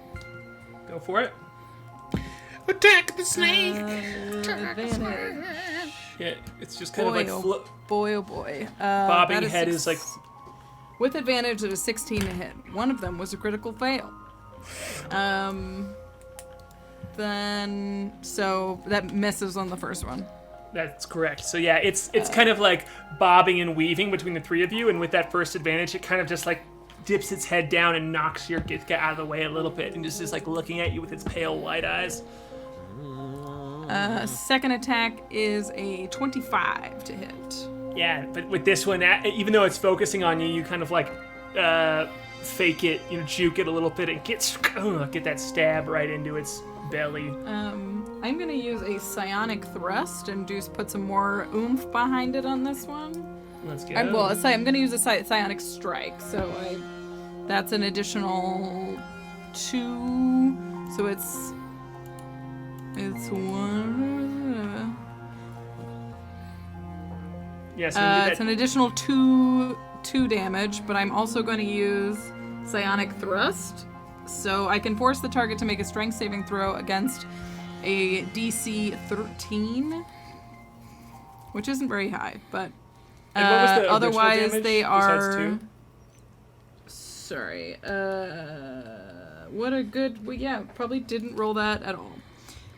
[SPEAKER 4] Go for it.
[SPEAKER 5] Attack the snake!
[SPEAKER 1] Advantage.
[SPEAKER 4] Yeah, it's just kind of like
[SPEAKER 1] Boy, oh boy.
[SPEAKER 4] bobbing
[SPEAKER 1] that
[SPEAKER 4] head is
[SPEAKER 1] six-
[SPEAKER 4] like
[SPEAKER 1] With advantage, it was 16 to hit. One of them was a critical fail. Then so that misses on the first one.
[SPEAKER 4] that's correct. So yeah, it's kind of like bobbing and weaving between the three of you, and with that first advantage, it kind of just like dips its head down and knocks your Githka out of the way a little bit, and just is like looking at you with its pale white eyes.
[SPEAKER 1] Second attack is a 25 to hit.
[SPEAKER 4] Yeah, but with this one, even though it's focusing on you, you kind of like fake it, juke it a little bit, and get that stab right into its belly.
[SPEAKER 1] I'm gonna use a psionic thrust and put some more oomph behind it on this one.
[SPEAKER 4] Let's go.
[SPEAKER 1] I'm gonna use a psionic strike, so that's an additional 2. So it's one.
[SPEAKER 4] Yeah, so we did
[SPEAKER 1] It's
[SPEAKER 4] that.
[SPEAKER 1] an additional 2 damage, but I'm also going to use psionic thrust, so I can force the target to make a strength saving throw against a DC 13, which isn't very high, but
[SPEAKER 4] And what was the original
[SPEAKER 1] otherwise
[SPEAKER 4] damage
[SPEAKER 1] they
[SPEAKER 4] besides
[SPEAKER 1] are.
[SPEAKER 4] 2?
[SPEAKER 1] Sorry. what a good. Well, yeah, probably didn't roll that at all.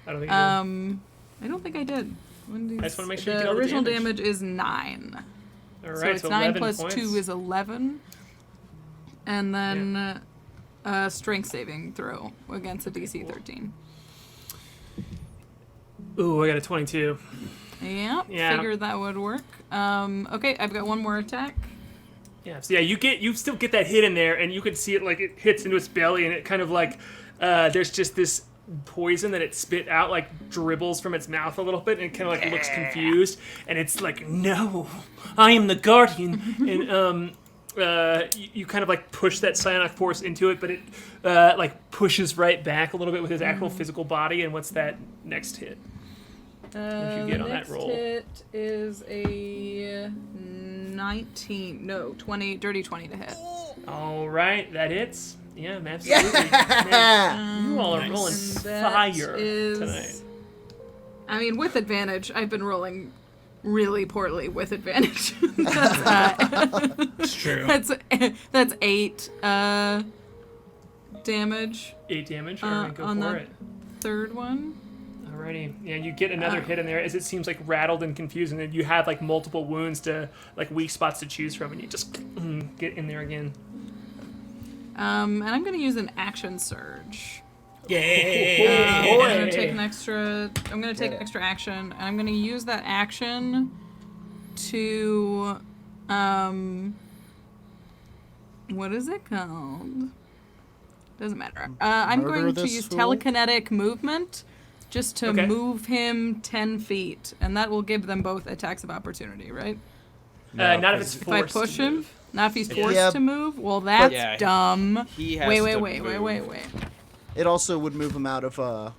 [SPEAKER 4] I don't think you did.
[SPEAKER 1] I don't think I did.
[SPEAKER 4] I just want to make sure you get
[SPEAKER 1] the
[SPEAKER 4] all the
[SPEAKER 1] original
[SPEAKER 4] damage.
[SPEAKER 1] damage is 9.
[SPEAKER 4] All right,
[SPEAKER 1] So it's 9
[SPEAKER 4] 11
[SPEAKER 1] plus
[SPEAKER 4] points.
[SPEAKER 1] 2 is 11. And then strength saving throw against a DC 13.
[SPEAKER 4] Ooh, I got a 22.
[SPEAKER 1] Yeah, figured that would work. Okay, I've got one more attack.
[SPEAKER 4] Yeah, so you still get that hit in there, and you can see it like it hits into its belly, and it kind of like there's just this poison that it spit out like dribbles from its mouth a little bit, and it kind of like looks confused, and it's like, no, I am the guardian, and you kind of like push that psionic force into it, but it like pushes right back a little bit with his actual physical body. And what's that next hit? If you get on that roll,
[SPEAKER 1] hit is a 20, dirty 20 to hit.
[SPEAKER 4] All right, that hits. Yeah, absolutely. Man, you all are rolling fire tonight.
[SPEAKER 1] I mean, with advantage. I've been rolling really poorly with advantage.
[SPEAKER 5] It's true.
[SPEAKER 1] That's 8 damage.
[SPEAKER 4] 8 damage. All right, go
[SPEAKER 1] on
[SPEAKER 4] for
[SPEAKER 1] the
[SPEAKER 4] it.
[SPEAKER 1] Third one.
[SPEAKER 4] Alrighty. Yeah, you get another hit in there as it seems like rattled and confused, and then you have like multiple wounds to like weak spots to choose from, and you just get in there again.
[SPEAKER 1] And I'm gonna use an action surge.
[SPEAKER 5] Yeah.
[SPEAKER 1] I'm gonna take an extra. I'm gonna take an extra action, and I'm gonna use that action to, what is it called? Doesn't matter. I'm
[SPEAKER 3] Murder
[SPEAKER 1] going to
[SPEAKER 3] this
[SPEAKER 1] use
[SPEAKER 3] fool?
[SPEAKER 1] telekinetic movement just to
[SPEAKER 4] Okay.
[SPEAKER 1] move him 10 feet, and that will give them both attacks of opportunity, right?
[SPEAKER 4] Not if it's
[SPEAKER 1] If I
[SPEAKER 4] forced
[SPEAKER 1] push
[SPEAKER 4] to
[SPEAKER 1] him,
[SPEAKER 4] move.
[SPEAKER 1] not if he's forced
[SPEAKER 3] Yeah.
[SPEAKER 1] to move. Well, that's
[SPEAKER 2] Yeah,
[SPEAKER 1] dumb.
[SPEAKER 2] he has
[SPEAKER 1] Wait,
[SPEAKER 2] to
[SPEAKER 1] wait.
[SPEAKER 2] move.
[SPEAKER 3] It also would move him out of our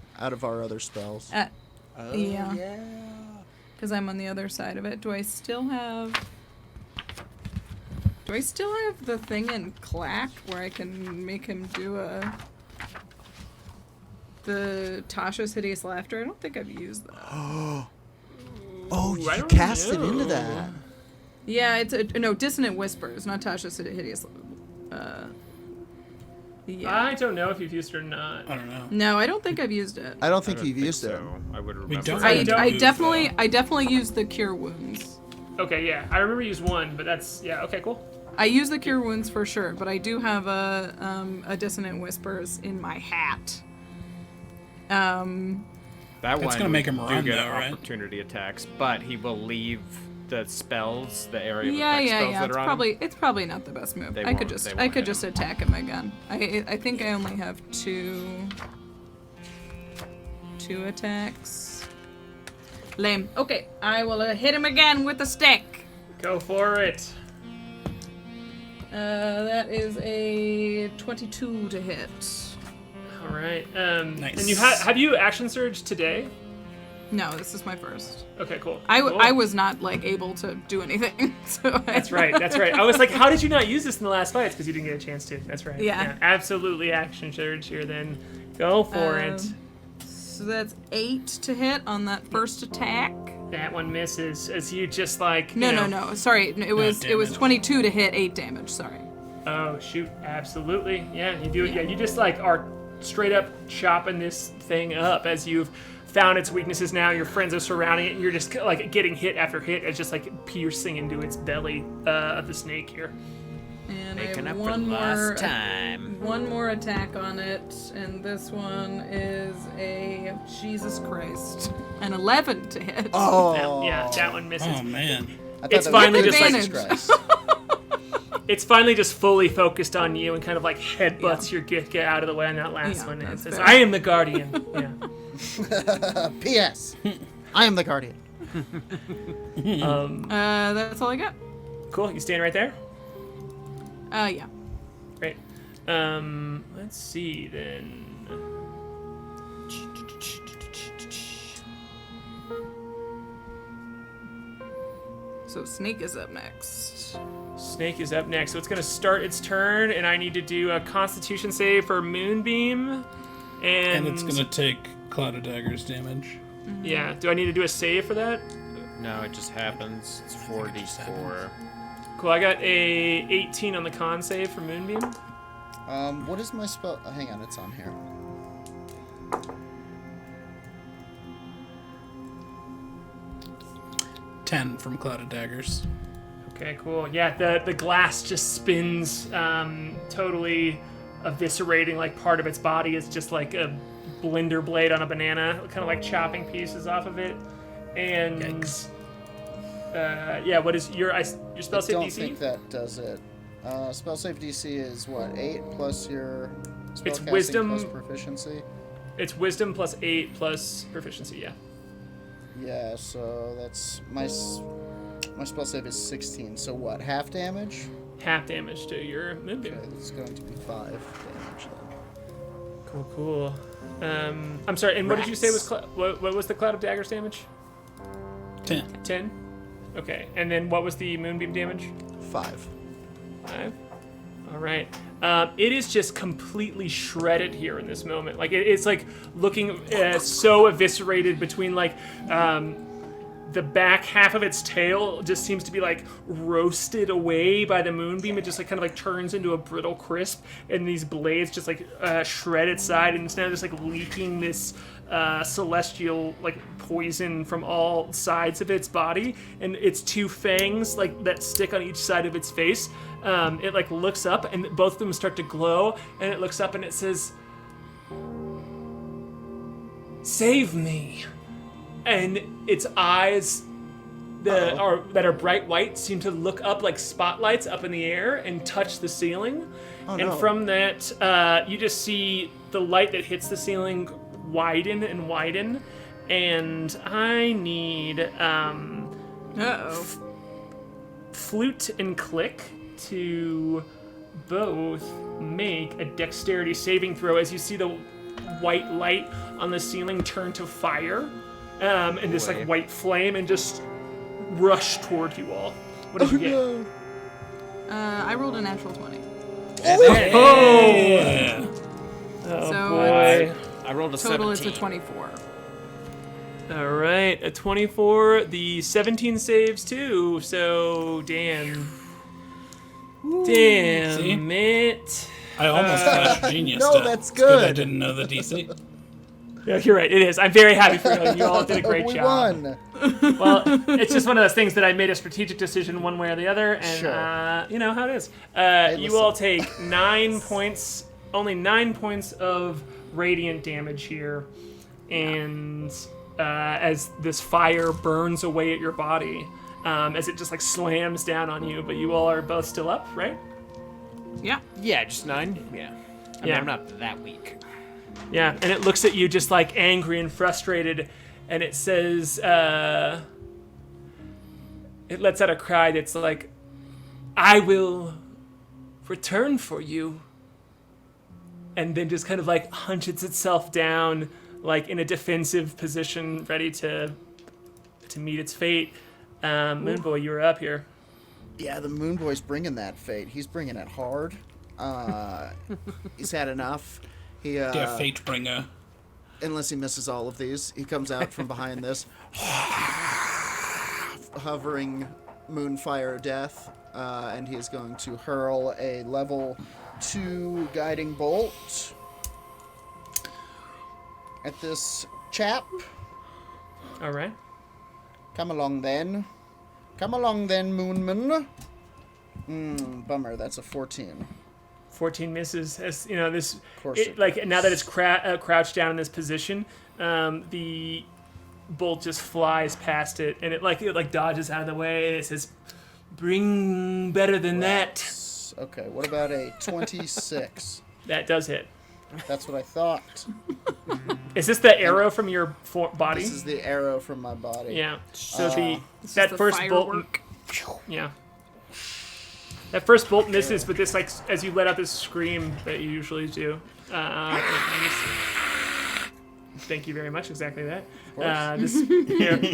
[SPEAKER 3] other spells.
[SPEAKER 1] Yeah. Because I'm on the other side of it. Do I still have the thing in Clack where I can make him do the Tasha's Hideous Laughter? I don't think I've used that.
[SPEAKER 3] Oh,
[SPEAKER 4] I
[SPEAKER 3] you
[SPEAKER 4] don't
[SPEAKER 3] cast it
[SPEAKER 4] know.
[SPEAKER 3] into that.
[SPEAKER 1] Yeah, it's no Dissonant Whispers, not Tasha's Hideous. Yeah.
[SPEAKER 4] I don't know if you've used it or not.
[SPEAKER 5] I don't know.
[SPEAKER 1] No, I don't think I've used it.
[SPEAKER 3] I don't
[SPEAKER 2] I
[SPEAKER 3] think
[SPEAKER 2] don't
[SPEAKER 3] you've
[SPEAKER 2] think
[SPEAKER 3] used it.
[SPEAKER 2] so. I would remember.
[SPEAKER 5] We don't.
[SPEAKER 1] I
[SPEAKER 5] Don't
[SPEAKER 1] definitely used the Cure Wounds.
[SPEAKER 4] Okay, yeah, I remember you used one, but that's okay, cool.
[SPEAKER 1] I use the Cure Wounds for sure, but I do have a Dissonant Whispers in my hat.
[SPEAKER 2] That
[SPEAKER 5] That's
[SPEAKER 2] one
[SPEAKER 5] gonna make him
[SPEAKER 2] do
[SPEAKER 5] run,
[SPEAKER 2] get
[SPEAKER 5] though, right?
[SPEAKER 2] opportunity attacks, but he will leave the spells, the area of
[SPEAKER 1] Yeah.
[SPEAKER 2] effect spells that
[SPEAKER 1] It's
[SPEAKER 2] are on him.
[SPEAKER 1] it's probably not the best move.
[SPEAKER 2] They
[SPEAKER 1] I could
[SPEAKER 2] won't
[SPEAKER 1] just
[SPEAKER 2] hit him.
[SPEAKER 1] attack him again. I think I only have two attacks. Lame. Okay, I will hit him again with the stick.
[SPEAKER 4] Go for it.
[SPEAKER 1] That is a 22 to hit.
[SPEAKER 4] All right.
[SPEAKER 5] Nice.
[SPEAKER 4] And you have you action surge today?
[SPEAKER 1] No, this is my first.
[SPEAKER 4] Okay, cool.
[SPEAKER 1] I
[SPEAKER 4] Cool.
[SPEAKER 1] was not able to do anything. So
[SPEAKER 4] That's right. That's right. I was like, how did you not use this in the last fights? Because you didn't get a chance to. That's right.
[SPEAKER 1] Yeah.
[SPEAKER 4] Absolutely action surge here. Then go for it.
[SPEAKER 1] So that's 8 to hit on that first attack.
[SPEAKER 4] That one misses as you just like.
[SPEAKER 1] No. Sorry, it was
[SPEAKER 5] damn it.
[SPEAKER 1] 22 to hit, 8 damage. Sorry.
[SPEAKER 4] Oh shoot! Absolutely. Yeah, you do it. Yeah, you just like are straight up chopping this thing up as you've found its weaknesses. Now your friends are surrounding it, and you're just like getting hit after hit. It's just like piercing into its belly of the snake here.
[SPEAKER 1] And
[SPEAKER 7] Making
[SPEAKER 1] I
[SPEAKER 7] up
[SPEAKER 1] have
[SPEAKER 7] for
[SPEAKER 1] one
[SPEAKER 7] lost
[SPEAKER 1] more
[SPEAKER 7] time.
[SPEAKER 1] one more attack on it, and this one is a Jesus Christ, an 11 to hit.
[SPEAKER 3] Oh.
[SPEAKER 4] That one misses.
[SPEAKER 5] Oh man.
[SPEAKER 3] I thought
[SPEAKER 4] It's
[SPEAKER 3] that was
[SPEAKER 4] finally
[SPEAKER 3] good.
[SPEAKER 4] just like-
[SPEAKER 3] Jesus Christ.
[SPEAKER 4] It's finally just fully focused on you and kind of like headbutts your get out of the way on that last
[SPEAKER 1] Yeah,
[SPEAKER 4] one. And it
[SPEAKER 1] that's
[SPEAKER 4] says,
[SPEAKER 1] fair.
[SPEAKER 4] "I am the guardian." Yeah.
[SPEAKER 3] P.S. I am the guardian.
[SPEAKER 1] That's all I got.
[SPEAKER 4] Cool. You staying right there?
[SPEAKER 1] Yeah.
[SPEAKER 4] Great. Let's see then.
[SPEAKER 1] So Snake is up next.
[SPEAKER 4] Snake is up next, so it's gonna start its turn, and I need to do a Constitution save for Moonbeam,
[SPEAKER 5] And it's gonna take Cloud of Daggers damage.
[SPEAKER 4] Yeah. Do I need to do a save for that?
[SPEAKER 2] No, it just happens. It's 4d4.
[SPEAKER 4] Cool. I got a 18 on the con save for Moonbeam.
[SPEAKER 3] What is my spell? Oh, hang on, it's on here.
[SPEAKER 5] Ten from Cloud of Daggers.
[SPEAKER 4] Okay, cool. Yeah, the glass just spins, totally eviscerating, like part of its body is just like a blender blade on a banana, kind of like chopping pieces off of it. And yeah, what is your spell save DC?
[SPEAKER 3] I don't think that does it. Spell save DC is what, 8 plus your spellcasting
[SPEAKER 4] wisdom
[SPEAKER 3] plus proficiency?
[SPEAKER 4] It's wisdom plus 8 plus proficiency, yeah.
[SPEAKER 3] Yeah, so that's my spell save is 16. So what, half damage?
[SPEAKER 4] Half damage to your moonbeam.
[SPEAKER 3] Okay, it's going to be 5 damage then.
[SPEAKER 4] Cool. I'm sorry, and what did you say was what was the Cloud of Daggers damage?
[SPEAKER 5] 10.
[SPEAKER 4] 10? Okay, and then what was the moonbeam damage?
[SPEAKER 3] 5.
[SPEAKER 4] 5. All right. It is just completely shredded here in this moment. Like it's like looking so eviscerated between like the back half of its tail just seems to be like roasted away by the moonbeam. It just like kind of like turns into a brittle crisp, and these blades just like shred its side, and it's now just like leaking this celestial like poison from all sides of its body, and its two fangs like that stick on each side of its face. It like looks up, and both of them start to glow, and it looks up and it says, "Save me." And its eyes that are bright white seem to look up like spotlights up in the air and touch the ceiling. And from that, you just see the light that hits the ceiling widen and widen. And I need Flute and Klik to both make a dexterity saving throw as you see the white light on the ceiling turn to fire. And this like white flame and just rush toward you all. What did you get?
[SPEAKER 3] No.
[SPEAKER 1] I rolled a natural 20.
[SPEAKER 5] Oh!
[SPEAKER 1] So
[SPEAKER 4] boy.
[SPEAKER 2] I rolled a
[SPEAKER 1] total
[SPEAKER 2] 17.
[SPEAKER 1] it's a 24.
[SPEAKER 4] All right, a 24. The 17 saves too. So damn
[SPEAKER 5] See?
[SPEAKER 4] it.
[SPEAKER 5] I almost flashed genius.
[SPEAKER 3] No, that's
[SPEAKER 5] I
[SPEAKER 3] good.
[SPEAKER 5] didn't know the DC.
[SPEAKER 4] Yeah, you're right. It is. I'm very happy for you. You all did a great
[SPEAKER 3] we
[SPEAKER 4] job.
[SPEAKER 3] won.
[SPEAKER 4] Well, it's just one of those things that I made a strategic decision one way or the other, and
[SPEAKER 3] Sure.
[SPEAKER 4] you know how it is. You
[SPEAKER 3] listen.
[SPEAKER 4] all take 9 points, only 9 points of radiant damage here, and as this fire burns away at your body, as it just like slams down on you. But you all are both still up, right?
[SPEAKER 1] Yeah.
[SPEAKER 2] Yeah, just 9. Yeah. I mean,
[SPEAKER 4] Yeah.
[SPEAKER 2] I'm not that weak.
[SPEAKER 4] Yeah, and it looks at you just like angry and frustrated, and it says, it lets out a cry that's like, "I will return for you," and then just kind of like hunches itself down, like in a defensive position, ready to meet its fate. Moonboy, you were up here.
[SPEAKER 3] Yeah, the Moonboy's bringing that fate. He's bringing it hard. He's had enough. He
[SPEAKER 5] Dear Fate Bringer.
[SPEAKER 3] unless he misses all of these, he comes out from behind this hovering moonfire death, and he is going to hurl a level 2 guiding bolt at this chap.
[SPEAKER 4] All right.
[SPEAKER 3] Come along then. Come along then, Moonman. Bummer, that's a 14.
[SPEAKER 4] 14 misses. As you know, this
[SPEAKER 3] course
[SPEAKER 4] it,
[SPEAKER 3] it
[SPEAKER 4] like now that it's crouched down in this position, the bolt just flies past it, and it like dodges out of the way, and it says, "Bring better than that."
[SPEAKER 3] Okay, what about a 26?
[SPEAKER 4] That does hit.
[SPEAKER 3] That's what I thought.
[SPEAKER 4] Is this the arrow from your body?
[SPEAKER 3] This is the arrow from my body.
[SPEAKER 4] Yeah. So
[SPEAKER 1] This
[SPEAKER 4] that
[SPEAKER 1] is the
[SPEAKER 4] first bolt.
[SPEAKER 1] firework.
[SPEAKER 4] Yeah. That first bolt misses, but this like as you let out this scream that you usually do. Thank you very much. Exactly that. This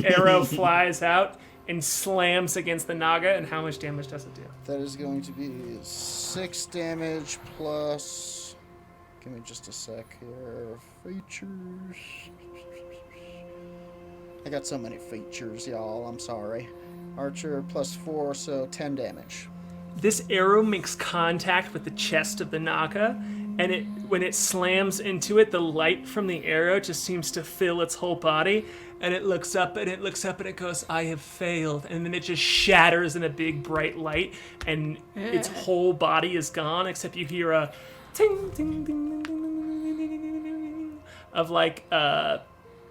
[SPEAKER 4] arrow flies out and slams against the Naga. And how much damage does it do?
[SPEAKER 3] That is going to be 6 damage plus... Give me just a sec here. Features. I got so many features, y'all. I'm sorry. Archer plus 4, so 10 damage.
[SPEAKER 4] this arrow makes contact with the chest of the Naga, and when it slams into it, the light from the arrow just seems to fill its whole body, and it looks up and it goes, I have failed, and then it just shatters in a big bright light, and its whole body is gone, except you hear a ting, ting, ting, ting, ting, ting, ting, ting, of like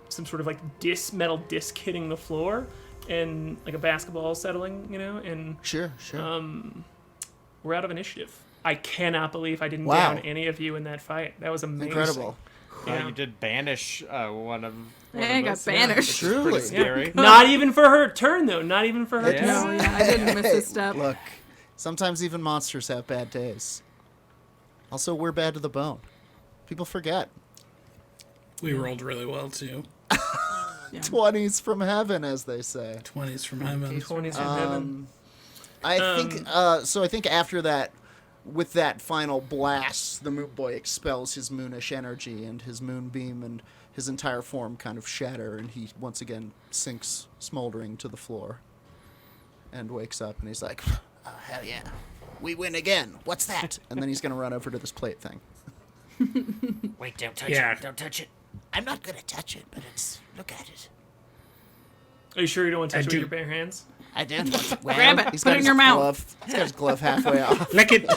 [SPEAKER 4] some sort of like metal disc hitting the floor, and like a basketball settling, and
[SPEAKER 3] Sure.
[SPEAKER 4] we're out of initiative. I cannot believe I didn't
[SPEAKER 3] Wow.
[SPEAKER 4] down any of you in that fight. That was amazing.
[SPEAKER 3] Incredible.
[SPEAKER 4] Yeah.
[SPEAKER 2] You did banish one of.
[SPEAKER 1] Yeah, I got banished.
[SPEAKER 2] It's pretty scary.
[SPEAKER 4] Not even for her turn, though. Not even for her
[SPEAKER 2] Yeah.
[SPEAKER 4] turn.
[SPEAKER 1] No, yeah, I didn't miss a step.
[SPEAKER 3] Look, sometimes even monsters have bad days. Also, we're bad to the bone. People forget.
[SPEAKER 5] We rolled really well too.
[SPEAKER 3] 20s from heaven, as they say.
[SPEAKER 5] 20s from heaven.
[SPEAKER 4] 20s from heaven.
[SPEAKER 3] I think after that, with that final blast, the Moonboy expels his moonish energy, and his moonbeam and his entire form kind of shatter, and he once again sinks smoldering to the floor and wakes up, and he's like,
[SPEAKER 6] Oh, hell yeah. We win again. What's that?
[SPEAKER 3] and then he's going to run over to this plate thing.
[SPEAKER 7] Wait, don't touch
[SPEAKER 5] Yeah.
[SPEAKER 7] it. Don't touch it.
[SPEAKER 6] I'm not gonna touch it, but it's... Look at it.
[SPEAKER 4] Are you sure you don't want to touch it
[SPEAKER 5] do-
[SPEAKER 4] with your bare hands?
[SPEAKER 6] I don't want to... Well,
[SPEAKER 1] Grab it.
[SPEAKER 3] He's
[SPEAKER 1] Put
[SPEAKER 3] got
[SPEAKER 1] it in
[SPEAKER 3] his
[SPEAKER 1] your mouth.
[SPEAKER 3] glove. He's got his glove halfway off.
[SPEAKER 5] Lick it.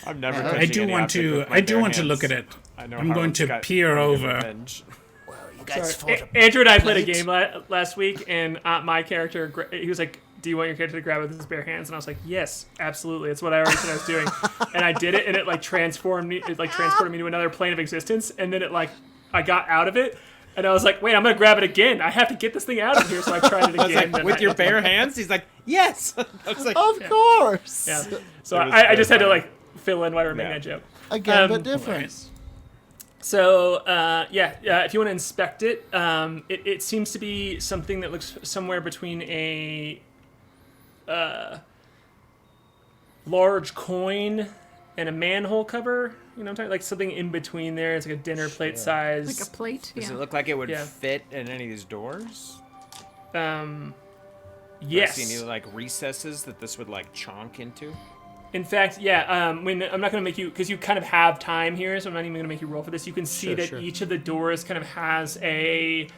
[SPEAKER 2] I'm never.
[SPEAKER 3] I
[SPEAKER 2] touching
[SPEAKER 5] do
[SPEAKER 2] any
[SPEAKER 5] want
[SPEAKER 2] object
[SPEAKER 5] to.
[SPEAKER 2] with my
[SPEAKER 5] I do
[SPEAKER 2] bare
[SPEAKER 5] want to
[SPEAKER 2] hands.
[SPEAKER 5] look at it.
[SPEAKER 2] I know
[SPEAKER 5] I'm
[SPEAKER 2] how
[SPEAKER 5] going
[SPEAKER 2] it's
[SPEAKER 5] to
[SPEAKER 2] got
[SPEAKER 5] peer over.
[SPEAKER 2] revenge.
[SPEAKER 6] Well, you guys fought a...
[SPEAKER 4] Andrew and I played a
[SPEAKER 6] plate.
[SPEAKER 4] game last week, and my character, he was like, do you want your character to grab it with his bare hands? And I was like, yes, absolutely. It's what I already said I was doing. And I did it, and it transported me to another plane of existence, and then I got out of it, and I was like, wait, I'm going to grab it again. I have to get this thing out of here, so I tried it again.
[SPEAKER 2] I was like,
[SPEAKER 4] and
[SPEAKER 2] with your bare hands? He's like, yes. I was like,
[SPEAKER 3] Of course.
[SPEAKER 4] Yeah. So
[SPEAKER 2] It was
[SPEAKER 4] I just had to
[SPEAKER 2] very
[SPEAKER 4] fill in while I were making
[SPEAKER 2] Yeah.
[SPEAKER 4] that joke.
[SPEAKER 3] Again, but different.
[SPEAKER 4] So if you want to inspect it, it seems to be something that looks somewhere between a large coin and a manhole cover. You know what I'm talking? Like something in between there. It's like a dinner plate size.
[SPEAKER 1] Like a plate.
[SPEAKER 2] does
[SPEAKER 1] Yeah.
[SPEAKER 2] it look like it would
[SPEAKER 4] Yeah.
[SPEAKER 2] fit in any of these doors?
[SPEAKER 4] Yes.
[SPEAKER 2] Do I see any recesses that this would chonk into?
[SPEAKER 4] In fact, yeah. When I'm not going to make you, because you kind of have time here, so I'm not even going to make you roll for this. You can see that
[SPEAKER 3] Sure.
[SPEAKER 4] each of the doors kind of has a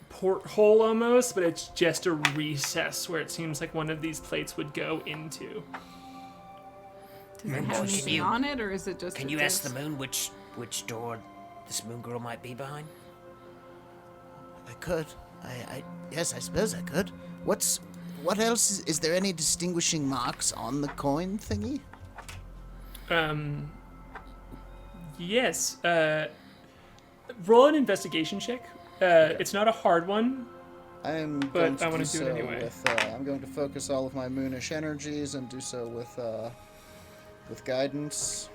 [SPEAKER 4] porthole almost, but it's just a recess where it seems like one of these plates would go into.
[SPEAKER 1] Does it have
[SPEAKER 7] Moonboy,
[SPEAKER 1] anything on it, or is it just?
[SPEAKER 7] Can
[SPEAKER 1] a
[SPEAKER 7] you ask the
[SPEAKER 1] disc?
[SPEAKER 7] moon which door this moon girl might be behind?
[SPEAKER 6] I could. Yes, I suppose I could. What else? Is there any distinguishing marks on the coin thingy?
[SPEAKER 4] Yes. Roll an investigation check. It's not a hard one.
[SPEAKER 3] I'm
[SPEAKER 4] But
[SPEAKER 3] going to
[SPEAKER 4] I wanna
[SPEAKER 3] do
[SPEAKER 4] do it
[SPEAKER 3] so
[SPEAKER 4] anyway.
[SPEAKER 3] with. I'm going to focus all of my moonish energies and do so with guidance.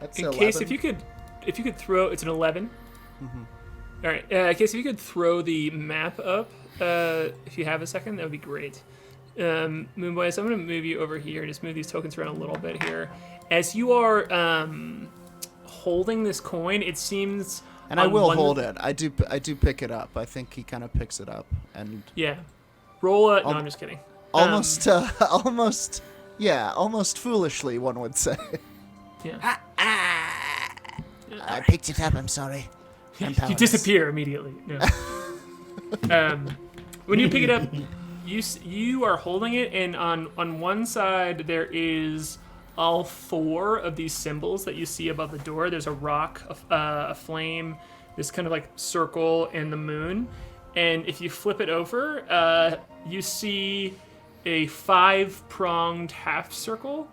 [SPEAKER 3] That's
[SPEAKER 4] In
[SPEAKER 3] 11.
[SPEAKER 4] case if you could throw, it's an 11. All right. In case if you could throw the map up, if you have a second, that would be great. Moonboy, so I'm going to move you over here and just move these tokens around a little bit here. As you are holding this coin, it seems.
[SPEAKER 3] And I
[SPEAKER 4] on
[SPEAKER 3] will
[SPEAKER 4] one-
[SPEAKER 3] hold it. I do pick it up. I think he kind of picks it up and
[SPEAKER 4] Yeah. Roll a. No, I'm just kidding.
[SPEAKER 3] almost almost foolishly, one would say.
[SPEAKER 4] Yeah.
[SPEAKER 6] I picked it up. I'm sorry. I'm
[SPEAKER 4] You
[SPEAKER 6] powerless.
[SPEAKER 4] disappear immediately. No. When you pick it up, you are holding it, and on one side there is all four of these symbols that you see above the door. There's a rock, a flame, this kind of like circle, and the moon. And if you flip it over, you see a 5-pronged half circle.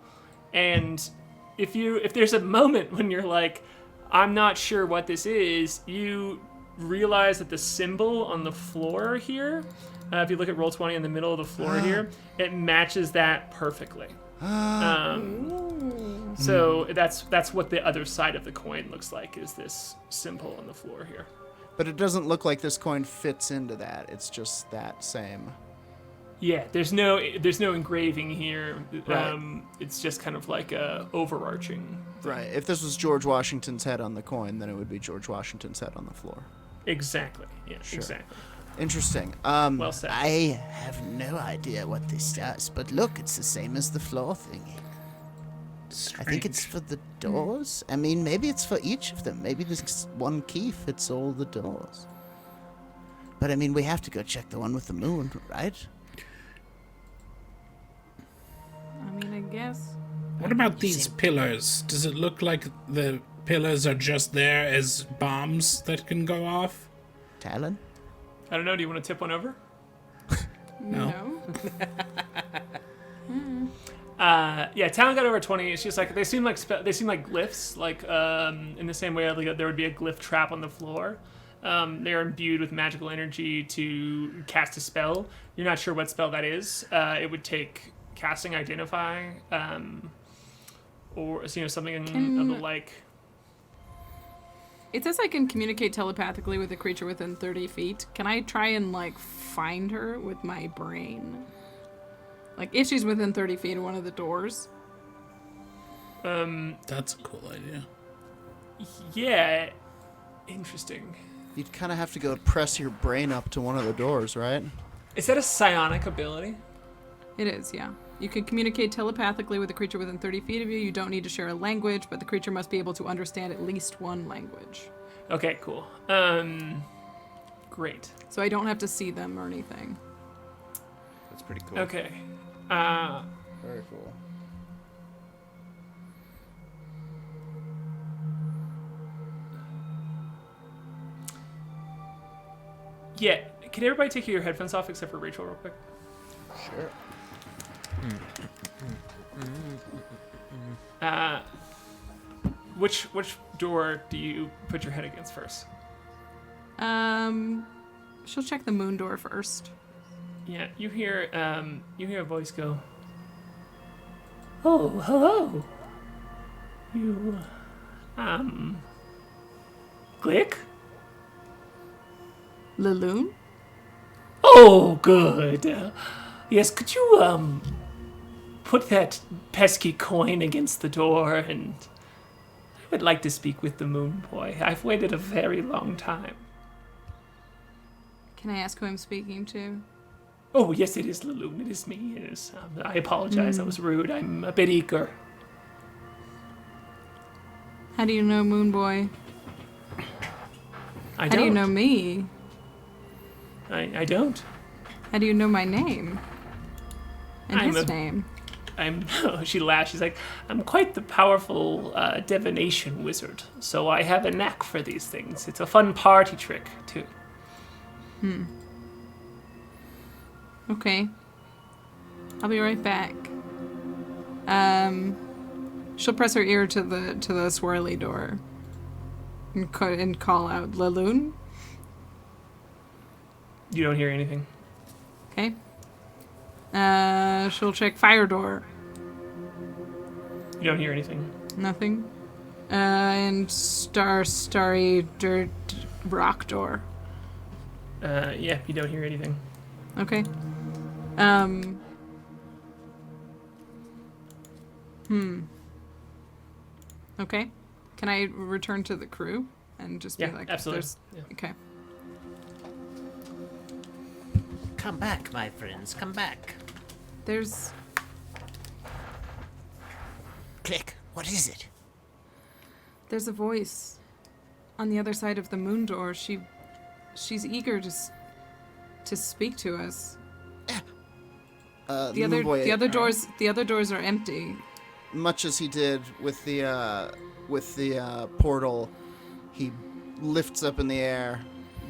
[SPEAKER 4] And if there's a moment when you're like, I'm not sure what this is, you realize that the symbol on the floor here, if you look at Roll20 in the middle of the floor here, it matches that perfectly. So that's what the other side of the coin looks like, is this symbol on the floor here.
[SPEAKER 3] But it doesn't look like this coin fits into that. It's just that same.
[SPEAKER 4] Yeah, there's no engraving here.
[SPEAKER 3] Right.
[SPEAKER 4] It's just kind of like a overarching.
[SPEAKER 3] Right. If this was George Washington's head on the coin, then it would be George Washington's head on the floor.
[SPEAKER 4] Exactly. Yeah,
[SPEAKER 3] Sure.
[SPEAKER 4] exactly.
[SPEAKER 3] Interesting.
[SPEAKER 4] Well said.
[SPEAKER 6] I have no idea what this does, but look, it's the same as the floor thingy. I think it's for the doors. I mean, maybe it's for each of them. Maybe this one key fits all the doors. But I mean, we have to go check the one with the moon, right?
[SPEAKER 1] I mean, I guess.
[SPEAKER 5] What about these pillars? Does it look like the pillars are just there as bombs that can go off?
[SPEAKER 3] Talon?
[SPEAKER 4] I don't know. Do you want to tip one over?
[SPEAKER 5] No.
[SPEAKER 4] Yeah, Talon got over 20. It's just like they seem like glyphs, like in the same way like there would be a glyph trap on the floor. They are imbued with magical energy to cast a spell. You're not sure what spell that is. It would take casting Identify, or something of the like.
[SPEAKER 1] It says I can communicate telepathically with a creature within 30 feet. Can I try and, like, find her with my brain? Like, if she's within 30 feet of one of the doors?
[SPEAKER 5] That's a cool idea.
[SPEAKER 4] Yeah. Interesting.
[SPEAKER 3] You'd kind of have to go press your brain up to one of the doors, right?
[SPEAKER 4] Is that a psionic ability?
[SPEAKER 1] It is, yeah. You can communicate telepathically with a creature within 30 feet of you. You don't need to share a language, but the creature must be able to understand at least one language.
[SPEAKER 4] Okay, cool. Great.
[SPEAKER 1] So I don't have to see them or anything.
[SPEAKER 2] That's pretty cool.
[SPEAKER 4] Okay.
[SPEAKER 3] Very cool.
[SPEAKER 4] Yeah. Can everybody take your headphones off except for Rachel real quick?
[SPEAKER 3] Sure.
[SPEAKER 4] Which door do you put your head against first?
[SPEAKER 1] She'll check the moon door first.
[SPEAKER 4] Yeah, you hear a voice go, "Oh, hello. You Klik?
[SPEAKER 1] Laloon?
[SPEAKER 4] Oh, good. Yes, could you put that pesky coin against the door, and I would like to speak with the Moonboy. I've waited a very long time."
[SPEAKER 1] Can I ask who I'm speaking to?
[SPEAKER 4] Oh, yes, it is Laloon. It is me. It is. I apologize. I was rude. I'm a bit eager.
[SPEAKER 1] How do you know Moonboy?
[SPEAKER 4] I
[SPEAKER 1] How
[SPEAKER 4] don't.
[SPEAKER 1] do you know me?
[SPEAKER 4] I don't.
[SPEAKER 1] How do you know my name? And
[SPEAKER 4] I'm
[SPEAKER 1] his
[SPEAKER 4] a-
[SPEAKER 1] name?
[SPEAKER 4] She laughs. She's like, "I'm quite the powerful divination wizard, so I have a knack for these things. It's a fun party trick, too."
[SPEAKER 1] Okay. I'll be right back. She'll press her ear to the swirly door and call out, "Laloon?"
[SPEAKER 4] You don't hear anything.
[SPEAKER 1] Okay. She'll check fire door.
[SPEAKER 4] You don't hear anything.
[SPEAKER 1] Nothing. And starry dirt rock door.
[SPEAKER 4] Yeah, you don't hear anything.
[SPEAKER 1] Okay. Okay. Can I return to the crew and just be
[SPEAKER 4] Yeah,
[SPEAKER 1] like,
[SPEAKER 4] absolutely.
[SPEAKER 1] there's-
[SPEAKER 4] Yeah.
[SPEAKER 1] Okay.
[SPEAKER 7] Come back, my friends, come back.
[SPEAKER 1] There's
[SPEAKER 6] Klik, what is it?
[SPEAKER 1] a voice on the other side of the moon door. She's eager to speak to us. The other doors are empty.
[SPEAKER 3] Much as he did with the portal, he lifts up in the air,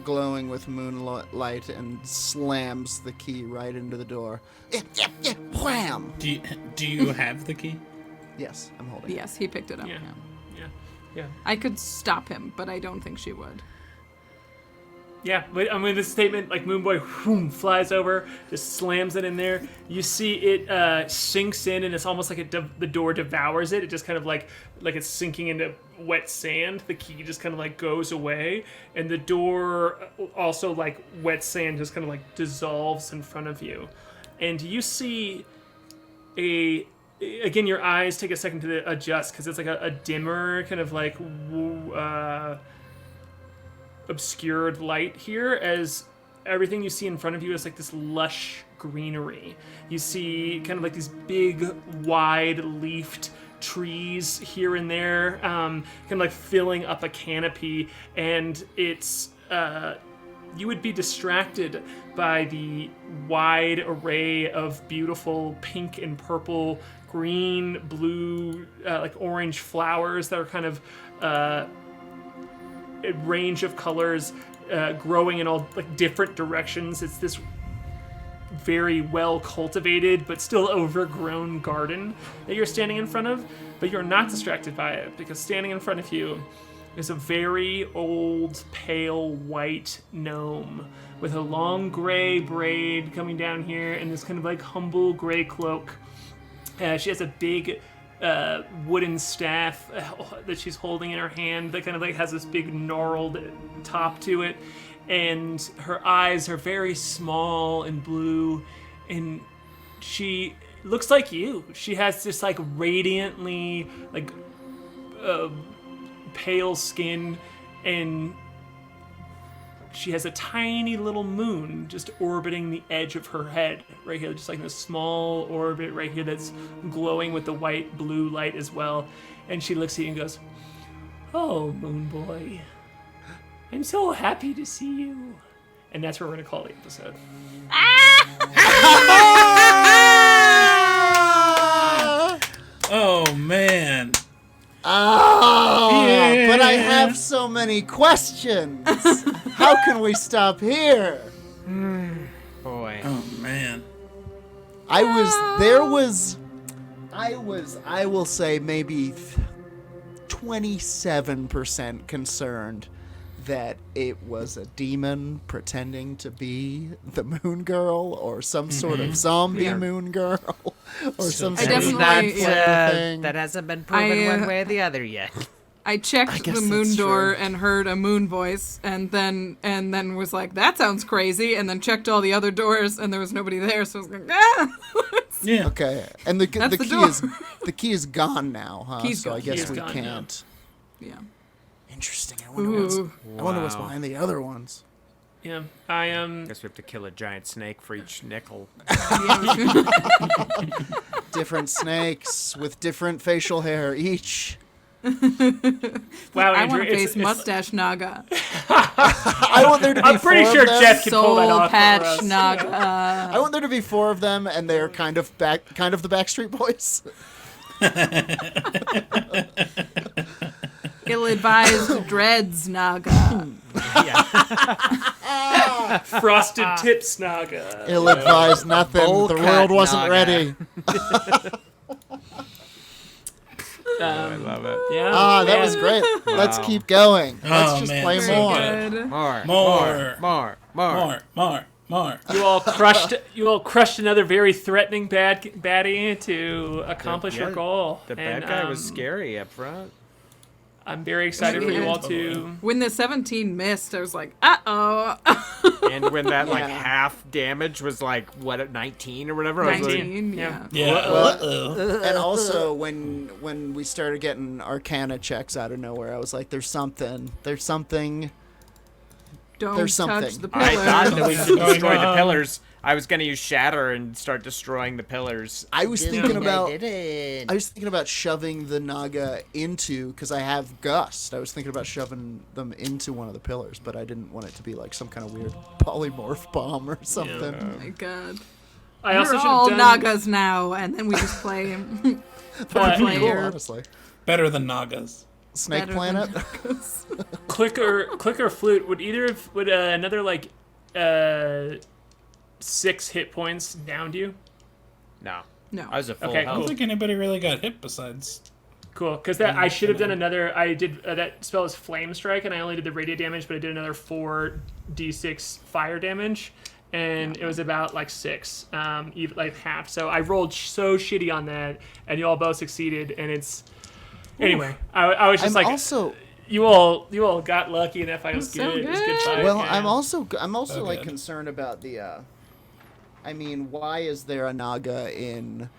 [SPEAKER 3] glowing with moonlight, and slams the key right into the door.
[SPEAKER 6] Yeah, wham!
[SPEAKER 5] Do you have the key?
[SPEAKER 3] Yes, I'm holding it.
[SPEAKER 1] Yes, he picked it up.
[SPEAKER 4] Yeah.
[SPEAKER 1] Yeah.
[SPEAKER 4] Yeah.
[SPEAKER 1] I could stop him, but I don't think she would.
[SPEAKER 4] Yeah, but I mean, this statement, like Moonboy whoom, flies over, just slams it in there. You see it sinks in, and it's almost like the door devours it. It just kind of like it's sinking into wet sand. The key just kind of like goes away, and the door also, like wet sand, just kind of like dissolves in front of you. And you see again, your eyes take a second to adjust because it's like a dimmer kind of like obscured light here as everything you see in front of you is like this lush greenery. You see kind of like these big, wide-leafed trees here and there, kind of like filling up a canopy, and it's you would be distracted by the wide array of beautiful pink and purple, green, blue, like orange flowers that are kind of a range of colors, growing in all like different directions. It's this very well cultivated but still overgrown garden that you're standing in front of, but you're not distracted by it, because standing in front of you is a very old, pale white gnome with a long gray braid coming down here and this kind of like humble gray cloak. She has a big wooden staff that she's holding in her hand that kind of like has this big gnarled top to it, and her eyes are very small and blue, and she looks like you. She has this like radiantly like pale skin, and she has a tiny little moon just orbiting the edge of her head right here, just like in a small orbit right here that's glowing with the white blue light as well. And she looks at you and goes, "Oh, Moonboy, I'm so happy to see you." And that's where we're going to call the episode.
[SPEAKER 5] Oh, man.
[SPEAKER 3] Oh,
[SPEAKER 5] Yeah.
[SPEAKER 3] but I have so many questions. How can we stop here?
[SPEAKER 2] Boy.
[SPEAKER 5] Oh, man.
[SPEAKER 3] I will say maybe 27% concerned that it was a demon pretending to be the Moon Girl, or some sort of zombie Moon Girl, or some sort of
[SPEAKER 1] definitely-
[SPEAKER 3] thing.
[SPEAKER 7] That hasn't been proven one way or the other yet.
[SPEAKER 1] I checked
[SPEAKER 3] guess
[SPEAKER 1] the moon
[SPEAKER 3] that's
[SPEAKER 1] door
[SPEAKER 3] true.
[SPEAKER 1] and heard a moon voice, and then was like, "That sounds crazy," and then checked all the other doors, and there was nobody there. So I was like, "Ah!"
[SPEAKER 5] Yeah.
[SPEAKER 3] Okay, and the
[SPEAKER 1] That's the
[SPEAKER 3] key
[SPEAKER 1] door.
[SPEAKER 3] is the key is gone now, huh?
[SPEAKER 1] Key's
[SPEAKER 3] so I
[SPEAKER 1] gone.
[SPEAKER 3] guess
[SPEAKER 4] Key's
[SPEAKER 3] we
[SPEAKER 4] gone,
[SPEAKER 3] can't.
[SPEAKER 1] Yeah.
[SPEAKER 3] Interesting. I
[SPEAKER 1] Ooh.
[SPEAKER 3] wonder what's behind the other ones.
[SPEAKER 4] Yeah, I am.
[SPEAKER 2] Guess we have to kill a giant snake for each nickel.
[SPEAKER 3] Different snakes with different facial hair each.
[SPEAKER 4] Wow,
[SPEAKER 1] I
[SPEAKER 4] Andrew,
[SPEAKER 1] want to face
[SPEAKER 4] it's-
[SPEAKER 1] Mustache Naga.
[SPEAKER 3] I want there to be
[SPEAKER 4] I'm pretty
[SPEAKER 3] 4
[SPEAKER 4] sure
[SPEAKER 3] of them.
[SPEAKER 4] Jeff can pull that
[SPEAKER 1] Soul
[SPEAKER 4] off for
[SPEAKER 1] Patch
[SPEAKER 4] us.
[SPEAKER 1] Naga.
[SPEAKER 3] I want there to be 4 of them, and they're kind of the Backstreet Boys.
[SPEAKER 1] Ill-advised Dreads Naga.
[SPEAKER 4] Frosted Tips Naga.
[SPEAKER 3] Ill-advised nothing.
[SPEAKER 2] Bowl
[SPEAKER 3] The
[SPEAKER 2] cut
[SPEAKER 3] world wasn't
[SPEAKER 2] Naga.
[SPEAKER 3] ready.
[SPEAKER 2] I love it.
[SPEAKER 4] Yeah.
[SPEAKER 3] Ah, that was great. Let's
[SPEAKER 2] Wow.
[SPEAKER 3] keep going. Let's
[SPEAKER 5] Oh,
[SPEAKER 3] just
[SPEAKER 5] man,
[SPEAKER 3] play
[SPEAKER 5] so
[SPEAKER 3] more.
[SPEAKER 5] good.
[SPEAKER 1] Good.
[SPEAKER 2] More.
[SPEAKER 5] More.
[SPEAKER 4] You all crushed another very threatening baddie to accomplish your goal.
[SPEAKER 2] The
[SPEAKER 4] And,
[SPEAKER 2] bad guy was scary up front.
[SPEAKER 4] I'm very excited for you all to.
[SPEAKER 1] When the 17 missed, I was like, "Uh-oh."
[SPEAKER 2] And when that like
[SPEAKER 3] Yeah.
[SPEAKER 2] half damage was like what at 19 or whatever, I was like,
[SPEAKER 1] 19, yeah.
[SPEAKER 5] Yeah. Uh-oh.
[SPEAKER 3] And also, when we started getting Arcana checks out of nowhere, I was like, "There's something. There's something."
[SPEAKER 1] Don't
[SPEAKER 3] There's
[SPEAKER 1] touch
[SPEAKER 3] something.
[SPEAKER 1] the
[SPEAKER 2] I
[SPEAKER 1] pillar.
[SPEAKER 2] thought that we should
[SPEAKER 5] Going
[SPEAKER 2] destroy the
[SPEAKER 5] on.
[SPEAKER 2] pillars. I was gonna use Shatter and start destroying the pillars.
[SPEAKER 3] I was thinking about.
[SPEAKER 6] I did it.
[SPEAKER 3] I was thinking about shoving the Naga into, because I have Gust. I was thinking about shoving them into one of the pillars, but I didn't want it to be like some kind of weird polymorph bomb or something.
[SPEAKER 1] Oh my god.
[SPEAKER 4] I also
[SPEAKER 1] We're
[SPEAKER 4] should
[SPEAKER 1] all
[SPEAKER 4] have done.
[SPEAKER 1] Nagas now, and then we just play
[SPEAKER 3] Pretty cool,
[SPEAKER 1] player.
[SPEAKER 3] honestly.
[SPEAKER 5] Better than Nagas.
[SPEAKER 3] Snake
[SPEAKER 1] better
[SPEAKER 3] Planet.
[SPEAKER 1] than Nagas.
[SPEAKER 4] Click or Flute. Would another like 6 hit points downed you?
[SPEAKER 2] No,
[SPEAKER 1] No.
[SPEAKER 2] I was a full
[SPEAKER 4] Okay,
[SPEAKER 5] I don't
[SPEAKER 2] health.
[SPEAKER 5] think anybody really got hit besides.
[SPEAKER 4] Cool, because that I should have done another. I did that spell is Flame Strike, and I only did the radiant damage, but I did another 4d6 fire damage, and it was about like 6, even like half. So I rolled so shitty on that, and you all both succeeded, and it's. Anyway, I was just
[SPEAKER 3] I'm
[SPEAKER 4] like,
[SPEAKER 3] also.
[SPEAKER 4] you all got lucky, and that fight was
[SPEAKER 1] So
[SPEAKER 4] good. It was a good fight.
[SPEAKER 3] Well,
[SPEAKER 4] yeah.
[SPEAKER 3] I'm also like
[SPEAKER 5] good.
[SPEAKER 3] concerned about the. I mean, why is there a Naga in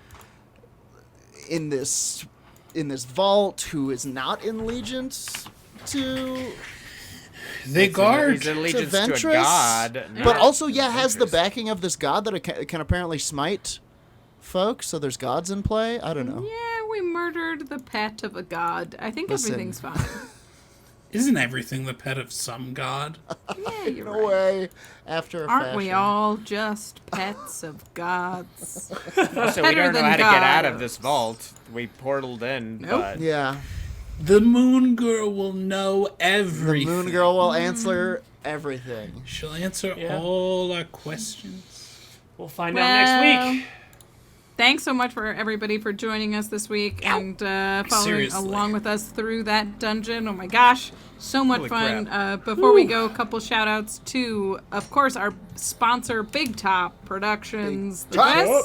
[SPEAKER 3] this vault who is not in allegiance to
[SPEAKER 5] They guard.
[SPEAKER 2] His allegiance to a
[SPEAKER 3] Ventress?
[SPEAKER 2] god.
[SPEAKER 3] But
[SPEAKER 2] not
[SPEAKER 3] also, yeah, has the
[SPEAKER 2] Ventress.
[SPEAKER 3] backing of this god that it can apparently smite folks, so there's gods in play? I don't know.
[SPEAKER 1] Yeah, we murdered the pet of a god. I think
[SPEAKER 3] Listen.
[SPEAKER 1] everything's fine.
[SPEAKER 5] Isn't everything the pet of some god?
[SPEAKER 1] Yeah, you're
[SPEAKER 3] No
[SPEAKER 1] right.
[SPEAKER 3] way. After a
[SPEAKER 1] Aren't we
[SPEAKER 3] fashion.
[SPEAKER 1] all just pets of gods?
[SPEAKER 2] So we
[SPEAKER 1] Better
[SPEAKER 2] don't know
[SPEAKER 1] than
[SPEAKER 2] how to get out of
[SPEAKER 1] gods.
[SPEAKER 2] this vault. We portaled in,
[SPEAKER 1] Nope.
[SPEAKER 2] but
[SPEAKER 3] Yeah.
[SPEAKER 5] The Moon Girl will know
[SPEAKER 3] The
[SPEAKER 5] everything.
[SPEAKER 3] Moon Girl will answer everything.
[SPEAKER 5] She'll answer
[SPEAKER 4] Yeah.
[SPEAKER 5] all our questions.
[SPEAKER 4] We'll find out next week.
[SPEAKER 1] Thanks so much for everybody for joining us this week and following
[SPEAKER 5] Seriously.
[SPEAKER 1] along with us through that dungeon. Oh my gosh, so much
[SPEAKER 2] Holy
[SPEAKER 1] fun.
[SPEAKER 2] crap.
[SPEAKER 1] Before we go, a couple shout outs to, of course, our sponsor, Big Top Productions.
[SPEAKER 3] Big Top.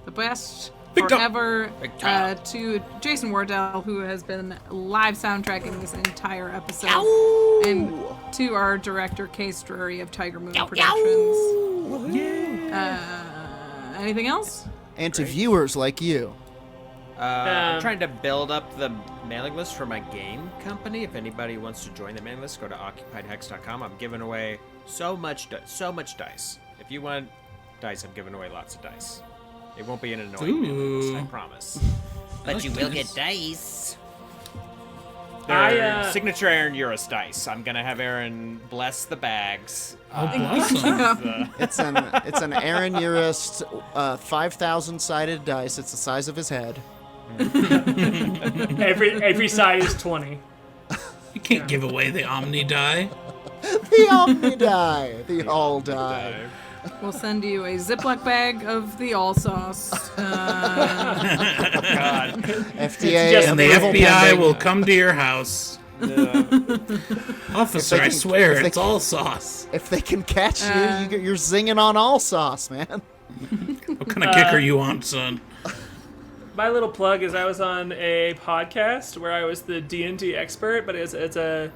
[SPEAKER 1] The best
[SPEAKER 5] Big Top.
[SPEAKER 1] forever.
[SPEAKER 2] Big Top.
[SPEAKER 1] To Jason Wardell, who has been live soundtracking this entire episode. And to our director, Case Drury of Tiger Moon Productions. Anything else?
[SPEAKER 3] And to viewers like you.
[SPEAKER 2] I'm trying to build up the mailing list for my game company. If anybody wants to join the mailing list, go to occupiedhex.com. I'm giving away so much dice. If you want dice, I'm giving away lots of dice. It won't be an annoying mailing list, I promise.
[SPEAKER 7] But you will get dice.
[SPEAKER 2] They're signature Aaron Urist dice. I'm gonna have Aaron bless the bags.
[SPEAKER 5] Oh, blossom.
[SPEAKER 3] It's an Aaron Urist 5,000 sided dice. It's the size of his head.
[SPEAKER 4] Every side is 20.
[SPEAKER 5] You can't give away the Omni die.
[SPEAKER 3] The Omni die. The all die.
[SPEAKER 1] We'll send you a Ziploc bag of the all sauce.
[SPEAKER 2] God.
[SPEAKER 3] FDA
[SPEAKER 4] just-
[SPEAKER 5] And the
[SPEAKER 3] approval
[SPEAKER 5] FBI
[SPEAKER 3] pending.
[SPEAKER 5] will come to your house. Officer,
[SPEAKER 3] If they
[SPEAKER 5] I
[SPEAKER 3] can-
[SPEAKER 5] swear,
[SPEAKER 3] if they
[SPEAKER 5] it's all sauce.
[SPEAKER 3] If they can catch you're zinging on all sauce, man.
[SPEAKER 5] What kind of kicker you want, son?
[SPEAKER 4] My little plug is I was on a podcast where I was the D&D expert, but it's a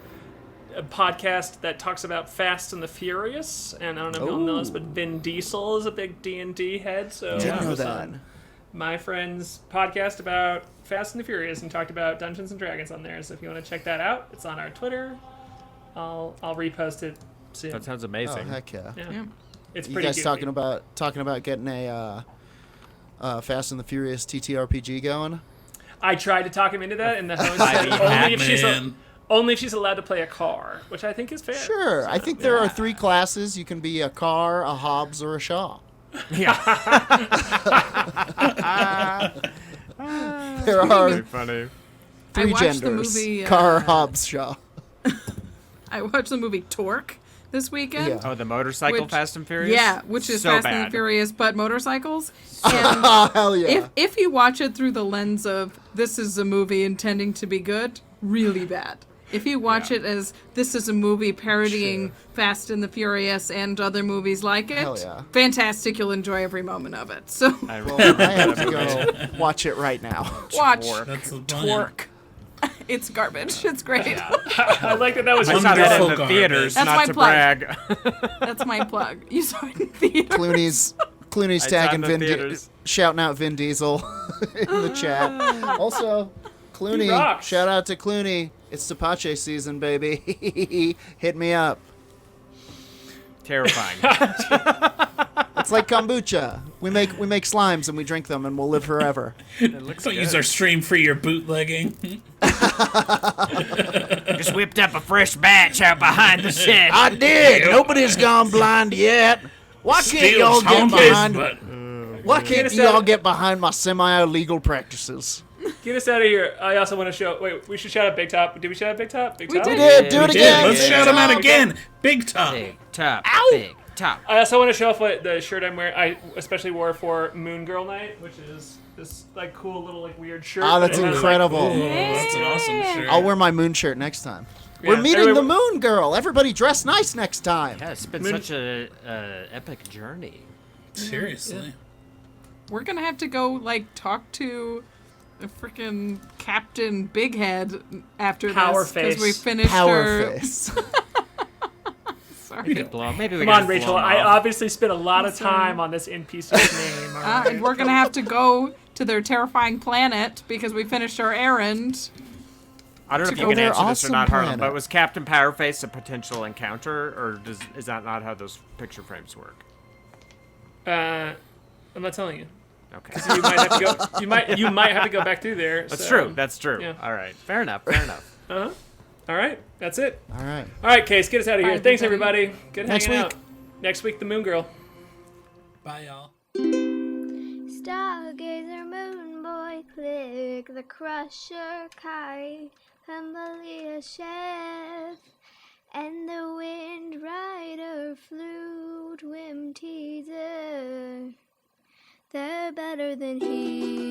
[SPEAKER 4] podcast that talks about Fast and the Furious, and I don't know if you'll know this, but Vin Diesel is a big D&D head, so
[SPEAKER 3] Didn't
[SPEAKER 4] I
[SPEAKER 3] know
[SPEAKER 4] was
[SPEAKER 3] that.
[SPEAKER 4] on my friend's podcast about Fast and the Furious and talked about Dungeons and Dragons on there. So if you want to check that out, it's on our Twitter. I'll repost it soon.
[SPEAKER 2] That sounds
[SPEAKER 3] Oh
[SPEAKER 2] amazing.
[SPEAKER 3] heck yeah!
[SPEAKER 1] Yeah.
[SPEAKER 4] It's
[SPEAKER 3] You
[SPEAKER 4] pretty
[SPEAKER 3] guys
[SPEAKER 4] goofy.
[SPEAKER 3] talking about getting a Fast and the Furious TTRPG going?
[SPEAKER 4] I tried to talk him into that, and the host
[SPEAKER 2] I
[SPEAKER 4] said
[SPEAKER 2] mean,
[SPEAKER 4] only if she's allowed to play a car, which I think is fair.
[SPEAKER 3] Sure. I think there are 3 classes. You can be a Car, a Hobbs, or a Shaw. There are
[SPEAKER 2] Very funny.
[SPEAKER 3] 3
[SPEAKER 1] watched the
[SPEAKER 3] genders:
[SPEAKER 1] movie,
[SPEAKER 3] Car, Hobbs, Shaw.
[SPEAKER 1] I watched the movie Torque this weekend.
[SPEAKER 3] Yeah.
[SPEAKER 2] Oh, the motorcycle
[SPEAKER 1] Which-
[SPEAKER 2] Fast and Furious?
[SPEAKER 1] Yeah, which is
[SPEAKER 2] so
[SPEAKER 1] Fast
[SPEAKER 2] bad.
[SPEAKER 1] and the Furious, but motorcycles. And
[SPEAKER 3] Oh hell yeah!
[SPEAKER 1] if you watch it through the lens of this is a movie intending to be good, really bad. If you watch it as this is a movie parodying Fast and the Furious and other movies like it,
[SPEAKER 3] Hell yeah.
[SPEAKER 1] fantastic. You'll enjoy every moment of it. So
[SPEAKER 3] Well, I have to go watch it right now.
[SPEAKER 1] watch
[SPEAKER 5] That's the plan.
[SPEAKER 1] Torque. It's garbage. It's great.
[SPEAKER 4] I like that was
[SPEAKER 2] I
[SPEAKER 4] your
[SPEAKER 2] saw that in
[SPEAKER 5] Wonderful
[SPEAKER 2] the
[SPEAKER 5] garbage.
[SPEAKER 2] theaters,
[SPEAKER 1] That's
[SPEAKER 2] not
[SPEAKER 1] my
[SPEAKER 2] to
[SPEAKER 1] plug.
[SPEAKER 2] brag.
[SPEAKER 1] That's my plug. You saw it in theater.
[SPEAKER 3] Clooney's
[SPEAKER 2] I saw
[SPEAKER 3] tagging
[SPEAKER 2] it in the
[SPEAKER 3] Vin
[SPEAKER 2] theaters.
[SPEAKER 3] shouting out Vin Diesel in the chat. Also,
[SPEAKER 4] He
[SPEAKER 3] Clooney,
[SPEAKER 4] rocks.
[SPEAKER 3] shout out to Clooney. It's Tepache season, baby. Hit me up.
[SPEAKER 2] Terrifying.
[SPEAKER 3] It's like kombucha. We make slimes and we drink them and we'll live forever.
[SPEAKER 2] It looks
[SPEAKER 5] Don't
[SPEAKER 2] good.
[SPEAKER 5] use our stream for your bootlegging.
[SPEAKER 7] Just whipped up a fresh batch out behind the shed.
[SPEAKER 3] I did. Nobody's gone blind yet. Why can't
[SPEAKER 5] Still
[SPEAKER 3] y'all get
[SPEAKER 5] zombies,
[SPEAKER 3] behind?
[SPEAKER 5] but
[SPEAKER 3] Why can't
[SPEAKER 4] us
[SPEAKER 3] y'all
[SPEAKER 4] out.
[SPEAKER 3] get behind my semi-illegal practices?
[SPEAKER 4] Get us out of here. I also want to show. Wait, we should shout out Big Top. Did we shout out Big Top? Big
[SPEAKER 1] We
[SPEAKER 4] Top?
[SPEAKER 1] did.
[SPEAKER 3] We did. Do it
[SPEAKER 5] we
[SPEAKER 3] again.
[SPEAKER 5] did. Let's
[SPEAKER 3] Big
[SPEAKER 5] shout him out
[SPEAKER 3] Top.
[SPEAKER 5] again. Big top.
[SPEAKER 7] Big top. Big top.
[SPEAKER 4] I also want to show off what the shirt I'm wearing. I especially wore for Moon Girl Night, which is this like cool little like weird shirt.
[SPEAKER 3] Oh, that's
[SPEAKER 4] that has,
[SPEAKER 3] incredible.
[SPEAKER 5] Oh, that's an awesome shirt.
[SPEAKER 3] I'll wear my moon shirt next time. We're
[SPEAKER 4] Yeah,
[SPEAKER 3] meeting the
[SPEAKER 4] everybody-
[SPEAKER 3] moon girl. Everybody dress nice next time.
[SPEAKER 7] Yeah, it's been
[SPEAKER 4] Moon-
[SPEAKER 7] such a epic journey.
[SPEAKER 5] Seriously.
[SPEAKER 1] We're gonna have to go like talk to a freaking Captain Big Head after
[SPEAKER 4] Power
[SPEAKER 1] this because we
[SPEAKER 4] face.
[SPEAKER 1] finished
[SPEAKER 3] Power
[SPEAKER 1] our.
[SPEAKER 3] face.
[SPEAKER 1] Sorry.
[SPEAKER 7] Maybe we
[SPEAKER 4] Come on,
[SPEAKER 7] can
[SPEAKER 4] Rachel.
[SPEAKER 7] blow 'em
[SPEAKER 4] I
[SPEAKER 7] off.
[SPEAKER 4] obviously spent a lot of time on this NPC's name. all right?
[SPEAKER 1] And we're gonna have to go to their terrifying planet because we finished our errand.
[SPEAKER 2] I don't know
[SPEAKER 3] To
[SPEAKER 2] if you
[SPEAKER 3] go
[SPEAKER 2] can
[SPEAKER 3] their
[SPEAKER 2] answer this or
[SPEAKER 3] awesome
[SPEAKER 2] not, Harlan,
[SPEAKER 3] planet.
[SPEAKER 2] but was Captain Powerface a potential encounter, or is that not how those picture frames work?
[SPEAKER 4] I'm not telling you.
[SPEAKER 2] Okay.
[SPEAKER 4] You might have to go. You might have to go back through there.
[SPEAKER 2] That's
[SPEAKER 4] so,
[SPEAKER 2] true. That's true.
[SPEAKER 4] yeah.
[SPEAKER 2] All right. Fair enough. Fair enough.
[SPEAKER 4] All right, that's it.
[SPEAKER 3] All right.
[SPEAKER 4] All right, Case, get us out of here.
[SPEAKER 1] Bye,
[SPEAKER 4] Thanks,
[SPEAKER 1] everybody.
[SPEAKER 4] everybody. Good
[SPEAKER 3] Next
[SPEAKER 4] hanging
[SPEAKER 3] week.
[SPEAKER 4] out. Next week, the Moon Girl.
[SPEAKER 8] Bye, y'all.
[SPEAKER 9] Stargazer, Moonboy, Klik, the Crusher, K.A.I, Humbly Chef, and the Windrider, Flute, Whimteaser. They're better than he.